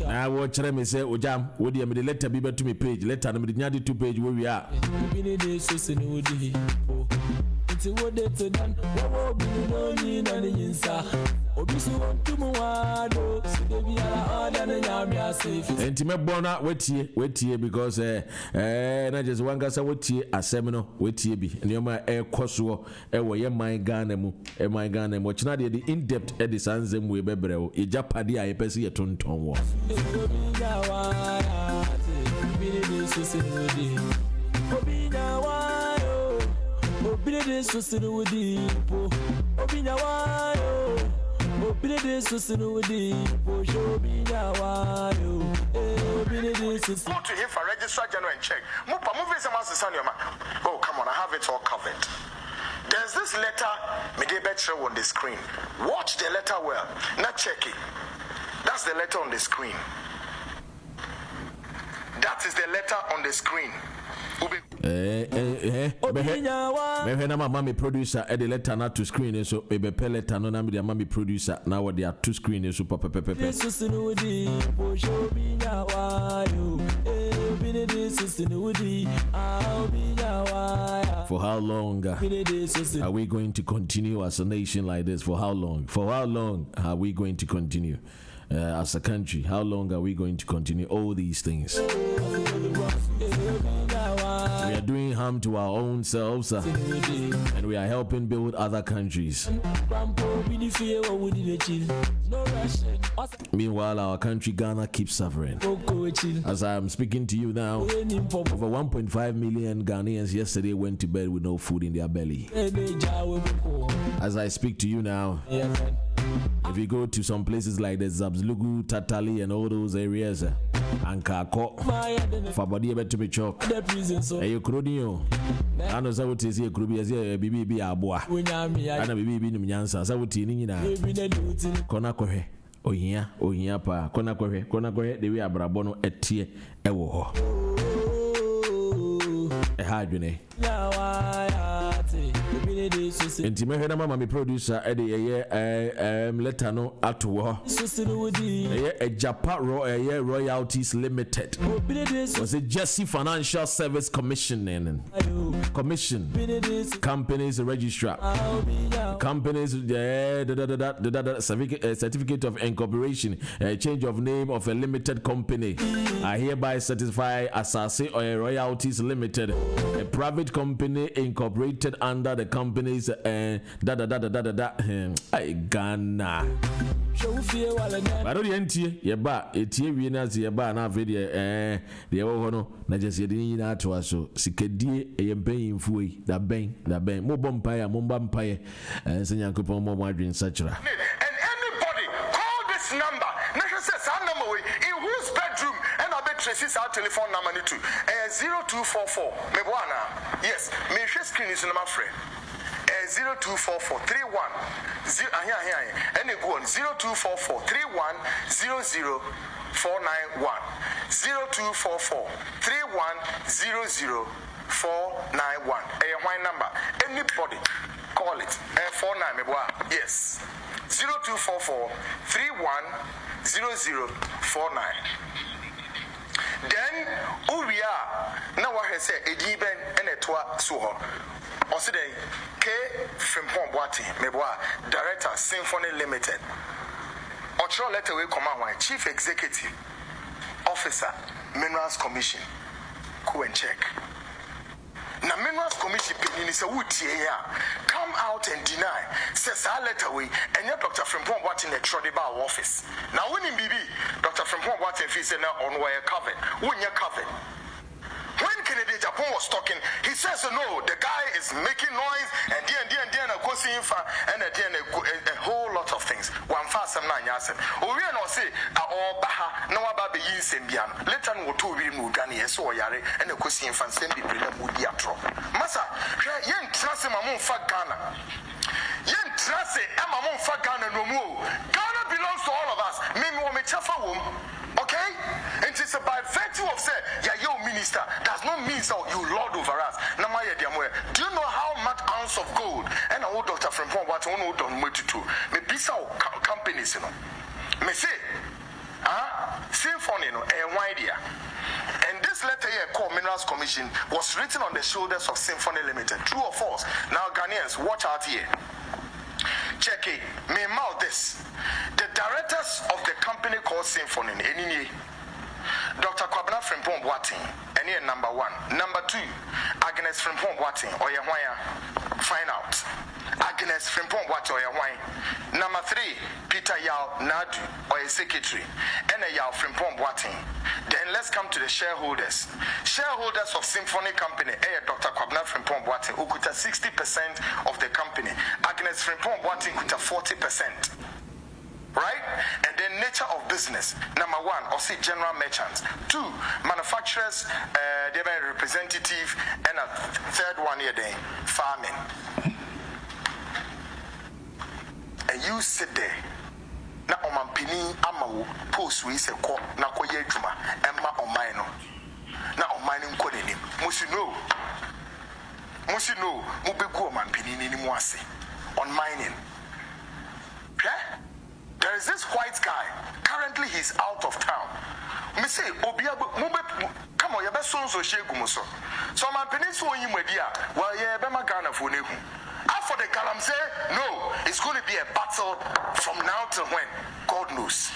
na wo kire me se ojam wo de me de letter bi beto me page letter no me de nyade 2 page wo wi a enti me bona wetie because na just one gasa wetie asem no wetie bi nioma ekoso wo ye man Ghana mu china de in depth edisanzem we bebreo ejapade a yepese ye tonton wo Go to him for registrar general and check. Oh, come on, I have it all covered. There's this letter on the screen. Watch the letter well. Now check it. That's the letter on the screen. That is the letter on the screen. na mama producer the letter not to screen so baby letter no na me mama producer now what they are to screen so For how long are we going to continue as a nation like this? For how long? For how long are we going to continue as a country? How long are we going to continue all these things? We are doing harm to our own selves and we are helping build other countries. Meanwhile, our country, Ghana, keeps suffering. As I am speaking to you now, over 1.5 million Ghanaians yesterday went to bed with no food in their belly. As I speak to you now, if you go to some places like the Zabzlugu, Tatali, and all those areas, and Kako, Fabadi to be chok, you Crudio, I know what is here, Crubi as a BB Abua, and a BB Nyansa, Savutina, Konakohe, Oya, Pa, Konakohe, the way Abrabono et Tie, Ewo. A hydrone. Intimate Mamma producer Eddie Letano at war. A Japan Royalties Limited. Was it Jesse Financial Service Commission? Companies registrar. Companies certificate of incorporation, change of name of a limited company. I hereby certify Asase or Royalties Limited, a private company incorporated under the company's Ghana. But the NT, Yaba, Etie Winners, Yaba, and video, the Ohono, Najasidina to us, Sikedi, a paying fui, the bang, Mumbampire, and Senyakupo Momadrin, etc. And anybody call this number, National says our number in whose bedroom, and I bet Tracy's our telephone number 0244 Mebwana. Yes, my screen is my friend. 0244 31 and go on 0244 31 00 491 0244 31 00 491. Why number? Anybody call it 49 yes 0244 31 00 49. Then we are now I say a given and a toa suho. Also, K. Frimpong Boati, Meboa, Director, Symphony Limited. Ocho letter will come out, Chief Executive Officer, Minerals Commission. Go and check. Now, Minerals Commission is a wood here. Come out and deny. Says our letter way, and yet Dr. Frimpong Boati in the Trodiba office. Now, when in BB, Dr. Frimpong Boati is on wire covered. When you're covered. When Kennedy Japan was talking, he says, no, the guy is making noise and a whole lot of things. One fast and nine years. We are not say, Baha, no about the yin Sembian. Let us go to Mugani, so Yare, and a question fan Sembi Mudiatro. Massa, yen trust him among fat Ghana. Yen trust him among fat Ghana no more. Ghana belongs to all of us. Maybe we chafa womb. Okay? And it's by virtue of say, your minister does not mean so you lord over us. Do you know how much ounce of gold and old Dr. Frimpong what one would on to me pizza companies, you know. Me say, Symphony, no, a idea. And this letter here called Minerals Commission was written on the shoulders of Symphony Limited. True or false? Now Ghanaians, watch out here. Check it. Me mouth this. The directors of the company called Symphony, Dr. Kwabena Frimpong Boating, and here number 1. Number 2, Agnes Frimpong Boating, or Yahwaya. Find out. Agnes Frimpong Boating, or Yahwaya. Number 3, Peter Yao Nadu, or a secretary, and a Yao Frimpong Boating. Then let's come to the shareholders. Shareholders of Symphony Company, Dr. Kwabena Frimpong Boating, who could have 60% of the company. Agnes Frimpong Boating could have 40%. Right? And then nature of business. Number 1, also general merchants. 2, manufacturers, they have a representative, and a third one here, then farming. And you sit there. Na omampini amawo post we say ko na koye adwuma emma oman no na oman nko denim musi no mu begu omampini ni mu ase on mining. Okay? There is this white guy. Currently, he's out of town. Me say, come come on, your best sons or shake so. So my peninsula in Media, well, yeah, Bema Ghana for Nehu. After the Galamse, no, it's going to be a battle from now till when? God knows.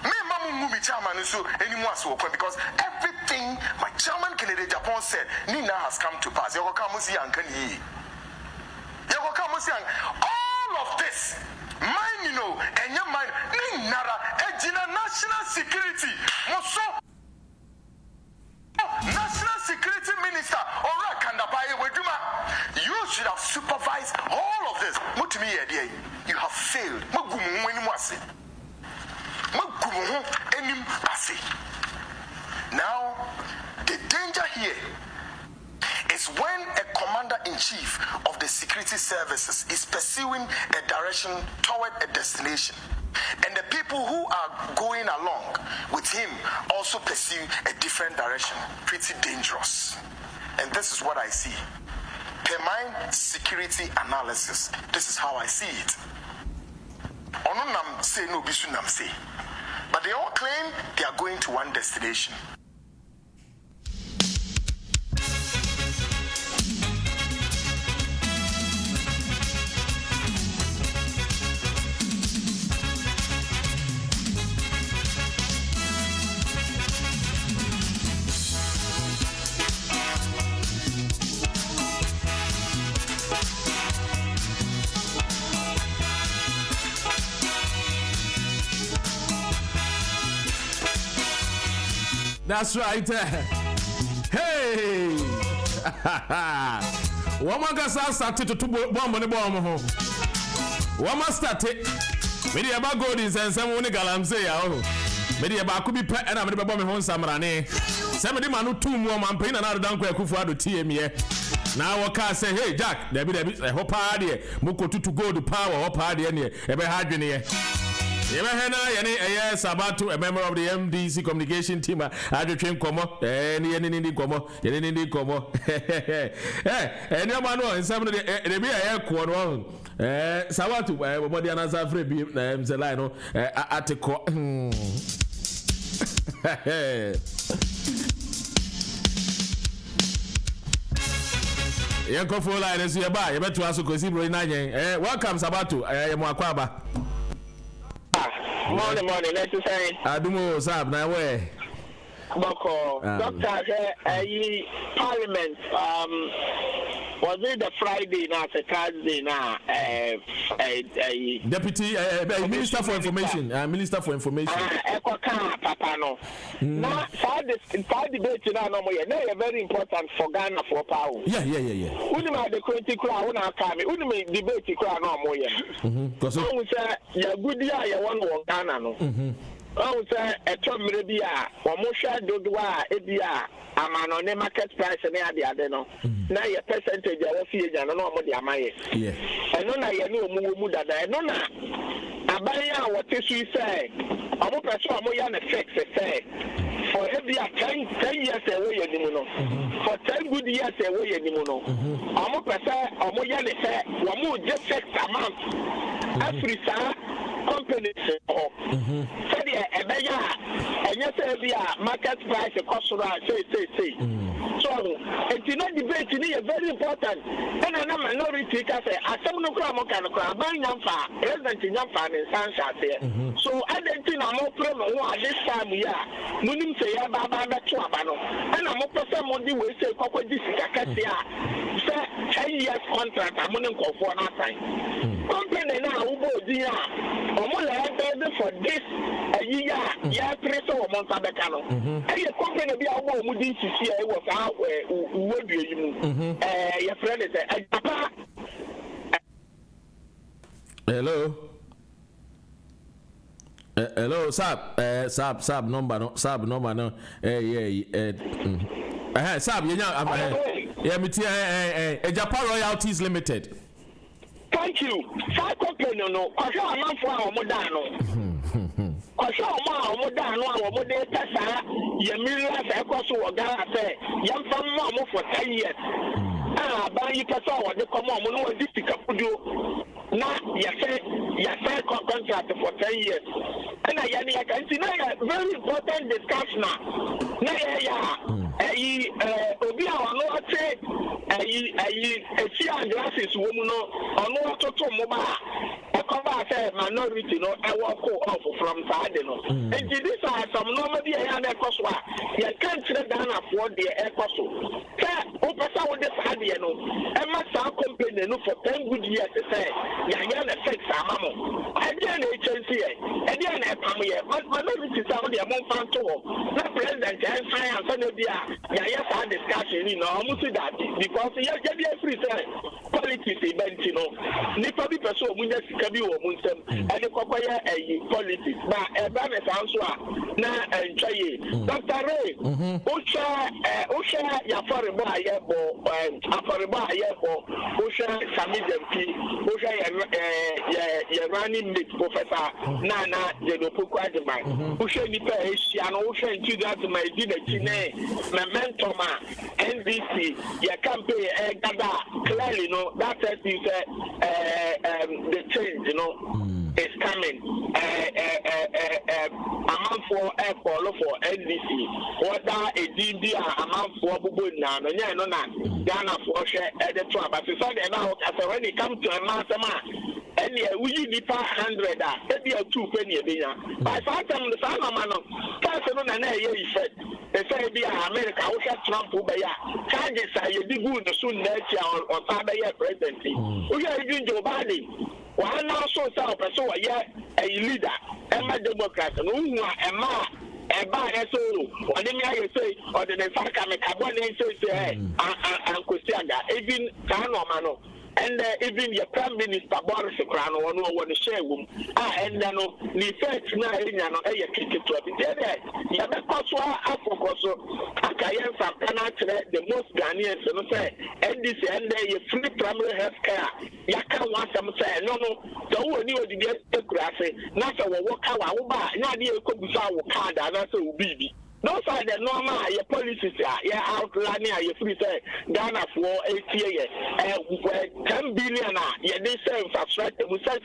Me mamu mumi chairman so anymore so because everything my chairman Kennedy Japan said Nina has come to pass. All of this, mind you know, and your mind, Nara, national security, National Security Minister Ora Kandabaye Weduma, you should have supervised all of this. You have failed. Now, the danger here is when a commander-in-chief of the security services is pursuing a direction toward a destination, and the people who are going along with him also pursue a different direction. Pretty dangerous. And this is what I see. Per my security analysis, this is how I see it. Onunam say no bisunam say. But they all claim they are going to one destination. That's right. Hey! Woman got started to bomb on the bomb. Woman started. Maybe about goldies and someone galam say, oh, maybe about could be pet and I'm the bomb home samarane. Somebody man who 2 more man pain another down quick for the TM. Now I can say, hey, Jack, there be a whole party. Moko to go to power or party any ever had you. Yes, about to a member of the MDC communication team. I just train Como, any Como, any Como. And your man, and some of the be a air quad one. Sawatu, Modiana Zafre, Zelino, at the court. Yanko for line is here by. You better to ask Cosibro 9. Welcome, Sabatu. I am Wakwaba. Morning, let's say. Adumo Sab, na way. Boko, Doctor, Parliament, was it the Friday now, the Thursday now, Deputy Minister for Information, Minister for Information. Papano. Now, side debate now, no more. They are very important for Ghana for power. Yeah. Unima the critical crowd, una come. Unima debate crowd no more. Because so ya good year, ya one Ghana no. Oh, sir, a top media, or Mosha Dodua, Ebia, Amano, market price, and the Adeno. Now your percentage of fees and no more, Yamaye. Yes. And no, I know Muda, I don't know. Abaya, what is she say? I'm a person, I'm a fix, say. For every 10 years away, for 10 good years away, I'm a person, I'm a say, one just fix amount. Africa companies or and yes, market price cost say. So it's not debate is very important. And a minority can say, I don't know buying resident in Yamfa and Sansa there. So I don't think I'm more problem at this time here. Munim say Baba Chuabano. And I'm a person on the way say Coco Discasia. 10 years contract, I'm going to go for another time. Company now who go there. For this a year, 3 so months at the canal. And your company be our woman to see I was out where would you your friend is hello, Sab number no. Sab, you know, yeah, me Japan Royalties Limited. Thank you. Five company no. Kwasha amanfo a omodano. Kwasha omodano a omode pesa ye millions ekoso oga say yamfa mo for 10 years. Ban yi pesa o de komo mo no di sika pudo. Na ya say contract for 10 years. and I can see very important discussion. Obi our say a glasses woman or no to mobile. Say minority no I walk off from side no. And this are some normally I you can't sit down afford the air cost. Opasa with the side no. And my son complain no for 10 good years to say Yan effects are mamma. And then agency and then a family minority sound the among fan to the president and science and the yes I discussion you know almost that because you get free politics event you know. Nipa bi person mun just kabi wo mun sem and the kokoya politics but e ba me sanso na enchaye Dr. Ray Osha ya forebo ayebo aforebo ayebo Osha Samidempi Osha ya running mate professor Nana Jedopoku Adman Osha nipa Asia no Osha into that my did the chine memento ma NBC ya campaign gada clearly no that is the change, you know, is coming. Amount for airport for NDC. Whether a DD amount for Bubu now, no, Ghana for share at the top. But it's only now when it comes to a master man. And we need 500, maybe a 2 penny a day. By 5 times the son of man, person and a said, they say, be America, we have Trump over here. Changes are you do good soon next year or Sabaya presidency. We are doing Joe Biden. One also saw a person, a leader, and my Democrat, and who are a man. And by so, what did I say? Or the Saka Carbon say, and Kusiaga, even Kanomano. And even your Prime Minister Boris Crown or no one to share room. And then the first night, a cricket to be there. Yabakoswa, Afokoso, Akayan Sapana, the most Ghanaians, and say, and this and you free primary health care. Yaka want them say, no, the one knew the get grassy, not a walk out, not the Kobusa, Kada, that's a baby. Those are the normal your policies are outlining your free say Ghana for 8 years 10 billion they say infrastructure we say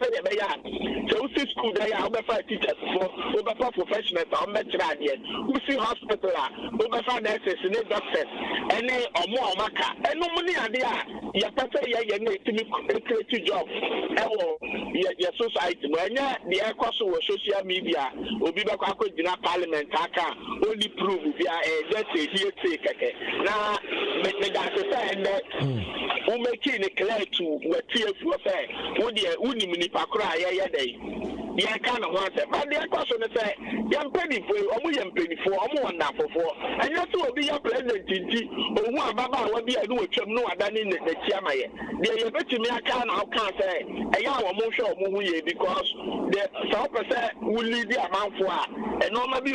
so see school they are over teachers for over professionals on metradian we see hospital over nurses and doctors and or more maka and no money are there you pay your creative job your society when the air cost social media will be back to parliament only prove just a here take now that and who making it clear to what TF say would you nipa cry day yeah kind of want it but the question say young penny for young penny for wonderful for and you to be your president or who baba will be a new no than in the chairman they bet me I can't say a young motion because the 4% will lead the amount for and normally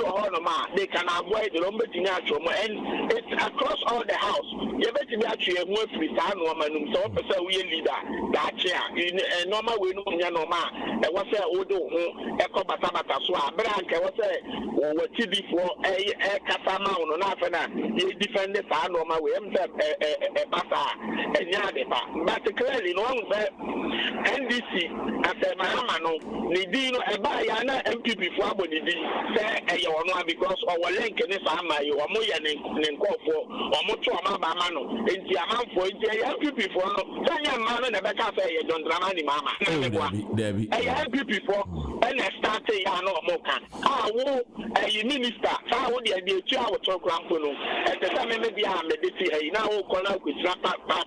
they can avoid the number and it's across all the house. You bet me actually a more free time woman, so we leader that chair in a normal way, no normal. And what's a Odo, a Cobatabata, so a branch, what's a TV for a Catama or nothing. You defend the fan or my way, a bata and Yadeba. But clearly, no one said NDC, I said, Mahamano, Nidino, and Bayana, MPP for Abonidi, say, because our link in this army, or Moya Ninkofo, or Moto Amabamano, and the amount for MPP for Tanya Man and a better say, John Dramani Mama. A MPP for and a starting Yano Mokan. Ah, woo, a minister, how would you do our talk Rampono? At the time, maybe I'm a deputy, now call out with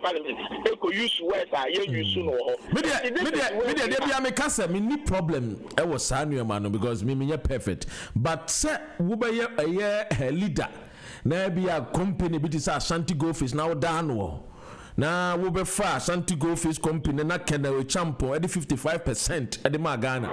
Parliament. They could use words, I use soon. Maybe I'm a cassa, me problem. I was Sanu Mano because me perfect. But, sir, Wubaya a year leader. Now be a company, but it's a Ashanti Golf is now done. Now we be far Ashanti Golf is company na Kenya we champo at the 55% at the Magana.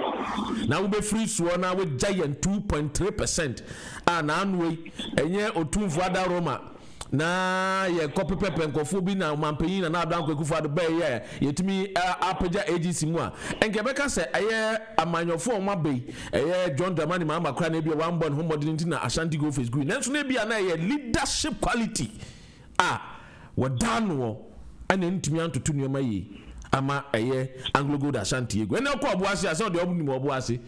Now we be free swan now with giant 2.3%. And anyway, and yeah or two Vada Roma. Na ye copy pepe nkofo bi na mampanyin na adan kwaku fa do ba ye yetimi apaja agency mu a enkebeka se aye amanyofo ma bei aye John Dramani mama kra na bi one born home modern na Ashanti Go Face Green nanso na bia na ye leadership quality wadan wo ana ntimi antoto nuoma yi ama aye Anglo Gold Ashanti egu ene ko obuase ase de obuni mo obuase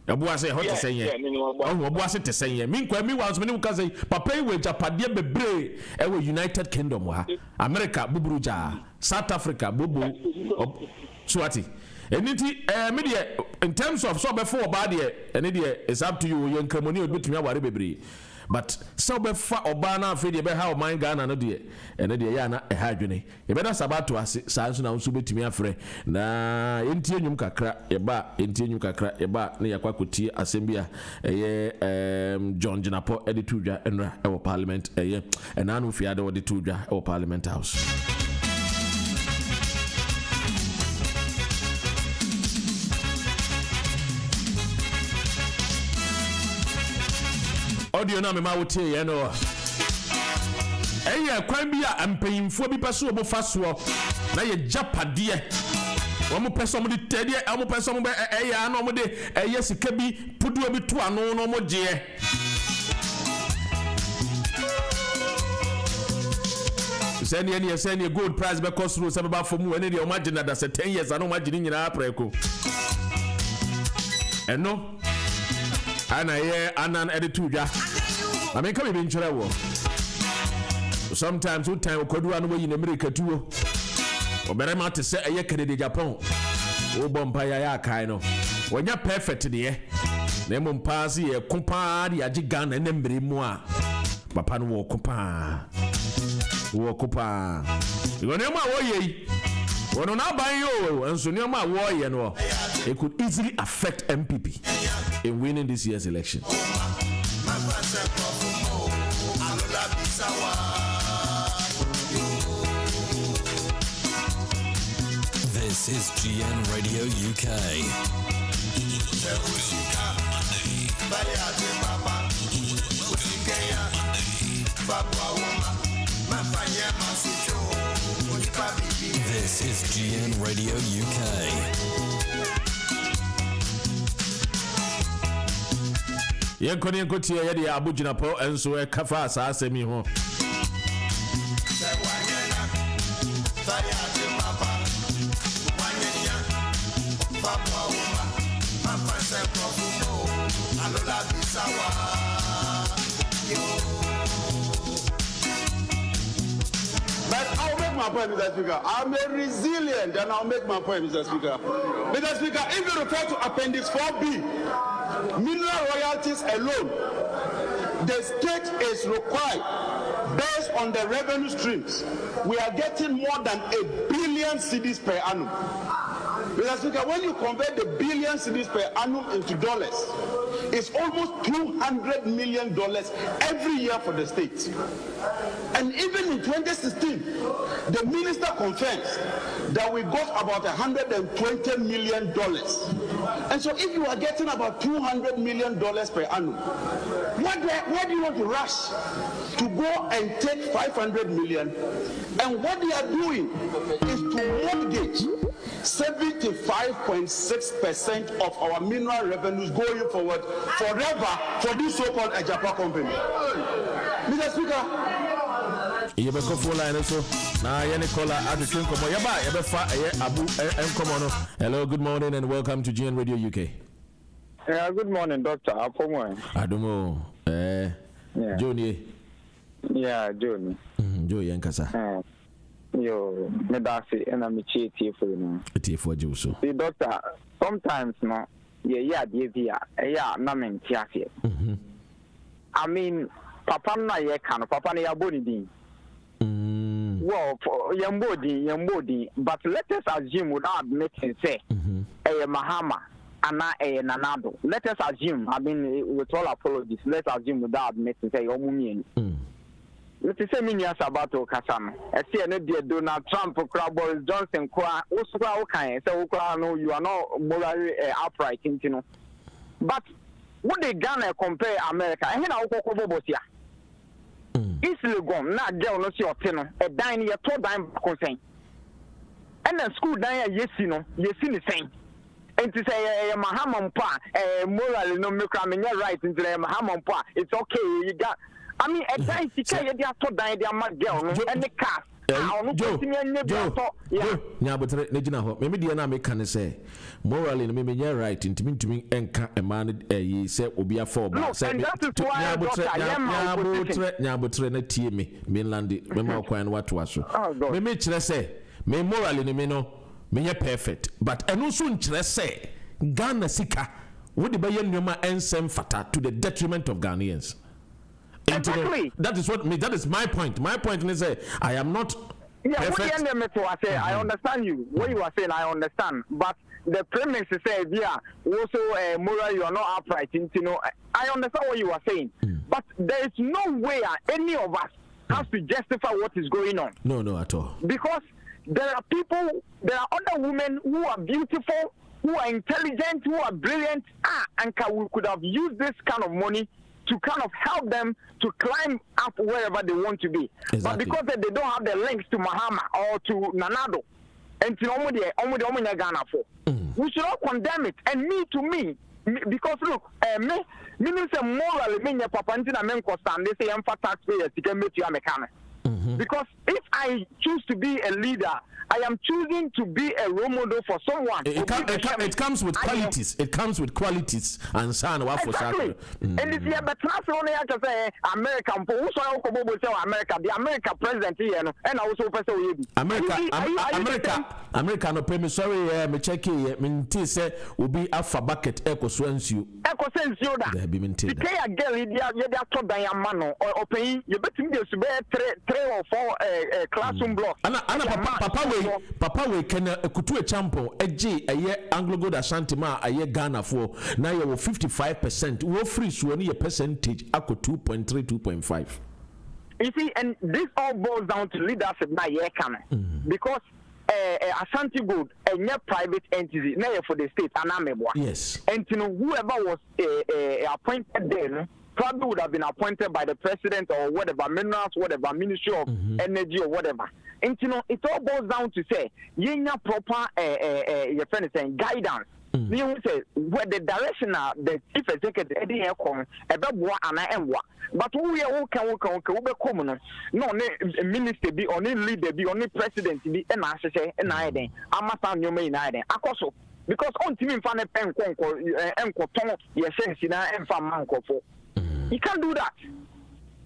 Abuase hot to say yeah. Oh, Abuase to say yeah. Meanwhile, me was when you can say Papa we Japadia bebre ewe United Kingdom wa America buburuja South Africa bubu Swati. Anything media in terms of so before bad here and it's up to you. You can money bit me worry bebre. But so before Obana afraid you better how mind Ghana no dear and the yana a hydrony. You better sabat to us sans now so bit me afraid. Na intium kakra eba intium kakra eba near Kwakuti Assembia John Janapo edituja and our parliament and Anu Fiado edituja our parliament house. Audio na me ma wote ye no kwan bia ampanyimfo bi paso obo faso na ye japade omo peso mo de tede omo peso mo be na omo de sika bi pudu bi to ano no mo je send gold price be cost ro sababa for mu ene de o magina da 10 years ano magini nyina apreko eno ana ye anan edituja I mean come in travel sometimes what time kodu anu in America too o bere ma te say eye Canada Japan o bompa ya kai no wonya perfect de na mo pass ye kompa de agi Ghana na mbere mu a papa no wo kompa you know ma wo ye wono na ban yo enso ne ma wo ye no it could easily affect MPP in winning this year's election. This is GN Radio UK. This is GN Radio UK. Yen koni nkoti ye de abugina po enso e kafa asa asemi ho But I'll make my point, Mr. Speaker. I'm a resilient and I'll make my point, Mr. Speaker. Mr. Speaker, if you refer to Appendix 4B, mineral royalties alone, the state is required, based on the revenue streams, we are getting more than 1 billion cedis per annum. Mr. Speaker, when you convert the billion cedis per annum into dollars, it's almost $200 million every year for the state. And even in 2016, the minister confirms that we got about $120 million. And so if you are getting about $200 million per annum, why do you want to rush to go and take $500 million? And what they are doing is to mortgage 75.6% of our mineral revenues going forward forever for this so-called Ejapa company. Mr. Speaker, you be go full line so na yene kola adutun komo yaba yebe fa abu enkomo no. Hello, good morning and welcome to GN Radio UK. Yeah, good morning, Dr. Oppong. Adumo Joni. Yeah, Joni. Jo yankasa. Yo, medasi and I'm a for you know. For you so. See, Doctor, sometimes no, yeah, na men tiafi. I mean, papa na ye can, papa na ya boni din. Well, yambodi, but let us assume without making say, Mahama, Anna, Nanado. Let us assume, I mean, with all apologies, let's assume without making say, Omumi. Let us say, Minia Sabato Kasam. I see an idea Donald Trump, Boris Johnson, Uswa, okay, so no, you are not morally upright, you know. But would they Ghana compare America? I hear now, Bobosia. Easily gone, not girl, no, your tenor, a dine year, 2 dime consent. And then school dine, yes, you know, the same. And to say, Mahamon Pa, morally, no, you're right, into Mahamon Pa, it's okay, you got. I mean, a dime, you can't get 2 dime, they are my girl, and the cast. Joe, Nyabotre, Negina Ho, maybe the enemy can say, morally, maybe you're right, intimidating and a man, ye said, will be a four. And that is why Nyabotre, Tea me, mainland, Memo, and what was. Maybe say, may morally, me perfect, but and also say, Ghana Sika, would the Bayan Yuma and Sem Fata to the detriment of Ghanaians. Exactly. That is what me. That is my point. My point is I am not. Yeah, perfect. I understand you. What you are saying, I understand. But the premise is yeah, also moral, you are not upright. You know, I understand what you are saying. But there is no way any of us has to justify what is going on. No, at all. Because there are there are other women who are beautiful, who are intelligent, who are brilliant. And we could have used this kind of money to kind of help them to climb up wherever they want to be. Exactly. But because they don't have the links to Mahama or to Nanado, and to Ghana for, we should all condemn it. And me, because look, me say morally, me papa ntina men stand. They say I'm for taxpayers to get me to Americana. Because if I choose to be a leader, I am choosing to be a role model for someone. It comes with qualities. It comes with qualities and so on. Exactly. And it's here, but not only I can say American. America, the American president here, and also America. No pay me sorry. Me check here. Me say will be alpha bucket echo swens you. Echo sense you that. There be maintained. The key girl, you are told by a man or pay. You better be three or four classroom blocks. Papa we can kutu champo eje eye Anglo Gold Ashanti ma eye Ghana for now you 55%. We free so any percentage ako 2.3 2.5. You see, and this all boils down to leadership by year coming because Ashanti Gold a private entity now for the state and Amebwa. Yes. And you know whoever was appointed there probably would have been appointed by the president or whatever, minerals, whatever, Ministry of Energy or whatever. And you know, it all boils down to say, you need proper your friend is saying guidance. You say where the direction the chief executive but who can no minister be only leader be only president be and I say and I then I must have your main idea. Because on team in fan pen yes, and fan manko for. You can't do that.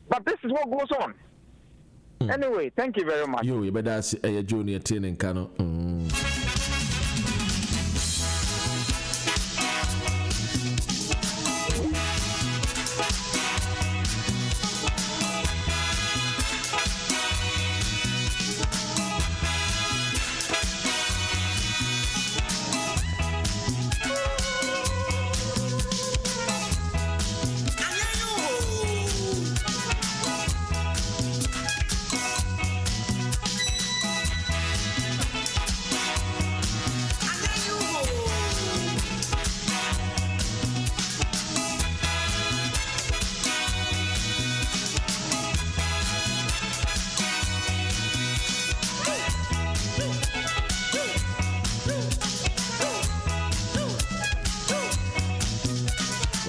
But this is what goes on. Anyway, thank you very much. You better see a junior TUNEIN Kano.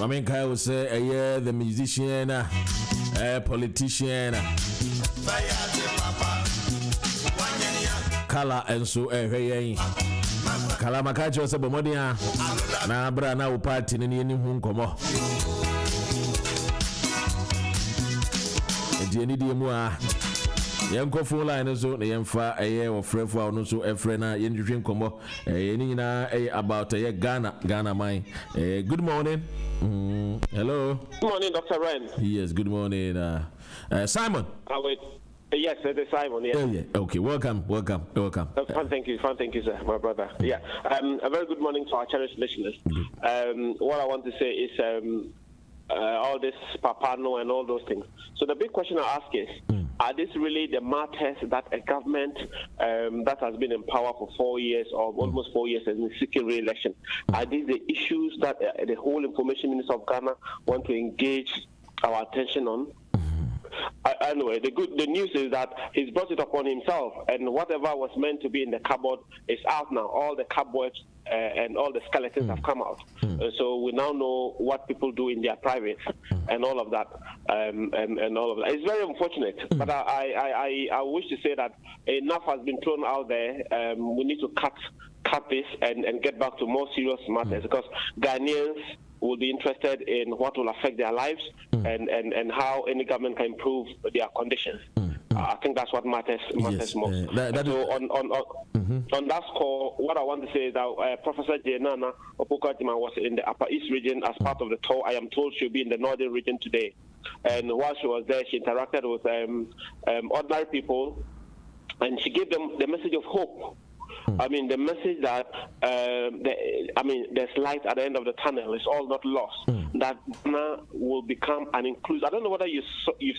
I mean, I would say, the musician, politician, color, and so, Kalamakacho was a Bomodia, Nabra now party in any Hunkomo. Yanko full line so the Yamfa a year of Frefa or no so a friend in the dream combo about a Ghana mine. Good morning. Hello. Good morning, Dr. Ren. Yes, good morning. Simon. Yes, it is Simon. Yes. Yeah. Okay, welcome. Thank you, sir, my brother. Yeah. A very good morning to our cherished listeners. What I want to say is all this papano and all those things. So the big question I ask is, are these really the matters that a government that has been in power for 4 years or almost 4 years and is seeking re-election, are these the issues that the whole Information Minister of Ghana want to engage our attention on? Anyway, the news is that he's brought it upon himself, and whatever was meant to be in the cupboard is out now. All the cupboards and all the skeletons have come out. So we now know what people do in their private and all of that, and all of that. It's very unfortunate, but I wish to say that enough has been thrown out there. We need to cut this and get back to more serious matters, because Ghanaians will be interested in what will affect their lives and how any government can improve their conditions. I think that's what matters most. So on that score, what I want to say is that Professor Jenana Oppong Nkrumah was in the Upper East region as part of the tour. I am told she'll be in the Northern region today. And while she was there, she interacted with ordinary people, and she gave them the message of hope. I mean, the message that, there's light at the end of the tunnel. It's all not lost. That Ghana will become an inclusive. I don't know whether you've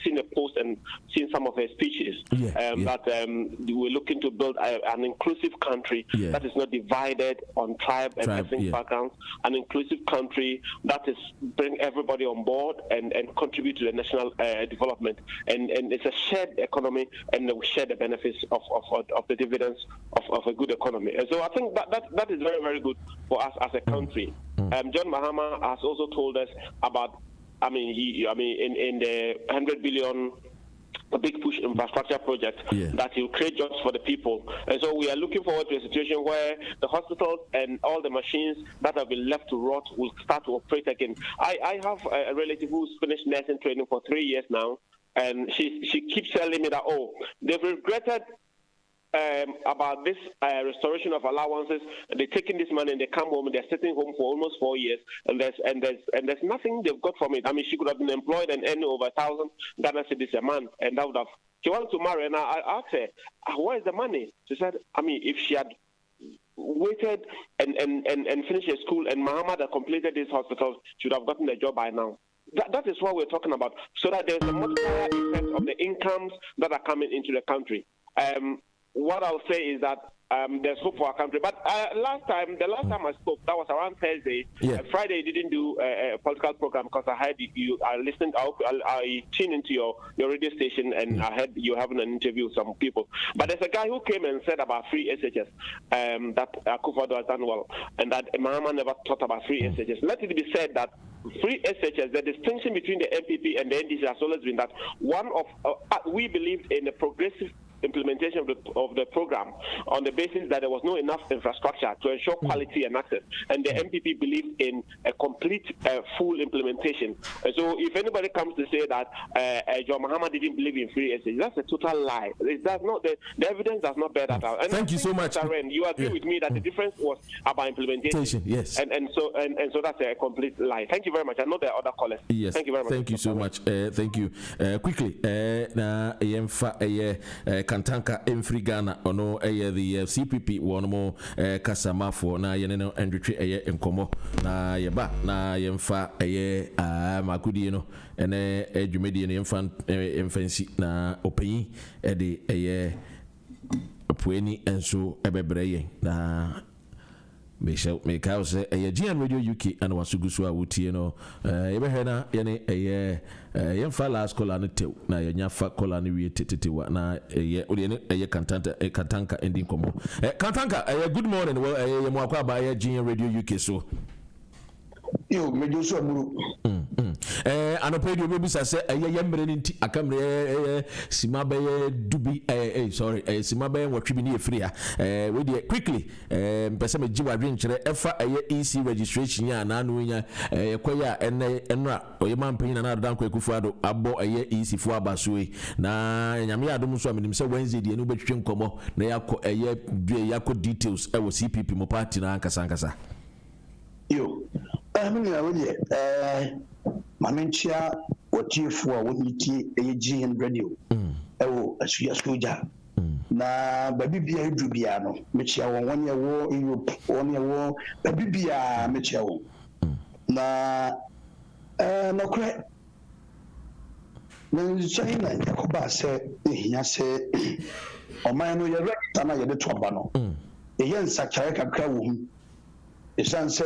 seen a post and seen some of her speeches. That we're looking to build an inclusive country that is not divided on tribe and ethnic backgrounds. An inclusive country that is bring everybody on board and contribute to the national development. And it's a shared economy, and we share the benefits of the dividends of a good economy. And so I think that is very, very good for us as a country. John Mahama has also told us about, in the 100 billion big push infrastructure project, that will create jobs for the people. And so we are looking forward to a situation where the hospitals and all the machines that have been left to rot will start to operate again. I have a relative who's finished nursing training for 3 years now, and she keeps telling me that, they've regretted about this restoration of allowances. They're taking this money and they come home and they're sitting home for almost 4 years, and there's nothing they've got from it. I mean, she could have been employed and earning over 1,000 Ghana cedis a month, and that would have. She wanted to marry, and I asked her, "Where's the money?" She said, if she had waited and finished her school, and Muhammad had completed this hospital, she would have gotten the job by now. That is what we're talking about, so that there's a multiplier effect of the incomes that are coming into the country. What I'll say is that there's hope for our country. But the last time I spoke, that was around Thursday. Friday, you didn't do a political program because I heard you are listening. I tuned into your radio station, and I heard you having an interview with some people. But there's a guy who came and said about free SHS, that Akufo-Addo has done well, and that Mahama never thought about free SHS. Let it be said that free SHS, the distinction between the MPP and the NDC has always been that we believed in a progressive implementation of the program on the basis that there was no enough infrastructure to ensure quality and access, and the MPP believed in a complete full implementation. So if anybody comes to say that John Mahama didn't believe in free SHS, that's a total lie. That's not the evidence does not bear that out. And thank you so much. Ren, you agree with me that the difference was about implementation. Yes. And so that's a complete lie. Thank you very much. I know there are other callers. Yes. Thank you very much. Thank you so much. Thank you. Quickly, na yemfa Kantanka Mfri Ghana ono the CPP one more Kasamafo na yeneno endretwe enkomo na yeba na yemfa makudi no ene edwumedi ne emfansi na opanyi de apueni enso ebebreye na make out say GN Radio UK and wasugusu awutie no ebehena yene yemfa last call na tew na yenyafa call na wie tetewa na Kantanka ending komo Kantanka good morning well yemu akwa ba GN Radio UK so yo mejo so amuru anopedi obebisa se yembre nti akamre simabe dubi simabe watwibi ne efria we dey quickly pese me giwa dwenkyere efa EC registration ya na anu nya kwaya enra oyema mpanyin na adan Akufo-Addo abo EC fo abasoi na nyame adom so amenim se Wednesday die no betwetwe nkomo na yakọ details e wo CPP mo party na ankasa yo Mamentia watifu wa woniti GN Radio ewo asuya soja na babibia edubia no mechia won ye wo Europe won ye wo babibia mechia wo na no kre na China yakoba se ehia se oman no ye rector na ye de toba no eyen sakare kakra wo hu esanse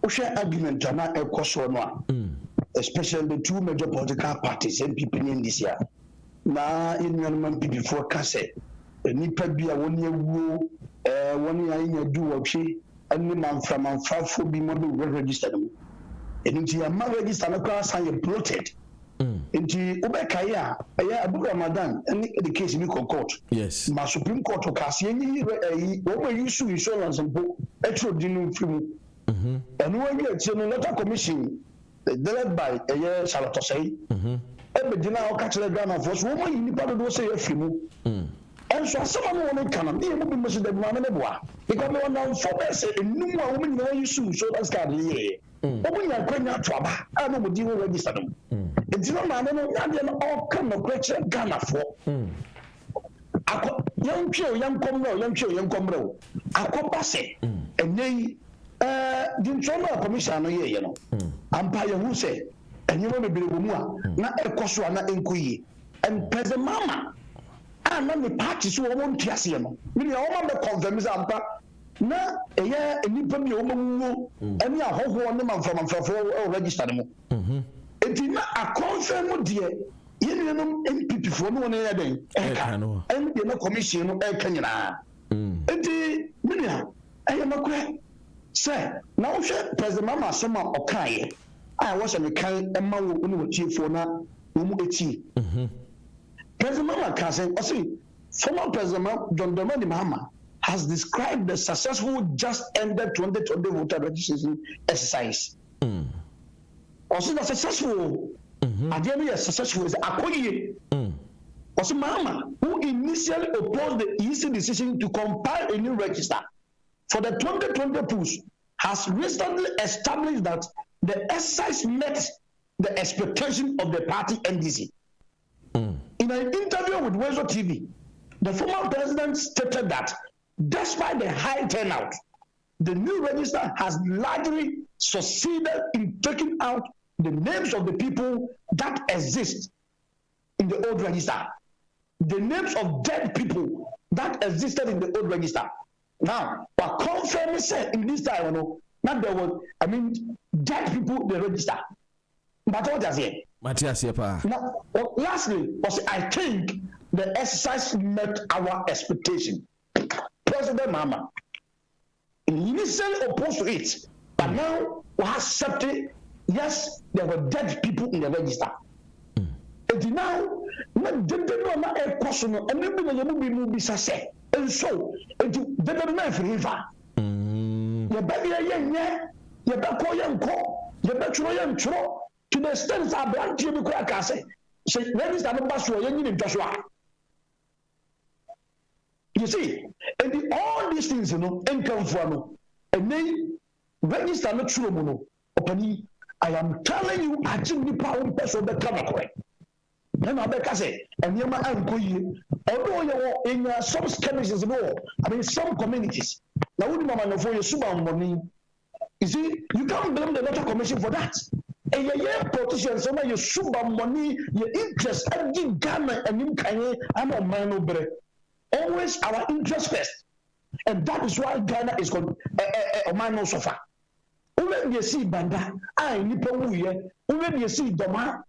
ohwe argument na ekoso no especially the two major political parties MPP and NDC na inyanman MPP for kase nipa bia woni ewu woni anya du wotwe any man from for be more registered. And into a man register across and bloated. Into Ubekaya, Abu Ramadan, and the case in court. Yes. My Supreme Court of Cassiani, what you sue insurance and book, extra dinu film. And when you get a letter commission, led by a year Salatosay, every dinner or catch the gun of us, woman, you need to say a film. And so someone won't come and be able to miss the man in the bois. Because no one knows for us, and no woman know you soon, so that's got the when you are going out trouble, I know what you will register them. It's not man, all kind of question Ghana for. Young chill, young comro, young chill, young comro. I come pass it, and they didn't try a commission, you know. Umpire who say, and you will be woman, not a coswana in Kui, and President Mama. And then the parties who won't trust him. Meaning, all of the confirms are na eya enipa bi o mawu eni ahoho ne manfamfafo register them enti na a confirm de yene no MPP fo no ne ya den en de na commission no e kanyina enti minia eya makure say na wo hwe president mama soma okaye a wo se me kan e ma wo ne wo chiefo na wo mu eti president mama can say o say former president John Dramani Mahama has described the successful just ended 2020 voter registration exercise. Also, the successful, ideally successful is Akoye. Also, Mahama, who initially opposed the EC decision to compile a new register for the 2020 push, has recently established that the exercise met the expectation of the party NDC. In an interview with Wezo TV, the former president stated that despite the high turnout, the new register has largely succeeded in taking out the names of the people that exist in the old register, the names of dead people that existed in the old register. Now, what confirming said in this time, not there was, dead people in the register. But what does it? Now, lastly, I think the exercise met our expectation. President Mama initially opposed to it, but now we have accepted, yes, there were dead people in the register. And now, not a question, and maybe the be say, and so, they don't know if river. You better a young, you better young call, you better young tro, to the extent that Blank Jimmy Cracker say, register the bus for young in Joshua. You see, and all these things, income from, and then register not true, I am telling you, I think the power person that come correct. Then I say, and you might go although you're in some skirmishes, some communities, now wouldn't man for your super money. You see, you can't blame the Electoral Commission for that. And your politicians, some of your super money, your interest, and Ghana and you can, I'm a man over. Always our interest first, and that is why Ghana is called a man no suffer. When you see Banda, I nipa wuye. When you see Doma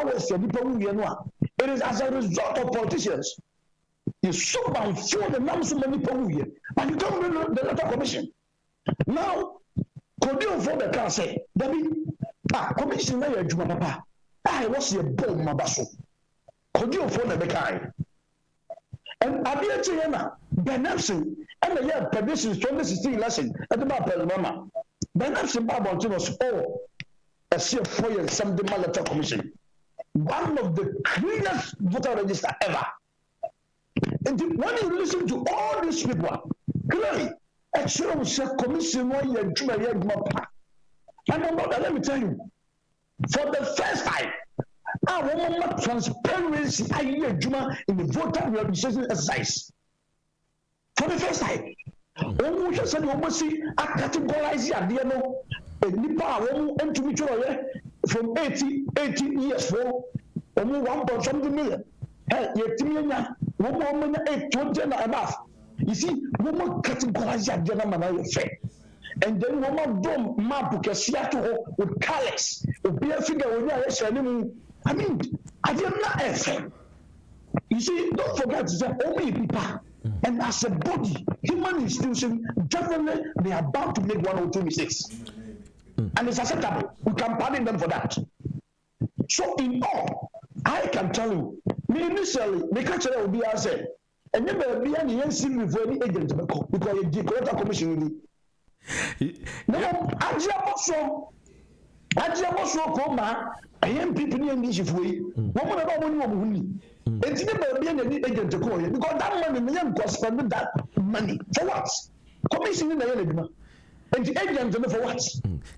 West, nipa wuye no. It is as a result of politicians. You super and full the names of nipa wuye, but you don't know the Electoral Commission. Now, Kojo for the car say, Dabi, commission na ya juma papa. I was your bomb mabaso. Kojo for the car. And Abiyachiyana, Benapsin, and the year predictions 2016 election at the Mama. Benapsin Babontin was all a sheer 4 years something Electoral Commission. One of the cleanest voter register ever. And when you listen to all these people, clearly, a sure commission 1 year, 2 years, and let me tell you, for the first time, our woman transparency in the voter registration exercise. For the first time, we just said we see a categorize a nipa and to be from 80 years for 1.something million. Hey, woman 820 and above. You see, woman categorize and then woman dome map with colors, be a figure when you I did not effect. You see, don't forget that only people And as a body, human institution, definitely they are bound to make one or two mistakes. And it's acceptable. We can pardon them for that. So in all, I can tell you, me initially, the culture will be answered. And never be any before any agent because the Collector Commission. No, I also come I am people in this way. Woman about money. It's never be any agent to call you because that money may cost spend that money. For what? Commission in the enemy. And the agent for what?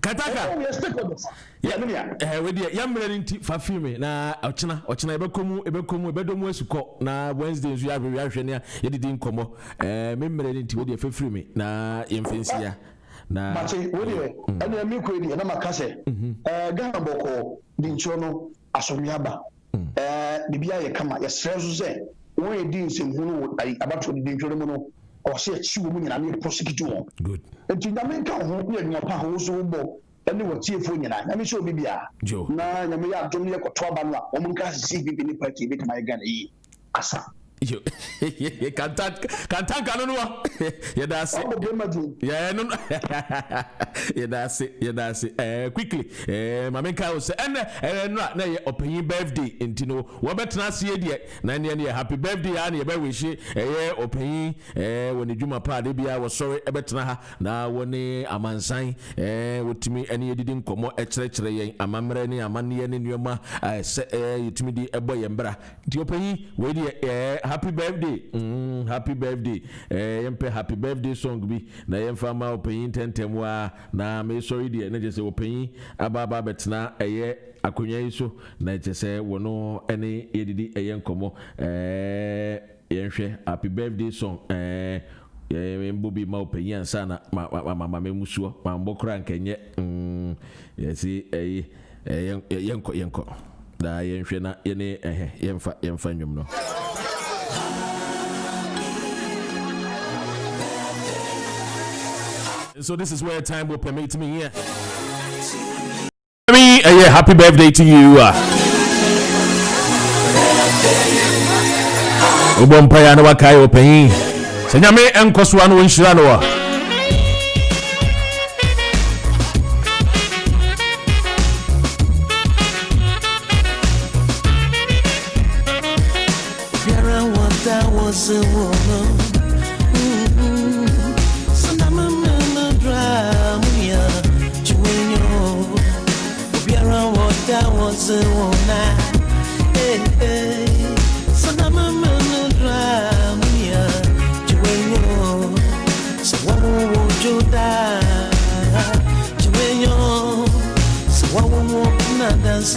Kataka. We are stakeholders. Yeah, we dear young man for film na ochina ebekomu ebedomu esuko na Wednesday nso ya hwehwe na ye didin komo memre nti we dear for film na yemfensia na machi we dear ana mi ko di na makase Ghana boko di ncho no asomiaba bibia ye kama ye srezo se won ye di nsemhunu abato di ncho no no or say chiwo mu nyina na prosecute. Good. Enti nyame ka ho ye nyapa ho so bo ene wo tiefo nyina nyame so bibia na nyame ya adom ye koto aba no a o mun ka sisi bibi ni party bi kama Ghana yi asa yo kantan kanu no ye da se yeah no ye da se quickly mama ka o se ene no na ye open birthday enti no wo betena se ye de na ne happy birthday ya na ye ba wish ye open woni djuma pa de bia wo sorry e betena ha na woni amansan wotimi ene ye didi nkomo kire yen amamre ne amanne ne nuoma se yitimi di ebo ye mbra di open we de happy birthday happy birthday yempe happy birthday song bi na yemfa ma opanyin tentemwa na me sorry de na jese opanyin ababa betena eye akonya iso na jese wono ene yedidi eye nkomo yenhwe happy birthday song yembo bi ma opanyin ansa na mama memusuo ma mbokra nkenye yesi yenko da yenhwe na yene yemfa nwum no. So this is where time will permit me here. Happy birthday to you. Ubompaya na wakai open. Senyame enkoswa no nshira no wa. Piara what was a woman. That was a woman. So now I'm no drama. Juwenyo, so what would you die? Juwenyo, so what would not dance?